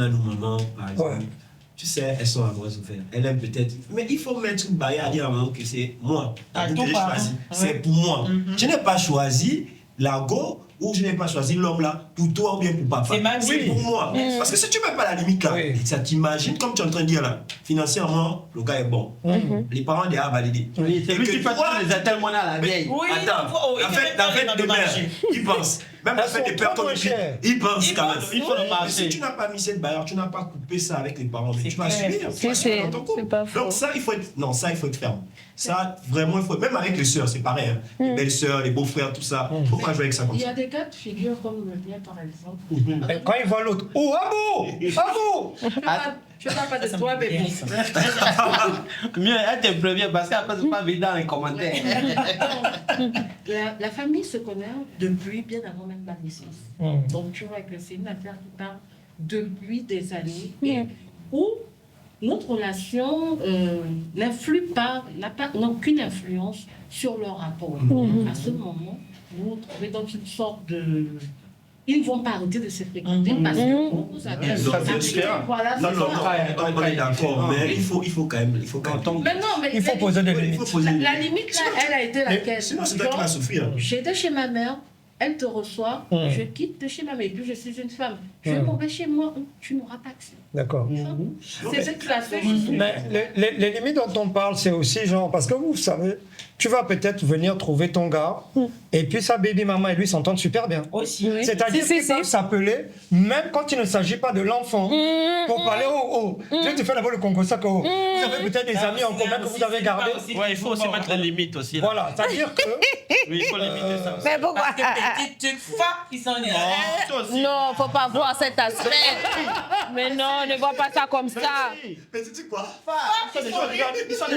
nos mamans, par exemple. Ouais. Tu sais, elles sont à voix ouverte. Elles aiment peut-être... Mais il faut mettre une barrière à dire à maman que c'est moi. C'est pour moi. Je n'ai pas choisi la go ou je n'ai pas choisi l'homme là pour toi ou bien pour papa. C'est pour moi. Parce que si tu ne mets pas la limite là, ça t'imagine, comme tu es en train de dire là, financièrement, le gars est bon. Les parents ont déjà validé. C'est lui qui fait les attelles à la vieille. Oui, attends, la fête de mère, ils pensent. Même la fête des pères comme ils pensent quand même. Il faut le marché. Si tu n'as pas mis cette barrière, tu n'as pas coupé ça avec les parents, mais tu vas subir. C'est pas faux. Donc ça, il faut être... Non, ça, il faut être ferme. Ça, vraiment, il faut... Même avec les sœurs, c'est pareil. Hein. Les belles-sœurs, les beaux-frères, tout ça. Il ne faut pas jouer avec ça comme ça. Il y a des cas de figure comme le mien, par exemple. Quand il voit l'autre, oh, Abo! Je ne parle pas de toi, bébé. Mieux, elle te prévient parce qu'après, c'est pas vite dans les commentaires. La famille se connaît depuis bien avant même la naissance. Donc, tu vois que c'est une affaire qui part depuis des années où notre relation n'influe pas, n'a aucune influence sur leur rapport. À ce moment, vous vous trouvez dans une sorte de... Ils ne vont pas arrêter de se fréquenter parce que vous avez voilà, non, on est d'accord, mais il faut quand même. Il faut poser des limites. La limite, là, elle a été laquelle? Sinon, c'est toi qui vas souffrir. J'étais chez ma mère, elle te reçoit, je quitte de chez ma mère, et puis je suis une femme. Je m'en vais chez moi, tu n'auras pas accès. D'accord. C'est ce que la fait. Mais les limites dont on parle, c'est aussi genre, parce que vous savez, tu vas peut-être venir trouver ton gars, et puis sa baby maman et lui s'entendent super bien. Aussi. C'est-à-dire qu'ils peuvent s'appeler, même quand il ne s'agit pas de l'enfant, pour parler je te fais d'abord le concours, ça que vous avez peut-être des amis en commun que vous avez gardés. Ouais, il faut aussi mettre les limites aussi. Voilà, c'est-à-dire que... Oui, il faut limiter ça. Mais pourquoi? Parce que petite femme qui s'en est. Non, faut pas voir cet aspect. Mais non, ne vois pas ça comme ça. Mais tu dis quoi?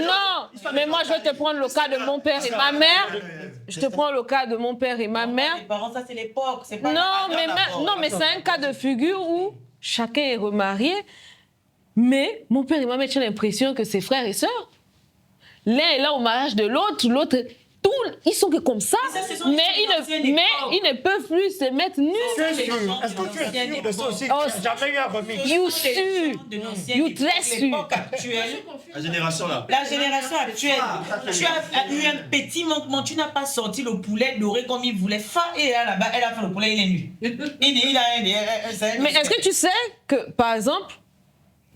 Non, mais moi je vais te prendre le cas de mon père et ma mère. Je te prends le cas de mon père et ma mère. Les parents, ça c'est l'époque. Non, mais c'est un cas de figure où chacun est remarié. Mais mon père et ma mère, j'ai l'impression que c'est frères et sœurs. L'un est là au mariage de l'autre, l'autre... Ils sont que comme ça, mais ils ne peuvent plus se mettre nus. Est-ce que tu es sûr de ça aussi? Jamais eu un remix. You très sûr. La génération là. La génération actuelle, tu as eu un petit manquement, tu n'as pas sorti le poulet doré comme il voulait. Et là-bas, elle a fait le poulet, il est nu. Mais est-ce que tu sais que, par exemple,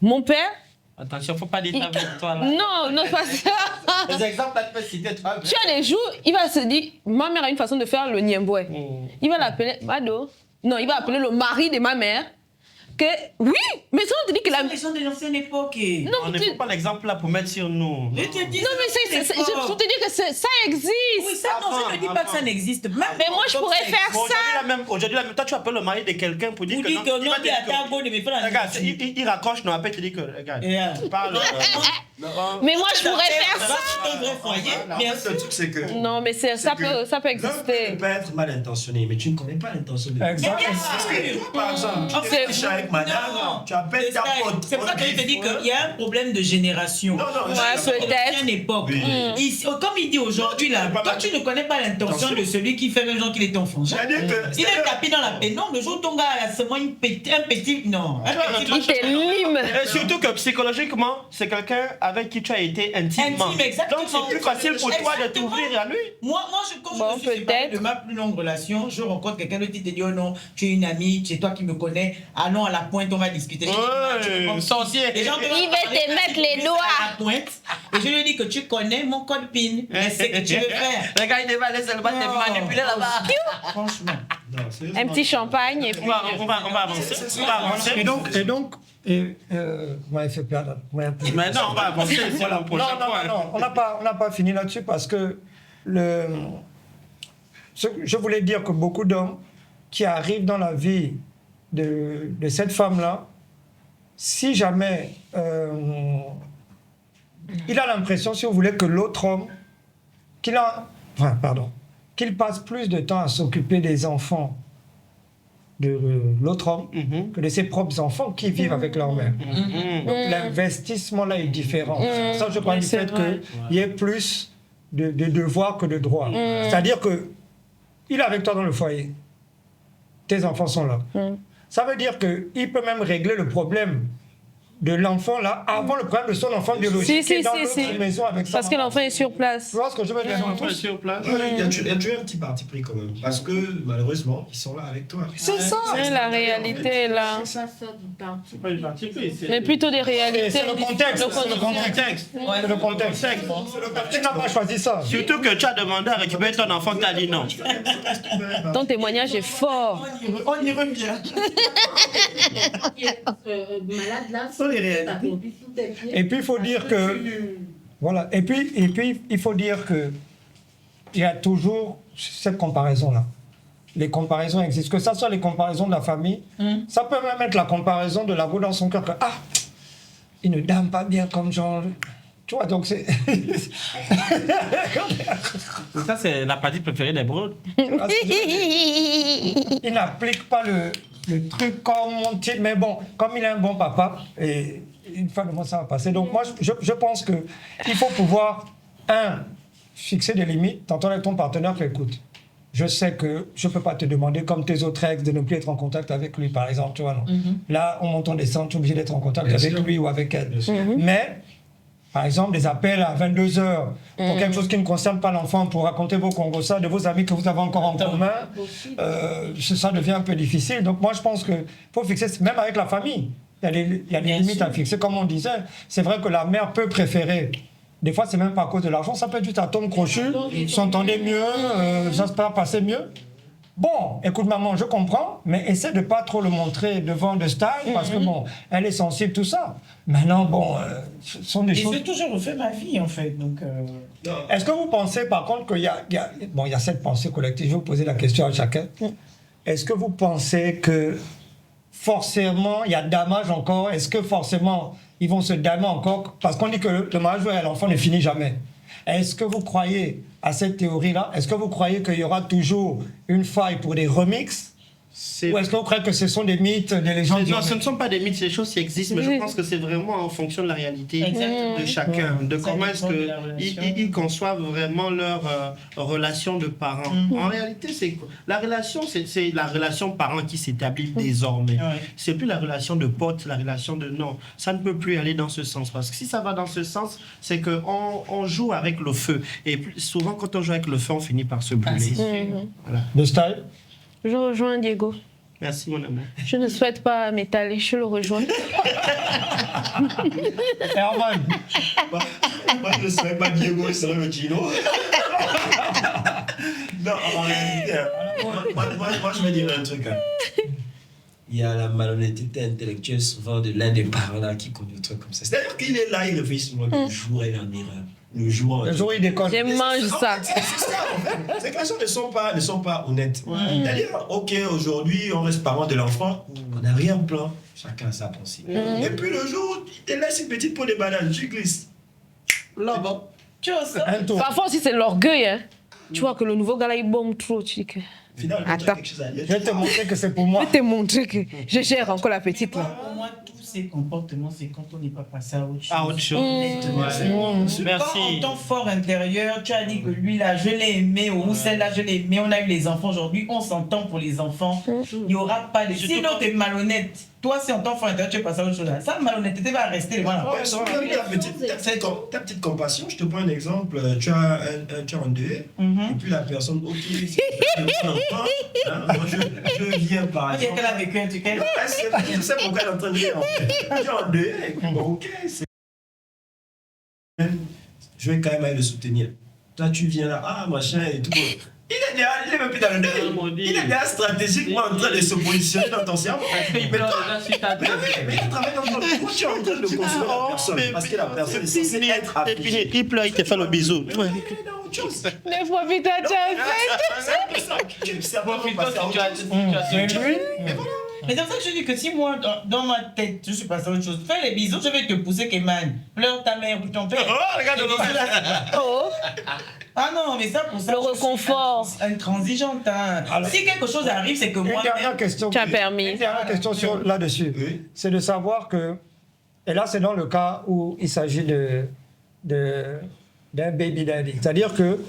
mon père... Attention, il ne faut pas dire avec toi là. Non, pas ça. Les exemples, tu peux citer toi. Tu as des jours, il va se dire, ma mère a une façon de faire le niemboué. Il va l'appeler, Bado. Non, il va appeler le mari de ma mère. Que, oui, mais ça on te dit que la... Les gens de l'ancienne époque. Non, on ne prend pas l'exemple là pour mettre sur nous. Je te dis, non, mais je te dis que ça existe. Oui, ça, non, je ne dis pas que ça n'existe. Mais moi, je pourrais faire ça. Aujourd'hui, toi, tu appelles le mari de quelqu'un pour dire que non. Il va dire que regarde, il raccroche, non, après, tu dis que, regarde, parle. Mais moi, je pourrais faire ça. C'est un vrai foyer. Mais le truc, c'est que... Non, mais ça peut exister. Tu peux être mal intentionné, mais tu ne connais pas l'intention de l'autre. Exactement. Parce que, par exemple, tu es avec avec madame, tu appelles ta pote. C'est pour ça que je te dis qu'il y a un problème de génération. Non, Ouais, peut-être. Une époque. Oui. Comme il dit aujourd'hui, là, toi, tu ne connais pas l'intention de celui qui fait même genre qu'il est ton frangin. Il est tapé dans la pénombre. Le jour où ton gars a seulement un petit. Non. Il t'élime. Et surtout que psychologiquement, c'est quelqu'un avec qui tu as été intimement. Intime, exactement. Donc c'est plus facile pour toi de Exactement. t'ouvrir à lui. Moi, quand je me suis séparé de ma plus longue relation, je rencontre quelqu'un d'autre qui te dit oh non, tu es une amie, c'est toi qui me connais, allons à la pointe, on va discuter. Ouais, sorcier. Il va te mettre les doigts. À la pointe, et je lui dis que tu connais mon code PIN, mais c'est que tu veux faire. Le gars, il va aller seulement te manipuler là-bas. Franchement. Un petit champagne et puis... On va avancer. On va avancer. Vous m'avez fait perdre. Mais non, on va avancer. Voilà, pour Non, on n'a pas fini là-dessus parce que je voulais dire que beaucoup d'hommes qui arrivent dans la vie de cette femme-là, si jamais il a l'impression, si vous voulez, que l'autre homme, qu'il passe plus de temps à s'occuper des enfants de l'autre homme que de ses propres enfants qui vivent avec leur mère. Donc l'investissement là est différent. Ça, je parle du fait qu'il y ait plus de devoirs que de droits. C'est-à-dire que il est avec toi dans le foyer. Tes enfants sont là. Ça veut dire qu'il peut même régler le problème de l'enfant là avant le problème de son enfant biologique qui est dans l'autre maison avec sa Parce que l'enfant est sur place. Tu vois ce que je veux dire? L'enfant est sur place. Il y a toujours un petit parti pris quand même. Parce que malheureusement, ils sont là avec toi. C'est ça. C'est la réalité est là. C'est pas ça du parti. C'est pas une partie prise. Mais plutôt des réalités. C'est le contexte. C'est le contexte. C'est le contexte. Tu n'as pas choisi ça. Surtout que tu as demandé à récupérer ton enfant, tu as dit non. Ton témoignage est fort. On y revient. Malade là, Et puis il faut dire que voilà. Et puis il faut dire que il y a toujours cette comparaison là. Les comparaisons existent. Que ça soit les comparaisons de la famille, ça peut même être la comparaison de la go dans son cœur que il ne dame pas bien comme Jean. Tu vois, donc c'est... Ça, c'est la partie préférée des brodes. Il n'applique pas le truc comme mon titre, mais bon, comme il est un bon papa, et une fois de moi, ça va passer. Donc moi, je pense qu'il faut pouvoir, fixer des limites, t'entendre avec ton partenaire que, écoute, je sais que je ne peux pas te demander, comme tes autres ex, de ne plus être en contact avec lui, par exemple, tu vois, non. Là, on monte, on descend, tu es obligé d'être en contact avec lui ou avec elle. Mais... Par exemple, des appels à 22h pour quelque chose qui ne concerne pas l'enfant, pour raconter vos congossas de vos amis que vous avez encore en commun, ça devient un peu difficile. Donc moi, je pense qu'il faut fixer, même avec la famille, il y a des limites à fixer. Comme on disait, c'est vrai que la mère peut préférer. Des fois, c'est même pas à cause de l'argent, ça peut être juste un tome crochu, s'entendait mieux, ça se peut passer mieux. Bon, écoute maman, je comprends, mais essaie de pas trop le montrer devant de style, parce que bon, elle est sensible, tout ça. Maintenant, bon, ce sont des choses... J'ai toujours refait ma vie, en fait, donc... Est-ce que vous pensez, par contre, qu'il y a cette pensée collective, je vais vous poser la question à chacun. Est-ce que vous pensez que forcément, il y a damage encore? Est-ce que forcément, ils vont se damer encore? Parce qu'on dit que le mariage à l'enfant ne finit jamais. Est-ce que vous croyez à cette théorie-là? Est-ce que vous croyez qu'il y aura toujours une faille pour des remixes? Ou est-ce que vous croyez que ce sont des mythes, des légendes? Non, ce ne sont pas des mythes, c'est des choses qui existent, mais je pense que c'est vraiment en fonction de la réalité de chacun, de comment est-ce qu'ils conçoivent vraiment leur relation de parents. En réalité, la relation, c'est la relation parent qui s'établit désormais. C'est plus la relation de pote, la relation de non. Ça ne peut plus aller dans ce sens, parce que si ça va dans ce sens, c'est qu'on joue avec le feu. Et souvent, quand on joue avec le feu, on finit par se brûler. Voilà. De style? Je rejoins Diego. Merci, mon amour. Je ne souhaite pas m'étaler, je le rejoins. Herman. Moi, je ne serais pas Diego, je serais le Gino. Non, en réalité, moi, je vais dire un truc. Il y a la malhonnêteté intellectuelle souvent de l'un des parents là qui conduit un truc comme ça. C'est-à-dire qu'il est là, il réfléchit sur moi le jour et en erreur. Le jour il déconne. Je mange ça. C'est ça, en fait. C'est que les gens ne sont pas honnêtes. C'est-à-dire, ok, aujourd'hui, on reste parent de l'enfant, on n'a rien plan. Chacun a sa pensée. Et puis le jour, il te laisse une petite peau de banane, tu glisses. Là-bas. Tu vois ça? Un tour. Parfois aussi, c'est l'orgueil. Hein. Tu vois que le nouveau gars là, il bombe trop. Tu dis que... Finalement, Attends. quelque chose à dire. Je vais te montrer que c'est pour moi. Je vais te montrer que je gère encore la petite là. Pour moi, tous ces comportements, c'est quand on n'est pas passé à autre chose. Ah, autre chose. Honnêtement. Ouais. Merci. Quand en temps fort intérieur, tu as dit que lui là, je l'ai aimé, ou celle-là, je l'ai aimé, on a eu les enfants aujourd'hui, on s'entend pour les enfants. Il n'y aura pas de. Sinon, tu es malhonnête. Toi, si en temps fort intérieur, tu es passé à autre chose là. Ça, malhonnêteté va rester devant la Ouais, sur ta petite compassion, je te prends un exemple. Tu as un deuil, et puis la personne, ok, c'est un enfant. Moi, je viens par exemple. Qu'elle a vécu un truc. Je sais pourquoi elle est en train de dire. En fait. Tu as un deuil, bon, ok, c'est. Je vais quand même aller le soutenir. Toi, tu viens là, ah, machin et tout. Il est même plus dans le deuil. Il est déjà stratégiquement en train de se positionner dans ton cerveau. Mais il travaille dans ton cerveau. Pourquoi tu es en train de consoler la personne? Parce que la personne est censée être affligée. Il pleure, il te fait le bisou. Ne profite pas de ça. Mais c'est pour ça que je dis que si moi, dans ma tête, je suis passé à autre chose, fais les bisous, je vais te pousser, Kéman. Pleure ta mère ou ton père. Oh, regarde, Oh. Ah non, mais ça, pour ça, Le réconfort. Intransigeante. Hein. Si quelque chose arrive, c'est que moi. Une dernière question. Tu as permis. Une dernière question là-dessus. Oui. C'est de savoir que, et là c'est dans le cas où il s'agit d'un baby daddy. C'est-à-dire que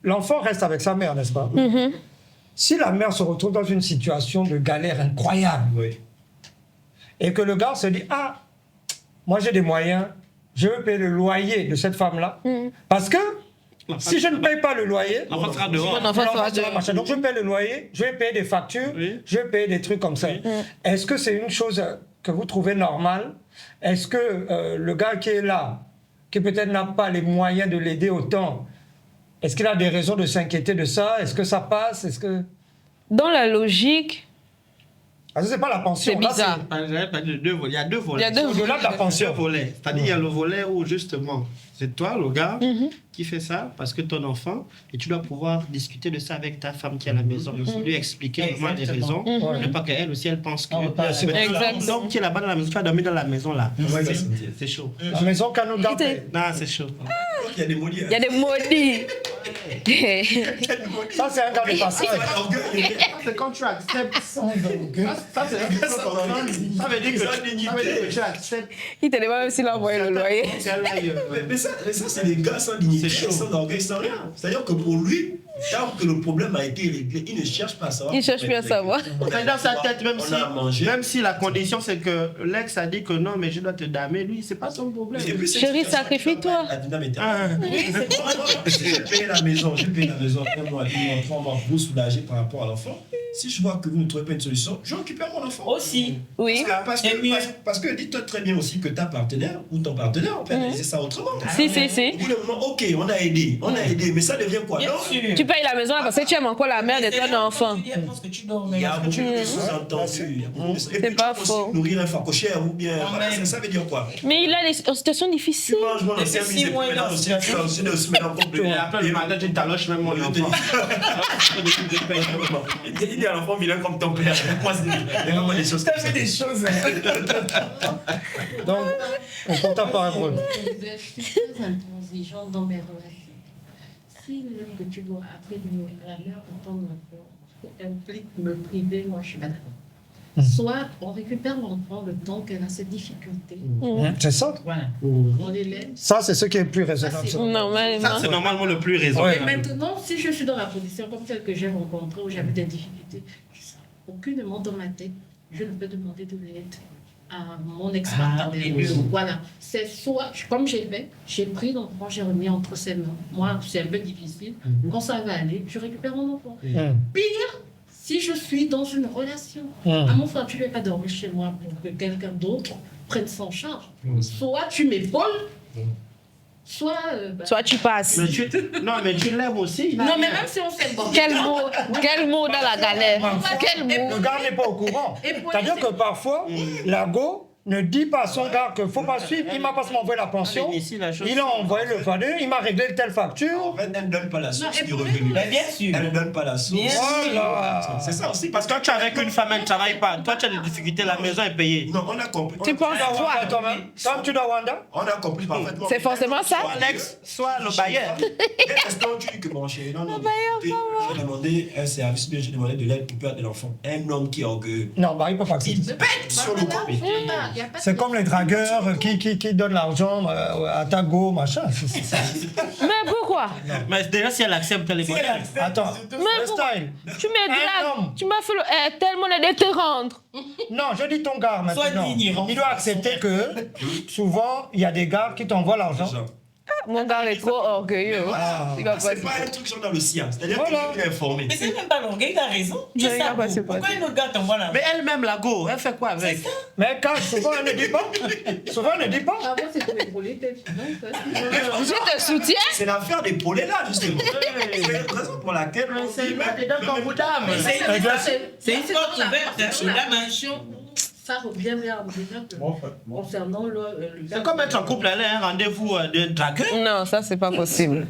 l'enfant reste avec sa mère, n'est-ce pas? Si la mère se retrouve dans une situation de galère incroyable, Oui. et que le gars se dit, ah, moi j'ai des moyens, je veux payer le loyer de cette femme-là, parce que si je ne paye pas le loyer, l'enfant sera dehors. Mon enfant sera l'enfant machin. Donc je paye le loyer, je vais payer des factures, je vais payer des trucs comme ça. Est-ce que c'est une chose que vous trouvez normale? Est-ce que le gars qui est là, qui peut-être n'a pas les moyens de l'aider autant, est-ce qu'il a des raisons de s'inquiéter de ça? Est-ce que ça passe? Est-ce que... Dans la logique, c'est pas la pension. c'est là, bizarre. Il y a deux volets. Il y a deux volets. Au-delà de la pension. Deux volets. C'est-à-dire, il y a le volet où, justement, c'est toi, le gars, qui fait ça parce que ton enfant, et tu dois pouvoir discuter de ça avec ta femme qui est à la maison. Lui expliquer vraiment des raisons. Ne pas qu'elle aussi, elle pense que. Exactement. Donc, tu es là-bas dans la maison, tu vas dormir dans la maison là. C'est chaud. La maison qu'à nous garder. Non, c'est chaud. Il y a des maudits. Il y a des maudits. Ça, c'est un gars de passage. C'est quand tu acceptes. Ça veut dire que tu acceptes. Il te demande même s'il a envoyé le loyer. Mais ça, c'est des gars sans dignité, sans orgueil, sans rien. C'est-à-dire que pour lui, tant que le problème a été réglé, il ne cherche pas à savoir. Il ne cherche plus à savoir. Mais dans sa tête, même si la condition c'est que l'ex a dit que non, mais je dois te damer, lui, c'est pas son problème. Chérie, sacrifie-toi. Je paye la maison, un mois, 2 mois, 3 mois, vous soulager par rapport à l'enfant. Si je vois que vous ne trouvez pas une solution, je récupère mon enfant. Aussi. Oui. Parce que dis-toi très bien aussi que ta partenaire ou ton partenaire, on peut analyser ça autrement. Si. Au bout d'un moment, ok, on a aidé, mais ça devient quoi? Bien sûr. Tu payes la maison parce que tu aimes encore la mère de ton enfant. Il y a beaucoup de sous-entendus. C'est pas faux. Nourrir un facochère ou bien. Voilà, ça veut dire quoi? Mais il a des situations difficiles. Tu manges mon ancien mise et puis maintenant aussi, tu as aussi 2 semaines en complet. Et après le matin, tu taloches même mon enfant. Il dit à l'enfant vilain comme ton père. Moi, c'est vraiment des choses. Ça fait des choses. Donc, on compte pas un rôle. Je suis très intransigeante dans mes relations. Si l'homme que tu dois appeler la mère pour ton enfant implique me priver, moi je suis pas d'accord. Soit on récupère l'enfant le temps qu'elle a ses difficultés, C'est ça. Voilà. on les laisse. Ça, c'est ce qui est le plus raisonnable. Ça, Normalement. Ça, c'est normalement le plus raisonnable. Et maintenant, si je suis dans la position comme celle que j'ai rencontrée, où j'avais des difficultés, aucunement dans ma tête, je ne peux demander de l'aide à mon ex-partenaire. Voilà. C'est soit, comme j'ai fait, j'ai pris l'enfant, j'ai remis entre ses mains. Moi, c'est un peu difficile. Quand ça va aller, je récupère mon enfant. Pire, si je suis dans une relation, à mon frère, tu ne vas pas dormir chez moi pour que quelqu'un d'autre prenne son charge. Soit tu m'épaules, soit tu passes. Mais tu l'aimes aussi. Non, mais même si on fait bon. Quel mot dans la galère. Quel mot. Le gars n'est pas au courant. C'est-à-dire que parfois, la go ne dit pas à son gars qu'il ne faut pas suivre, il m'a pas envoyé la pension, il a envoyé le fardeau, il m'a réglé telle facture. En fait, elle ne donne pas la source du Non, revenu. Mais bien sûr. Elle ne donne pas la source. Bien sûr. Voilà. C'est ça aussi. Parce que quand tu es avec une femme, elle ne travaille pas. Toi, tu as des difficultés, la maison est payée. Non, on a compris. Tu penses quoi? Comme tu dois Wanda. On a compris parfaitement. C'est forcément ça? Soit l'ex, soit le bailleur. Dès l'instant où tu dis que mon chéri, non, j'ai demandé un service, bien j'ai demandé de l'aide pour perdre de l'enfant. Un homme qui est orgueilleux. Non, bah, il peut pas accepter. Il pète sur le côté. C'est comme les dragueurs qui donnent l'argent à ta go, machin. Mais pourquoi? Mais déjà, si elle accepte, elle est bonne. Attends, Mais le pourquoi? style. Tu me Un homme. dragues, tu m'as fait le tellement de te rendre. Non, je dis ton gars maintenant. Sois digne, Il doit accepter que souvent, il y a des gars qui t'envoient l'argent. Mon gars est trop orgueilleux. Il va pas C'est pas un truc genre dans le sien. C'est-à-dire Voilà. qu'il est informé. Mais c'est même pas l'orgueil, il a raison. Il Qu'est-ce a que passé ça par Pourquoi un autre gars t'envoie là? Mais elle-même, la go, elle fait quoi avec? Mais quand souvent, elle ne dit pas. Souvent, elle ne dit pas. Avant, c'était pour épauler tes Je te soutiens. C'est l'affaire des poulets là, justement. C'est la raison pour laquelle on dit C'est une porte ouverte sur la main. Ça revient vers déjà concernant le C'est comme être en couple, aller à un rendez-vous de dragueur. Non, ça, c'est pas possible.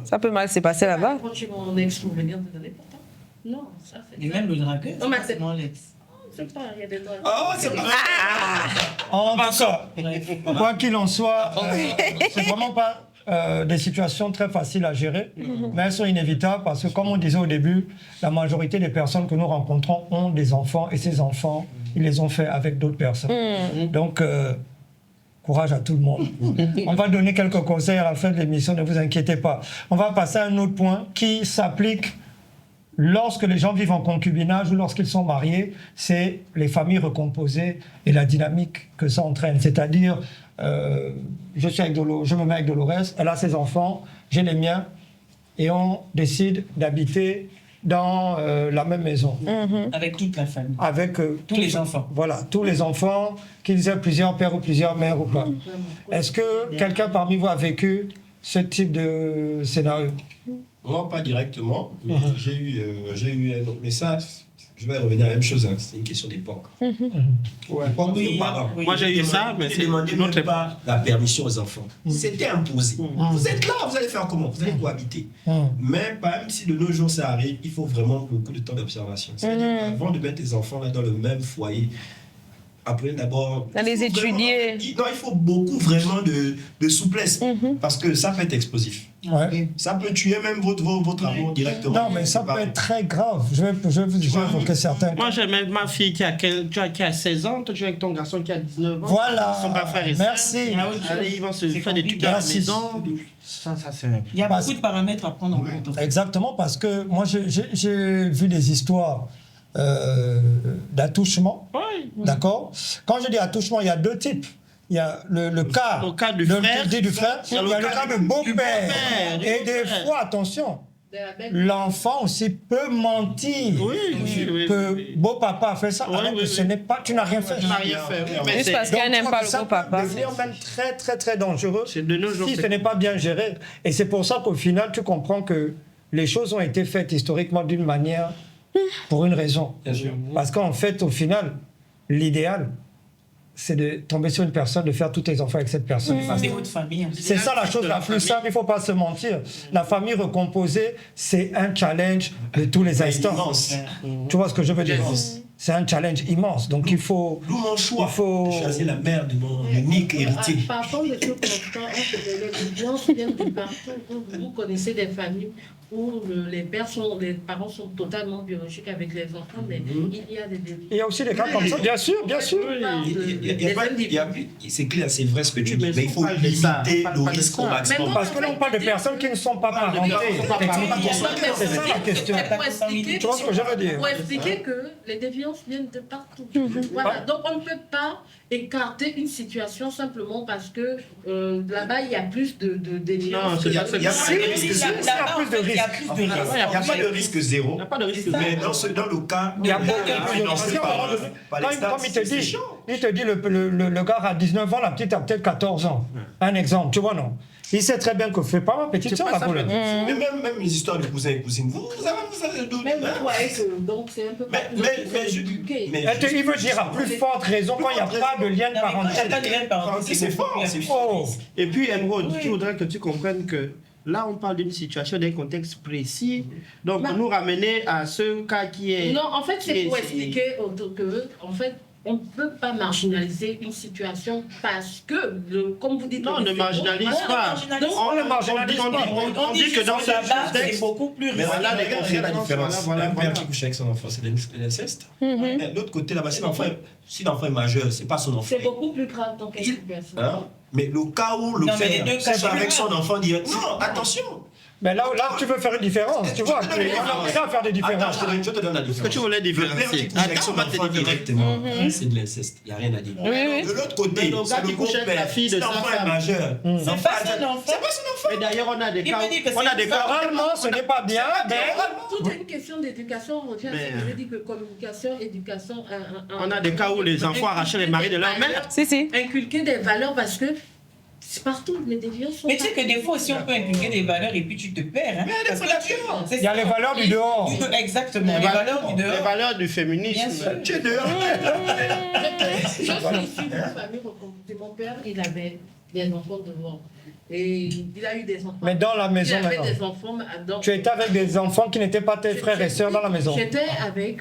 Ça peut mal se passer là-bas. Quand tu mon ex-souvenir de donner pourtant. Non, ça fait. Et même le dragueur. Non, mais c'est- mon l'ex. C'est pas, il y a des droits. Oh, c'est pas En tout cas, quoi qu'il en soit, c'est vraiment pas des situations très faciles à gérer, mais elles sont inévitables parce que, comme on disait au début, la majorité des personnes que nous rencontrons ont des enfants et ces enfants, ils les ont faits avec d'autres personnes. Donc, courage à tout le monde. On va donner quelques conseils à la fin de l'émission, ne vous inquiétez pas. On va passer à un autre point qui s'applique lorsque les gens vivent en concubinage ou lorsqu'ils sont mariés, c'est les familles recomposées et la dynamique que ça entraîne. C'est-à-dire, je me mets avec Dolores, elle a ses enfants, j'ai les miens, et on décide d'habiter dans la même maison. Avec toute la famille. Avec Tous les enfants. Voilà, tous les enfants, qu'ils aient plusieurs pères ou plusieurs mères ou pas. Est-ce que quelqu'un parmi vous a vécu ce type de scénario? Moi, pas directement, mais j'ai eu un autre. Mais ça, je vais revenir à la même chose, hein. C'est une question d'époque. L'époque de nos parents. Moi, j'ai eu ça, mais c'est demandez une autre même pas la permission aux enfants. C'était imposé. Vous êtes là, vous allez faire comment? Vous allez cohabiter. Mais même si de nos jours ça arrive, il faut vraiment beaucoup de temps d'observation. C'est-à-dire avant de mettre tes enfants là dans le même foyer, apprenez d'abord... À les étudier. Non, il faut beaucoup vraiment de souplesse, parce que ça peut être explosif. Ouais. Ça peut tuer même votre amour directement. Non, mais ça peut être très grave. Je vais vous évoquer certains. Moi, j'ai même ma fille qui a 16 ans, toi tu es avec ton garçon qui a 19 ans. Voilà. Ils sont pas frères et Merci. sœurs. Allez, ils vont se faire des trucs à la Merci. maison. Ça c'est... Il y a Parce- beaucoup de paramètres à prendre en compte. en fait. Exactement, parce que moi, j'ai vu des histoires d'attouchement. Oui. D'accord? Quand je dis attouchement, il y a deux types. Il y a le cas, Le cas du de- frère. du frère, il y a le cas de beau-père. beau-père, Et du des beau-père. fois, attention, De la belle. l'enfant aussi peut mentir. Oui. Que beau-papa a fait ça, Oui, alors que oui, ce oui. n'est pas, tu n'as rien fait. Tu n'as rien fait. Oui, mais Juste c'est... parce qu'elle n'aime Donc, pas ça le peut beau-papa. devenir même très, très, très dangereux C'est de nos jours. si c'est- ce n'est pas bien géré. Et c'est pour ça qu'au final, tu comprends que les choses ont été faites historiquement d'une manière, pour une raison. Bien sûr. Parce qu'en fait, au final, l'idéal, c'est de tomber sur une personne, de faire tous tes enfants avec cette personne. C'est votre famille. hein. C'est ça la chose la plus simple, il ne faut pas se mentir. La famille recomposée, c'est un challenge de tous les instants. Immense. Tu vois ce que je veux dire? Immense. C'est un challenge immense. Donc il faut... D'où mon choix. Il faut- de choisir la mère de mon unique héritier. Par contre, de ce constat, les violences viennent du partout. Vous connaissez des familles où les parents sont totalement biologiques avec les enfants, mais il y a des défis. Il y a aussi des cas comme ça, bien sûr, bien sûr. C'est clair, c'est vrai ce que tu dis, Mais mais il faut parle de ça, limiter parle le pas de risque ça. au maximum. Parce que là, on parle de personnes qui ne sont pas parentées. C'est ça la question. Tu vois ce que je veux dire? Pour expliquer que les déviances viennent de partout. Voilà. Donc on ne peut pas écarter une situation simplement parce que là-bas il y a plus de déviances. Non, c'est pas Il y a ça. pas de risque zéro. Là-bas, en fait, il y a plus de risques. Il n'y a pas de risque zéro. Il n'y a pas de risque. Mais dans le cas Il y a beaucoup financé de par l'État, comme il te c'est chaud. dit, le gars a 19 ans, la petite a peut-être 14 ans. Un exemple, tu vois, non? Il sait très bien que fais pas ma petite C'est soeur pas la ça, problème. Mais même les histoires de cousins et cousines, vous avez d'autres. Même toi, donc c'est un peu Mais Il veut dire à plus forte raison quand il n'y a pas de lien de parenté. c'est fort, c'est Oh. fort. Et puis, Emeraude, je voudrais que tu comprennes que là, on parle d'une situation, d'un contexte précis. Donc, Bah. nous ramener à ce cas qui est... Non, en fait, c'est qui est- pour expliquer que, en fait, on ne peut pas marginaliser une situation parce que, comme vous dites... Non, on ne marginalise pas. On ne marginalise pas. On dit que dans ce c'est contexte... beaucoup plus Mais risqué. voilà, les gars, regarde la Voilà, différence. voilà, Un père voilà. qui couche avec son enfant, c'est de l'inceste. Mais de l'autre côté, là-bas, si l'enfant est majeur, c'est pas son enfant. C'est beaucoup plus grave dans quelle situation. Hein? Mais le cas où le Non, mais les deux père cas couche avec sont son enfant direct. Non, attention. Mais là, tu veux faire une différence, tu vois. On a faire des différences. Attends, je te donne la différence. que tu voulais Le père différencier? qui couche avec Attends, son on va te enfant dire. directement, c'est de l'inceste. Il n'y a rien à dire. Oui, oui. De l'autre côté, Mais le gars c'est qui le couche avec la beau-père. fille de Si sa l'enfant est femme. majeur, C'est pas son enfant. c'est pas son enfant. Et d'ailleurs, on a des Il cas... me dit que On a c'est des une cas... Moralement, ce n'est pas bien, mais... Tout est une question d'éducation. On revient à ce que je dis que communication, éducation... On a des cas où les enfants arrachaient les maris de leur mère. Si. Inculquer des valeurs parce que c'est partout, les déviants sont Mais tu sais que des fois aussi on peut inculquer des valeurs et puis tu te perds. Hein, parce que Il y a les valeurs du dehors. Exactement, les valeurs du Les dehors. valeurs du Bien féminisme. sûr. Tu es dehors. Je suis issue d'une famille recomposée. Mon père, il avait des enfants devant. Et il a eu des enfants. Mais dans la maison il avait maintenant. des enfants. Donc, Tu étais avec des enfants qui n'étaient pas tes frères et sœurs dans la maison. J'étais avec,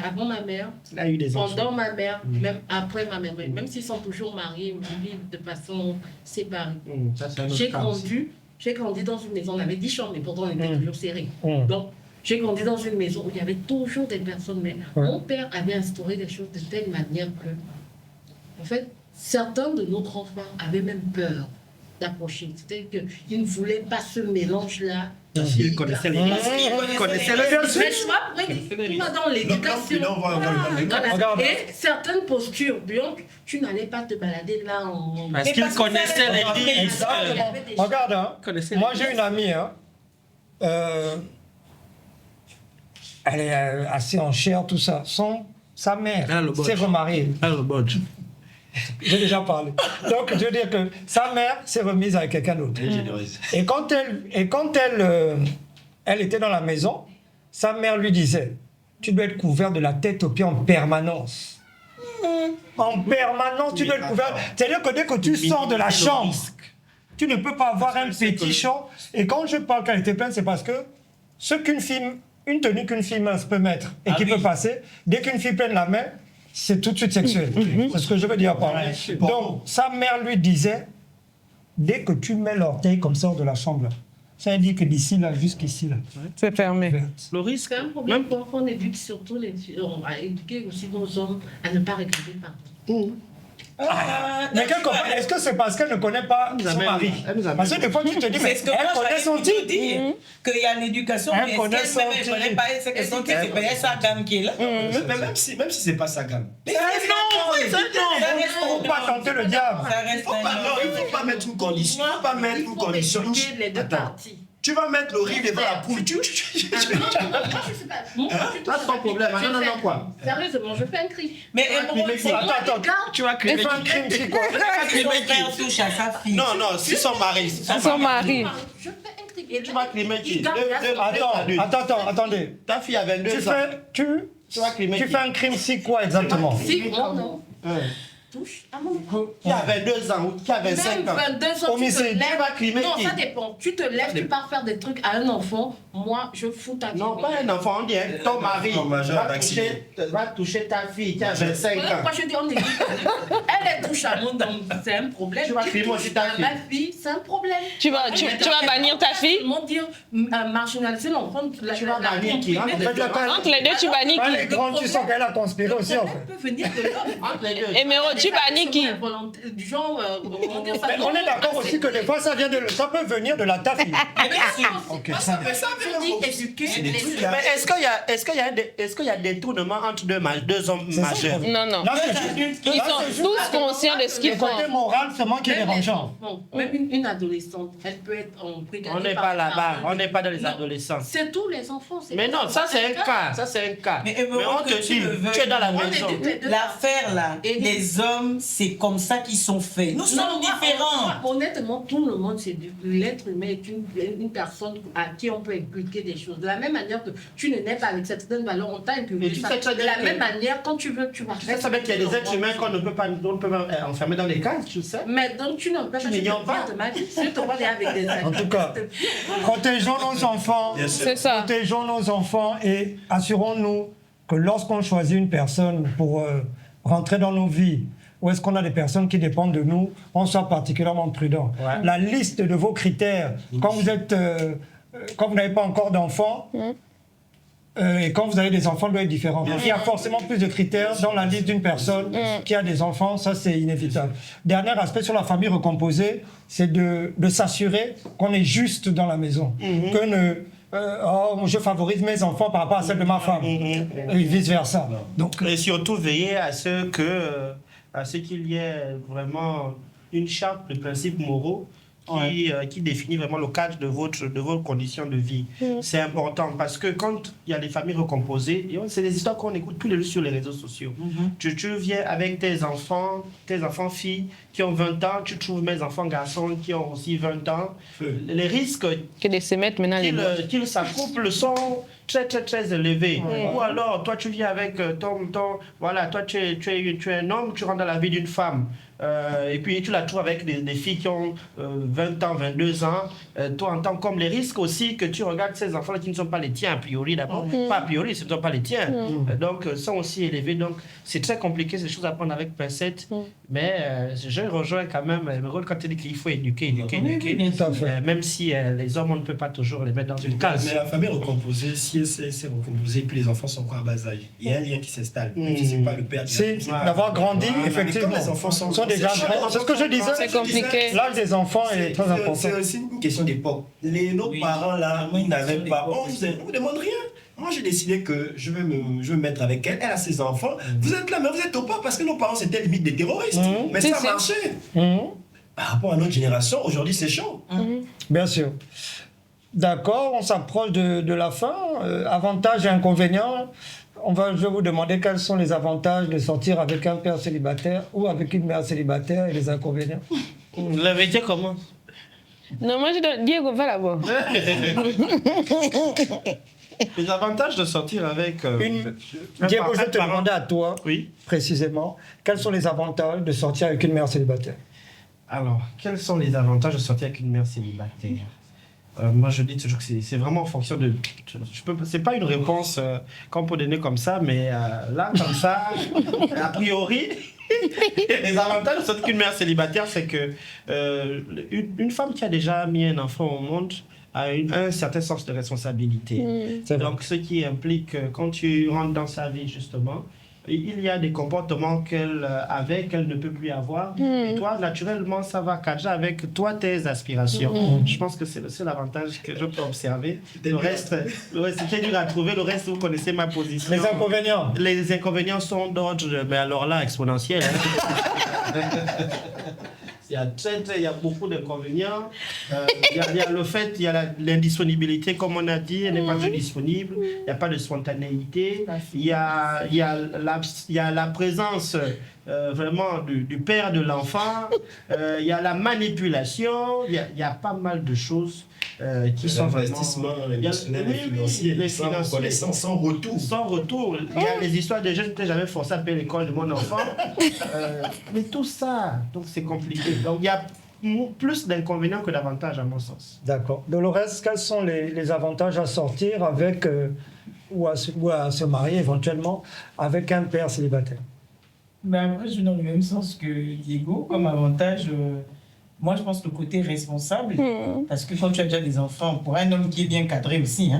avant ma mère, Il a eu des enfants. pendant ma mère, même après ma mère. Même s'ils sont toujours mariés, ils vivent de façon séparée. Ça, c'est un autre J'ai cas aussi. grandi dans une maison, on avait 10 chambres, mais pourtant on était toujours serrés. Mm. Donc, j'ai grandi dans une maison où il y avait toujours des personnes, mais mon père avait instauré des choses de telle manière que, en fait, certains de notre enfants avaient même peur d'approcher. C'est-à-dire qu'ils ne voulaient pas ce mélange-là. Parce qu'il connaissait les risques. Il connaissait le risque. Mais tu vois, tout va dans l'éducation. Regarde. Et certaines postures, donc, tu n'allais pas te balader là en... Parce qu'il connaissait les risques. Exactement. Regarde, hein. Moi j'ai une amie, hein. Elle est assez en chair, tout ça. Sa mère Elle a le botch. s'est remariée. Alors, bon, J'ai déjà parlé. Donc, je veux dire que sa mère s'est remise avec quelqu'un d'autre. Elle est généreuse. Et quand elle était dans la maison, sa mère lui disait, tu dois être couvert de la tête aux pieds en permanence. En permanence, tu dois être couvert. C'est-à-dire que dès que tu sors de la chambre, tu ne peux pas avoir un petit champ. Et quand je parle qu'elle était pleine, c'est parce que une tenue qu'une fille mince peut mettre et qui peut passer, dès qu'une fille pleine la main, c'est tout de suite sexuel. C'est ce que je veux dire par là. Donc, sa mère lui disait, dès que tu mets l'orteil comme ça hors de la chambre, là, ça veut dire que d'ici là, jusqu'ici, là. C'est fermé. le risque, C'est un problème pour qu'on éduque surtout les filles. On va éduquer aussi nos hommes à ne pas regarder partout. Mais quelque part, est-ce que c'est parce qu'elle ne connaît pas son mari? Parce que des fois, tu te dis, mais C'est ce que moi elle connaît son j'allais titre. dire, qu'il y a l'éducation, Elle mais est-ce connaît qu'elle son même elle titre. connaît pas ce qu'elle son titre, c'est peut-être sa gamme qui est là. Mais même si c'est pas sa gamme. Mais Ça reste Il ne faut pas tenter le diable. Ça reste il ne faut pas mettre une condition. Il ne faut pas mettre une condition. Expliquer les deux Attends. parties. Tu vas mettre le riz devant la poule. Ah, non, moi, je sais pas. Moi, tu Pas ton problème. je Non, non, fais- non, quoi. Sérieusement, je fais un crime. Mais Attends, Tu vas créer il fait un crime, c'est quoi? son frère touche à sa fille. Non, non, si son mari. Son mari. Je fais un crime. Et tu vas climer qui? Attendez. Ta fille a 22 ans. Tu fais un crime si quoi exactement? Si mon nom touche à mon corps. Qui a 22 ans ou qui a 25 Même ans. 22 ans, tu te Homicide. Tu vas crimer Non, qui? ça dépend. Tu te lèves, tu pars faire des trucs à un enfant. Moi, je fous ta vie. Non, pas un enfant, on dit hein, ton mari Ton majeur va vacciné. toucher ta fille qui a 25 ans. Moi, je dis, on est elle touche à mon nom, c'est un problème. Tu vas crimer aussi ta fille. Ma fille, c'est un problème. Tu vas bannir ta fille? Comment dire, marginaliser l'enfant. Tu vas bannir qui? En fait, là, Entre les deux, tu bannis quand elle est qui? grande, tu sens qu'elle a conspiré aussi, en fait. peut venir de l'homme. Entre les deux. Émeraude, tu bannis qui? Du genre, comment dire ça? Mais on est d'accord aussi que des fois, ça peut venir de la taffe. Ok, ça je dis éduquer C'est des les trucs là. Mais est-ce qu'il y a des tournements entre deux hommes C'est ça, majeurs? Non, non. Là, c'est juste. Ils sont tous conscients de ce qu'ils Le font. côté moral, c'est moi qui est Même les dérangeant. enfants, même une adolescente, elle peut être en On n'est pas là-bas, on n'est pas dans les Non. adolescents. C'est tous les enfants. Mais non, ça c'est un cas, ça c'est un cas. Mais Mais on te dit, tu es dans la maison. L'affaire là, Et les hommes hommes, c'est comme ça qu'ils sont faits. Nous sommes différents. Honnêtement, tout le monde, c'est l'être humain est une personne à qui on peut inculquer des choses. De la même manière que tu ne nais pas avec certaines valeurs, on t'a inculqué ça. De la même manière, quand tu veux, tu vas faire. Tu sais qu'il y a des êtres humains qu'on ne peut pas enfermer dans les cases, tu sais. Mais donc tu n'en peux pas. n'ignores pas. De ma vie, je te vois avec des amis. En tout cas, protégeons nos enfants. C'est ça. Protégeons nos enfants et assurons-nous que lorsqu'on choisit une personne pour rentrer dans nos vies, ou est-ce qu'on a des personnes qui dépendent de nous, on soit particulièrement prudent. Ouais. La liste de vos critères, quand vous n'avez pas encore d'enfants, et quand vous avez des enfants, doit être différent. Il y a forcément plus de critères dans la liste d'une personne qui a des enfants, ça c'est inévitable. Dernier aspect sur la famille recomposée, c'est de s'assurer qu'on est juste dans la maison. Que je favorise mes enfants par rapport à celle de ma femme, et vice-versa. Donc, et surtout veiller à ce qu'il y ait vraiment une charte de principes moraux qui définit vraiment le cadre de vos conditions de vie. C'est important parce que quand il y a des familles recomposées, c'est des histoires qu'on écoute tous les jours sur les réseaux sociaux. Tu viens avec tes enfants filles qui ont 20 ans, tu trouves mes enfants garçons qui ont aussi 20 ans. Les risques qu'ils se mettent maintenant qu'ils s'accouplent sont très très très élevés. Ou alors toi tu viens avec voilà, toi tu es un homme, tu rentres dans la vie d'une femme. Et puis tu la trouves avec des filles qui ont 20 ans, 22 ans. Toi, en tant comme les risques aussi que tu regardes ces enfants qui ne sont pas les tiens, a priori d'abord. Pas a priori, ce ne sont pas les tiens. Donc, sont aussi élevés. Donc, c'est très compliqué, ces choses à prendre avec pincette. Mais je rejoins quand même le rôle quand tu dis qu'il faut éduquer. Même si les hommes, on ne peut pas toujours les mettre dans une case. Mais la famille recomposée, si c'est recomposé, puis les enfants sont encore à bas âge, il y a un lien qui s'installe. Même si ce n'est pas le père. C'est d'avoir grandi, effectivement. Les enfants sont déjà grands. C'est ce que je disais. C'est compliqué. L'âge des enfants est très important. C'est aussi une question d'époque. Nos parents, là, ils n'avaient pas. On ne vous demande rien. Moi, j'ai décidé que je vais me mettre avec elle. Elle a ses enfants. Vous êtes là, mais vous êtes au pas parce que nos parents, c'était limite des terroristes. Mais ça marchait. Par rapport à notre génération, aujourd'hui, c'est chaud. Bien sûr. D'accord, on s'approche de la fin. Avantages et inconvénients. Je vais vous demander quels sont les avantages de sortir avec un père célibataire ou avec une mère célibataire et les inconvénients. La vérité commence. Non, moi je donne. Diego, va là-bas. Les avantages de sortir avec. Diego, je vais te demander à toi, précisément, quels sont les avantages de sortir avec une mère célibataire? Alors, quels sont les avantages de sortir avec une mère célibataire? Moi, je dis toujours que c'est vraiment en fonction de... C'est pas une réponse qu'on peut donner comme ça, mais là, comme ça, a priori, les avantages de sortir avec une mère célibataire, c'est que une femme qui a déjà mis un enfant au monde a un certain sens de responsabilité. Donc, ce qui implique que quand tu rentres dans sa vie, justement, il y a des comportements qu'elle ne peut plus avoir. Et toi, naturellement, ça va cadrer avec toi, tes aspirations. Je pense que c'est le seul avantage que je peux observer. Le reste, c'était dur à trouver. Le reste, vous connaissez ma position. Les inconvénients? Les inconvénients sont d'ordre, mais alors là, exponentiel. Il y a beaucoup d'inconvénients. Il y a le fait, il y a l'indisponibilité, comme on a dit, elle n'est pas toujours disponible. Il n'y a pas de spontanéité. Il y a la présence vraiment du père de l'enfant. Il y a la manipulation. Il y a pas mal de choses qui sont l'investissement émotionnel et financier, les financiers, sans retour. Sans retour. Il y a les histoires de jeunes qui n'étaient jamais forcés à payer l'école de mon enfant. Mais tout ça, donc c'est compliqué. Donc il y a plus d'inconvénients que d'avantages à mon sens. D'accord. Dolores, quels sont les avantages à sortir avec ou à se marier éventuellement avec un père célibataire? Après, je suis dans le même sens que Diego. Comme avantage, moi, je pense le côté responsable. Parce que quand tu as déjà des enfants, pour un homme qui est bien cadré aussi,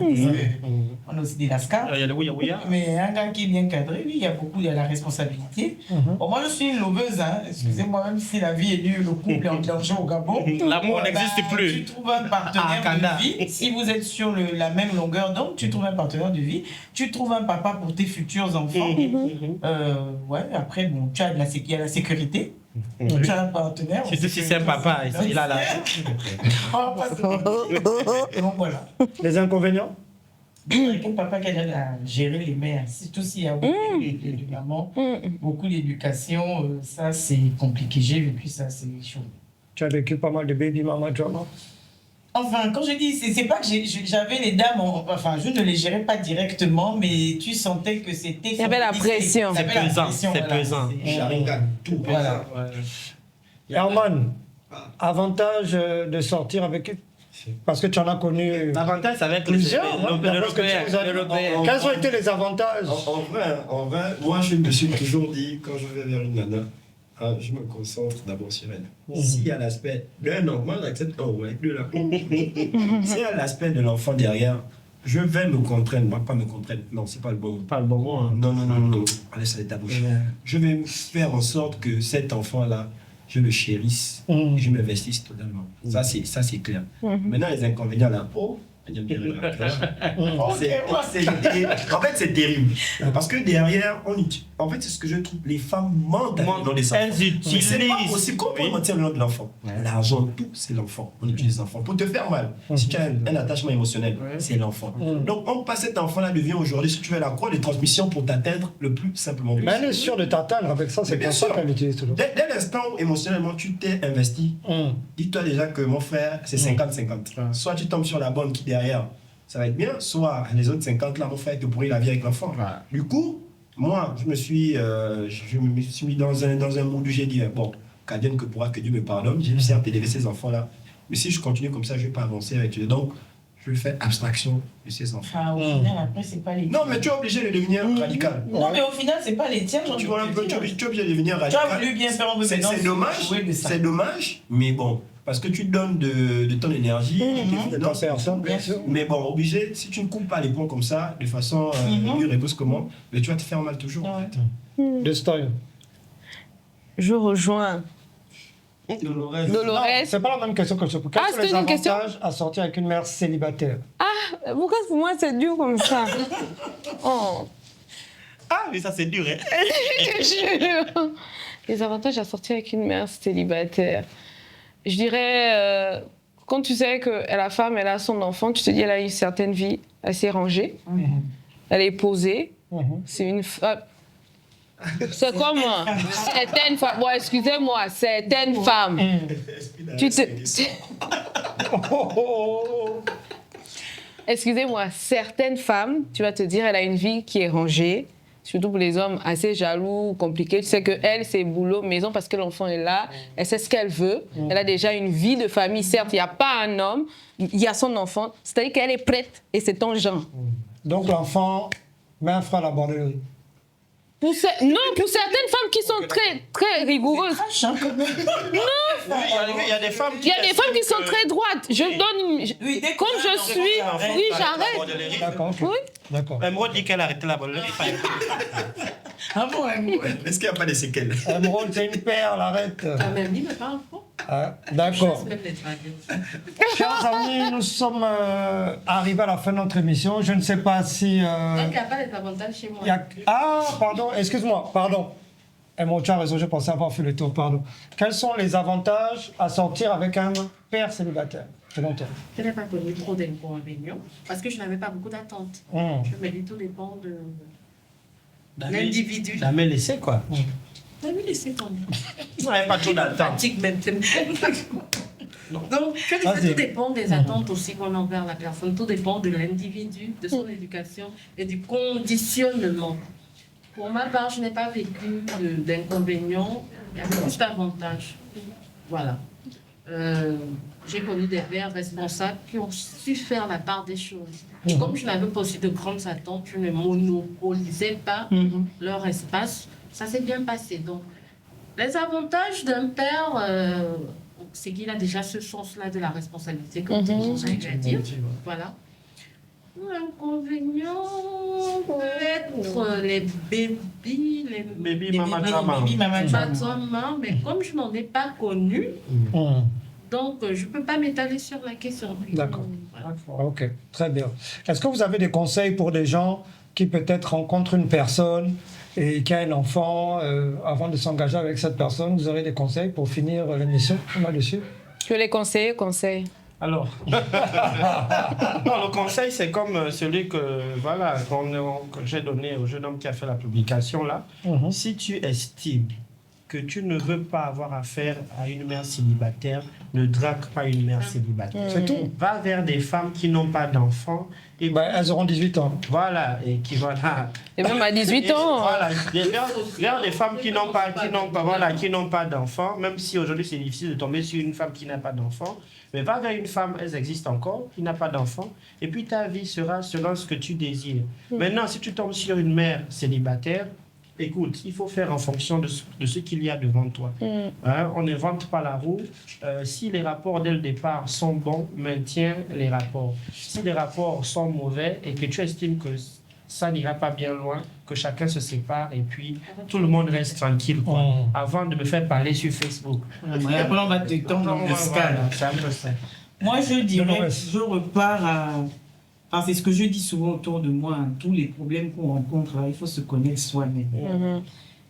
on a aussi des lascars. Il y a le ouïa. Mais un gars qui est bien cadré, lui, il y a la responsabilité. Bon, moi, je suis une loveuse. Excusez-moi, même si la vie est dure, le couple est en danger au Gabon. L'amour n'existe plus. Tu trouves un partenaire de vie. Si vous êtes sur la même longueur d'onde, tu trouves un partenaire de vie. Tu trouves un papa pour tes futurs enfants. Après, bon, il y a la sécurité. Tu as un partenaire. Surtout si c'est un papa, il a la... Donc voilà. Les inconvénients? Avec un papa qui a déjà géré les mères, surtout s'il y a beaucoup de mamans, beaucoup d'éducation, ça c'est compliqué. J'ai vécu ça, c'est chaud. Tu as vécu pas mal de baby mama drama. Enfin, quand je dis, c'est pas que j'avais les dames, enfin, je ne les gérais pas directement, mais tu sentais que c'était... Il y avait la pression. C'est pesant, c'est pesant. Sharingan, tout. Voilà. Herman, avantage de sortir avec... Parce que tu en as connu L'avantage, c'est avec les plusieurs. Hein, parce que tu nous as- Européens. Quels ont été les avantages? En vrai, moi je me suis toujours dit, quand je vais vers une nana, je me concentre d'abord sur elle. S'il y a l'aspect d'un enfant, moi j'accepte avec lui là. S'il y a l'aspect de l'enfant derrière, je vais me contraindre, moi pas me contraindre, non, c'est pas le bon mot. Pas le bon mot. Hein. Non. Allez, ça ta bouche. Je vais faire en sorte que cet enfant-là, je le chérisse, et je m'investisse totalement. Ça, c'est clair. Maintenant, les inconvénients là, en fait, c'est terrible. Parce que derrière, en fait, c'est ce que je trouve, les femmes mentent dans les enfants. Elles utilisent. C'est pas possible. Comment on mentir le nom de l'enfant? L'argent, tout, c'est l'enfant. On utilise l'enfant pour te faire mal. Si tu as un attachement émotionnel, c'est l'enfant. Donc, on passe cet enfant-là devient aujourd'hui, si tu veux, la croix de transmission pour t'atteindre le plus simplement possible. Mais elle est sûre de t'atteindre avec ça, c'est bien pour ça sûr. qu'elle utilise toujours. Dès l'instant où émotionnellement tu t'es investi, dis-toi déjà que mon frère, c'est 50-50. Soit tu tombes sur la bonne qui derrière, ça va être bien, soit les autres 50 là, mon frère te pourrit la vie avec l'enfant. Voilà. Du coup, moi, je me suis mis dans un mood où j'ai dit, bon, qu'advienne que pourra, que Dieu me pardonne. J'ai certes élevé ces enfants-là, mais si je continue comme ça, je ne vais pas avancer avec eux. Donc, je fais abstraction de ces enfants. Enfin, au final, après, c'est pas les Non, mais tu es obligé de devenir radical. Non, mais au final, c'est pas les tiens. Tu vois un peu, tu es obligé de devenir Tu radical. as voulu bien faire en C'est dommage, mais bon, parce que tu donnes de ton énergie, De ta personne, bien sûr. mais bon, obligé, si tu ne coupes pas les ponts comme ça, de façon dure et brusquement, mais tu vas te faire mal toujours. En fait. De style. Je rejoins Dolores. Non, Dolores. c'est pas la même question que je pose. Quels sont les c'était une question. avantages à sortir avec une mère célibataire? Pourquoi pour moi c'est dur comme ça? Oh. Ah, mais ça, c'est dur, hein. Je te jure. Les avantages à sortir avec une mère célibataire. Je dirais, quand tu sais que la femme, elle a son enfant, tu te dis elle a une certaine vie assez rangée. Elle est posée. C'est une femme. C'est comme certaines femmes. Bon, excusez-moi, certaines femmes. Tu te. Excusez-moi, certaines femmes, tu vas te dire, elle a une vie qui est rangée. Surtout pour les hommes assez jaloux, compliqués. Tu sais qu'elle, c'est boulot, maison, parce que l'enfant est là. Elle sait ce qu'elle veut. Elle a déjà une vie de famille. Certes, il n'y a pas un homme. Il y a son enfant. C'est-à-dire qu'elle est prête et c'est ton genre. Donc l'enfant met un frein à la borderie. Non, pour certaines femmes qui sont très, très rigoureuses. Crache, hein, quand même. Il y a des femmes Il y a des femmes qui sont très droites. Je donne une... Oui, dès que Comme tu as je un suis, enfant, oui, arrête. j'arrête. D'accord. Ok. Oui. D'accord. Emeraude dit qu'elle a arrêté la borderie. Ah bon, Est-ce qu'il n'y a pas de séquelles? Emeraude, c'est une perle, arrête. Ah, même lui, mais pas un fond. D'accord. Même les draguer. Chers amis, nous sommes arrivés à la fin de notre émission. Je ne sais pas si... Donc, il n'y a pas d'avantage chez moi. Ah, pardon, excuse-moi, pardon. Emeraude, tu as raison, je pensais avoir fait le tour, pardon. Quels sont les avantages à sortir avec un père célibataire, selon toi? Je n'ai pas connu trop d'inconvénients parce que je n'avais pas beaucoup d'attentes. Je me dis tout dépend de l'individu. La main laissée, quoi. T'as vu laisser tomber. Il n'y avait pas trop d'attente. Fatigue même. Donc, je dis que tout dépend des attentes aussi qu'on a envers la personne. Tout dépend de l'individu, de son éducation et du conditionnement. Pour ma part, je n'ai pas vécu d'inconvénients. Il y a plus d'avantages. Voilà. J'ai connu des pères responsables qui ont su faire la part des choses. Et comme je n'avais pas aussi de grandes attentes, je ne monopolisais pas leur espace. Ça s'est bien passé. Donc, les avantages d'un père, c'est qu'il a déjà ce sens-là de la responsabilité, comme tu viens de dire. Voilà. L'inconvénient, peut-être les bébés, Baby mama drama. mais comme je n'en ai pas connu, donc je ne peux pas m'étaler sur la question. D'accord. Voilà. Ok, très bien. Est-ce que vous avez des conseils pour des gens qui peut-être rencontrent une personne et qui a un enfant avant de s'engager avec cette personne? Vous aurez des conseils pour finir l'émission là-dessus? Que les conseillers conseillent. Alors, non, le conseil, c'est comme celui que j'ai donné au jeune homme qui a fait la publication là. Si tu estimes que tu ne veux pas avoir affaire à une mère célibataire, ne drague pas une mère célibataire. C'est tout. Va vers des femmes qui n'ont pas d'enfants. Et Elles auront 18 ans. voilà, et qui voilà. Et même à 18 ans. Voilà, vers des femmes qui n'ont pas d'enfants, même si aujourd'hui c'est difficile de tomber sur une femme qui n'a pas d'enfants, mais va vers une femme, elles existent encore, qui n'a pas d'enfants, et puis ta vie sera selon ce que tu désires. Maintenant, si tu tombes sur une mère célibataire, écoute, il faut faire en fonction de ce qu'il y a devant toi. Hein, on n'invente pas la roue. Si les rapports dès le départ sont bons, maintiens les rapports. Si les rapports sont mauvais et que tu estimes que ça n'ira pas bien loin, que chacun se sépare et puis tout le monde reste tranquille, quoi, avant de me faire parler sur Facebook. Après, on va te tendre dans le scale. C'est un peu ça. Moi, je dirais, je repars à... Enfin, c'est ce que je dis souvent autour de moi. Hein. Tous les problèmes qu'on rencontre, il faut se connaître soi-même.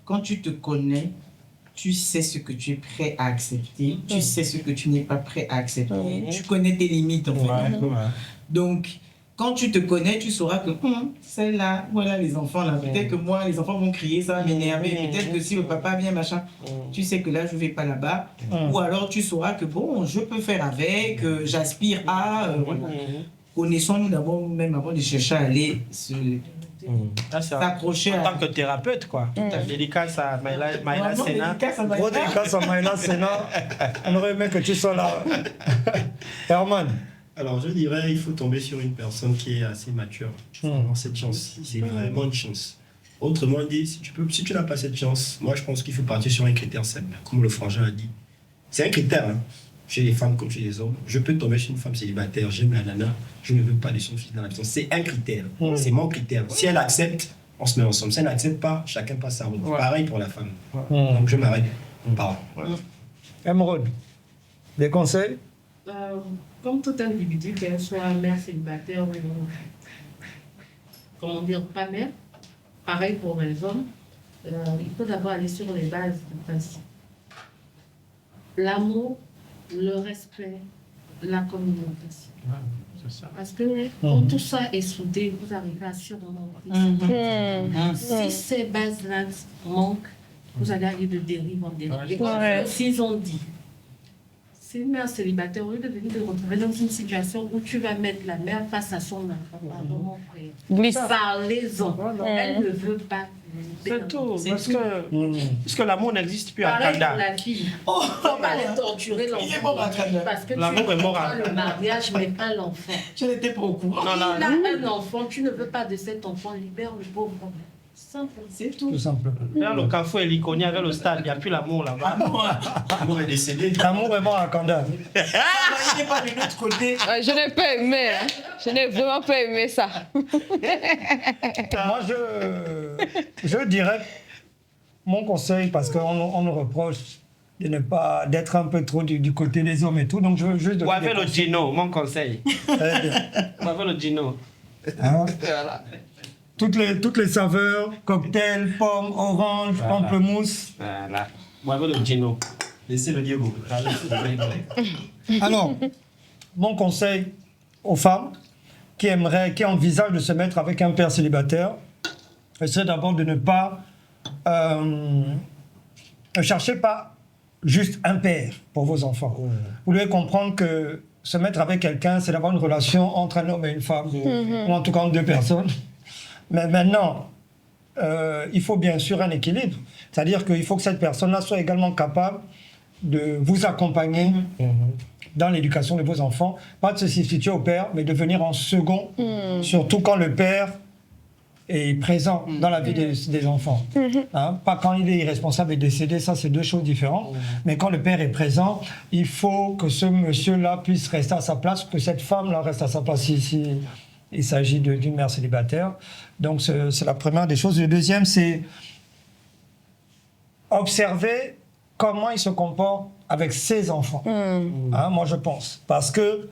Quand tu te connais, tu sais ce que tu es prêt à accepter. Tu sais ce que tu n'es pas prêt à accepter. Tu connais tes limites, en fait. Donc, quand tu te connais, tu sauras que celle-là, voilà les enfants là. Peut-être que moi, les enfants vont crier, ça va m'énerver. Peut-être que si le papa vient, machin, tu sais que là, je ne vais pas là-bas. Ou alors, tu sauras que bon, je peux faire avec, j'aspire à... Connaissons-nous d'abord, même avant de chercher à aller s'accrocher en tant que thérapeute, quoi. Dédicace à Maïla Sena. Gros dédicace à Maïla Sena. On aurait aimé que tu sois là. Herman. Alors, je dirais, il faut tomber sur une personne qui est assez mature. Il faut avoir cette chance. C'est vraiment une chance. Autrement dit, si tu n'as pas cette chance, moi, je pense qu'il faut partir sur un critère simple, comme le frangin a dit. C'est un critère, hein. Chez les femmes comme chez les hommes. Je peux tomber sur une femme célibataire, j'aime la nana, je ne veux pas de son fils dans la maison. C'est un critère. C'est mon critère. Si elle accepte, on se met ensemble. Si elle n'accepte pas, chacun passe sa route. Pareil pour la femme. Donc, je m'arrête. Emeraude, des conseils? Comme tout individu, qu'elle soit mère célibataire ou comment dire, pas mère, pareil pour les hommes, il faut d'abord aller sur les bases du principe. L'amour, le respect, la communication. C'est ça. Parce que quand tout ça est soudé, vous arrivez à surmonter. Si ces bases-là manquent, vous allez aller de dérive en dérive. S'ils ont dit, c'est une mère célibataire, au lieu de venir te retrouver dans une situation où tu vas mettre la mère face à son enfant, pardon mon frère, parlez-en. Elle ne veut pas. C'est tout. Parce que l'amour n'existe plus à Kanda. La fille. Il ne faut pas les torturer l'enfant. Parce que l'amour est mort. Le mariage, mais pas l'enfant. Je n'étais pas au courant. Il a un enfant, tu ne veux pas de cet enfant, libère le pauvre homme. Simple, c'est tout. Tout simple. Vers le Carrefour et l'Iconie, avec le stade, il n'y a plus l'amour là-bas. L'amour est décédé. L'amour est mort à Kanda. Il n'est pas de l'autre côté. Je n'ai pas aimé. Hein. Je n'ai vraiment pas aimé ça. Moi, je dirais mon conseil, parce qu'on nous reproche de ne pas d'être un peu trop du côté des hommes et tout. Donc, je veux juste. Ou avec le Gino, mon conseil. Ou avec le Gino. Hein? Voilà. Toutes les saveurs, cocktail, pomme, orange, pamplemousse. Voilà. Ou avec le Gino. Laissez le Diego. Alors, mon conseil aux femmes qui envisagent de se mettre avec un père célibataire, c'est d'abord de ne pas ne cherchez pas juste un père pour vos enfants. Vous devez comprendre que se mettre avec quelqu'un, c'est d'avoir une relation entre un homme et une femme, ou en tout cas entre deux personnes. Mais maintenant, il faut bien sûr un équilibre. C'est-à-dire qu'il faut que cette personne-là soit également capable de vous accompagner dans l'éducation de vos enfants. Pas de se substituer au père, mais de venir en second, surtout quand le père est présent dans la vie des enfants. Hein? Pas quand il est irresponsable et décédé, ça c'est deux choses différentes. Mais quand le père est présent, il faut que ce monsieur-là puisse rester à sa place, que cette femme-là reste à sa place ici. Il s'agit d'une mère célibataire. Donc, c'est la première des choses. Le deuxième, c'est observer comment il se comporte avec ses enfants. Hein, moi, je pense. Parce que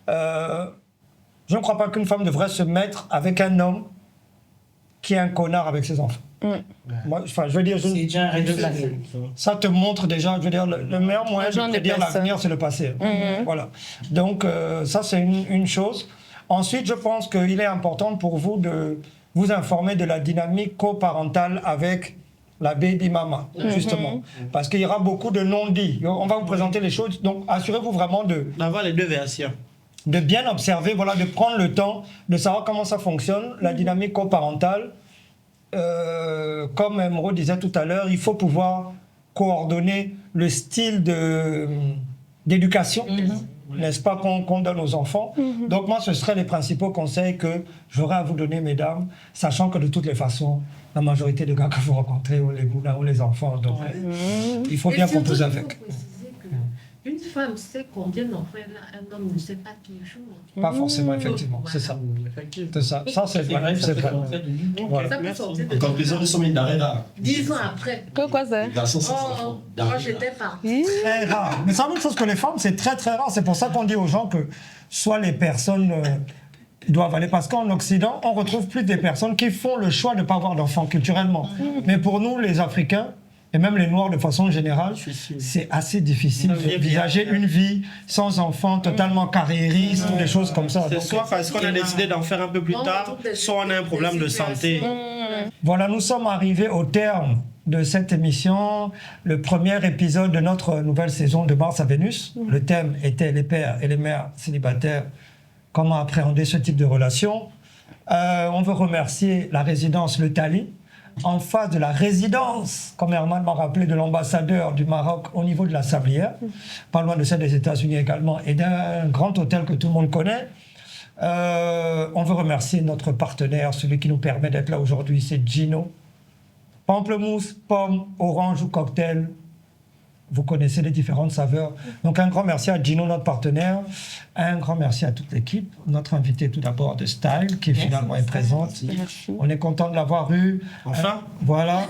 je ne crois pas qu'une femme devrait se mettre avec un homme qui est un connard avec ses enfants. Moi, enfin, je veux dire, C'est déjà un red flag. ça te montre déjà, je veux dire, le meilleur moyen de prédire l'avenir, c'est le passé. Voilà. Donc, ça, c'est une chose. Ensuite, je pense qu'il est important pour vous de vous informer de la dynamique coparentale avec la baby mama, justement. Parce qu'il y aura beaucoup de non-dits. On va vous présenter les choses. Donc, assurez-vous vraiment d'avoir les deux versions. De bien observer, voilà, de prendre le temps de savoir comment ça fonctionne, la dynamique coparentale. Comme Emeraude disait tout à l'heure, il faut pouvoir coordonner le style d'éducation, n'est-ce pas, qu'on donne aux enfants. Donc moi, ce seraient les principaux conseils que j'aurais à vous donner, mesdames, sachant que de toutes les façons, la majorité des gars que vous rencontrez ont les boulins, ont les enfants, donc il faut bien composer avec. Une femme sait combien d'enfants elle a, un homme ne sait pas toujours. Pas forcément, effectivement, c'est ça. C'est ça. Ça, c'est vrai. C'est vrai. Voilà. Ça peut sortir de Conclusion de son d'arrêt là. 10 ans après. Quoi c'est? Oh, moi j'étais partie. Très rare. Mais c'est la même chose que les femmes, c'est très très rare. C'est pour ça qu'on dit aux gens que soit les personnes doivent aller. Parce qu'en Occident, on retrouve plus des personnes qui font le choix de ne pas avoir d'enfants culturellement. Mais pour nous, les Africains, et même les Noirs de façon générale, c'est assez difficile d'envisager une vie sans enfants, totalement carriériste, ou des choses comme ça. C'est soit parce qu'on a décidé d'en faire un peu plus tard, soit on a un problème de santé. Voilà, nous sommes arrivés au terme de cette émission, le premier épisode de notre nouvelle saison de Mars à Vénus. Le thème était les pères et les mères célibataires, comment appréhender ce type de relation. On veut remercier la résidence Le Tali, en face de la résidence, comme Herman m'a rappelé, de l'ambassadeur du Maroc au niveau de la Sablière, pas loin de celle des États-Unis également, et d'un grand hôtel que tout le monde connaît. On veut remercier notre partenaire, celui qui nous permet d'être là aujourd'hui, c'est Gino. Pamplemousse, pomme, orange ou cocktail, vous connaissez les différentes saveurs. Donc un grand merci à Gino, notre partenaire. Un grand merci à toute l'équipe. Notre invité tout d'abord de Style, qui finalement est présente. Merci. On est content de l'avoir eu. Enfin. Voilà,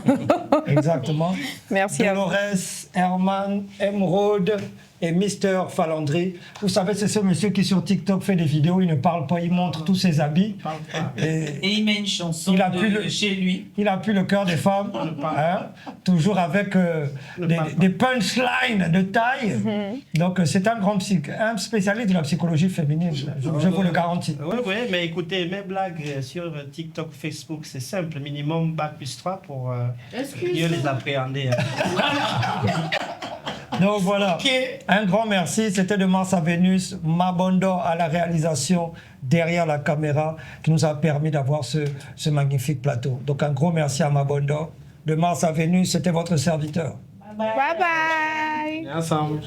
exactement. Merci à vous. Dolores, Herman, Emeraude et Mister Falandry. Vous savez, c'est ce monsieur qui sur TikTok fait des vidéos, il ne parle pas, il montre tous ses habits. Et il met une chanson chez lui. Il a plus le cœur des femmes, hein, toujours avec des punchlines de taille. Donc c'est un spécialiste de la psychologie féminine, je vous le garantis. Oui, mais écoutez, mes blagues sur TikTok, Facebook, c'est simple, minimum bac plus 3 pour mieux les appréhender. Donc voilà, un grand merci. C'était de Mars à Vénus, Mabondo à la réalisation derrière la caméra qui nous a permis d'avoir ce magnifique plateau. Donc un gros merci à Mabondo. De Mars à Vénus, c'était votre serviteur. Bye bye. Ensemble.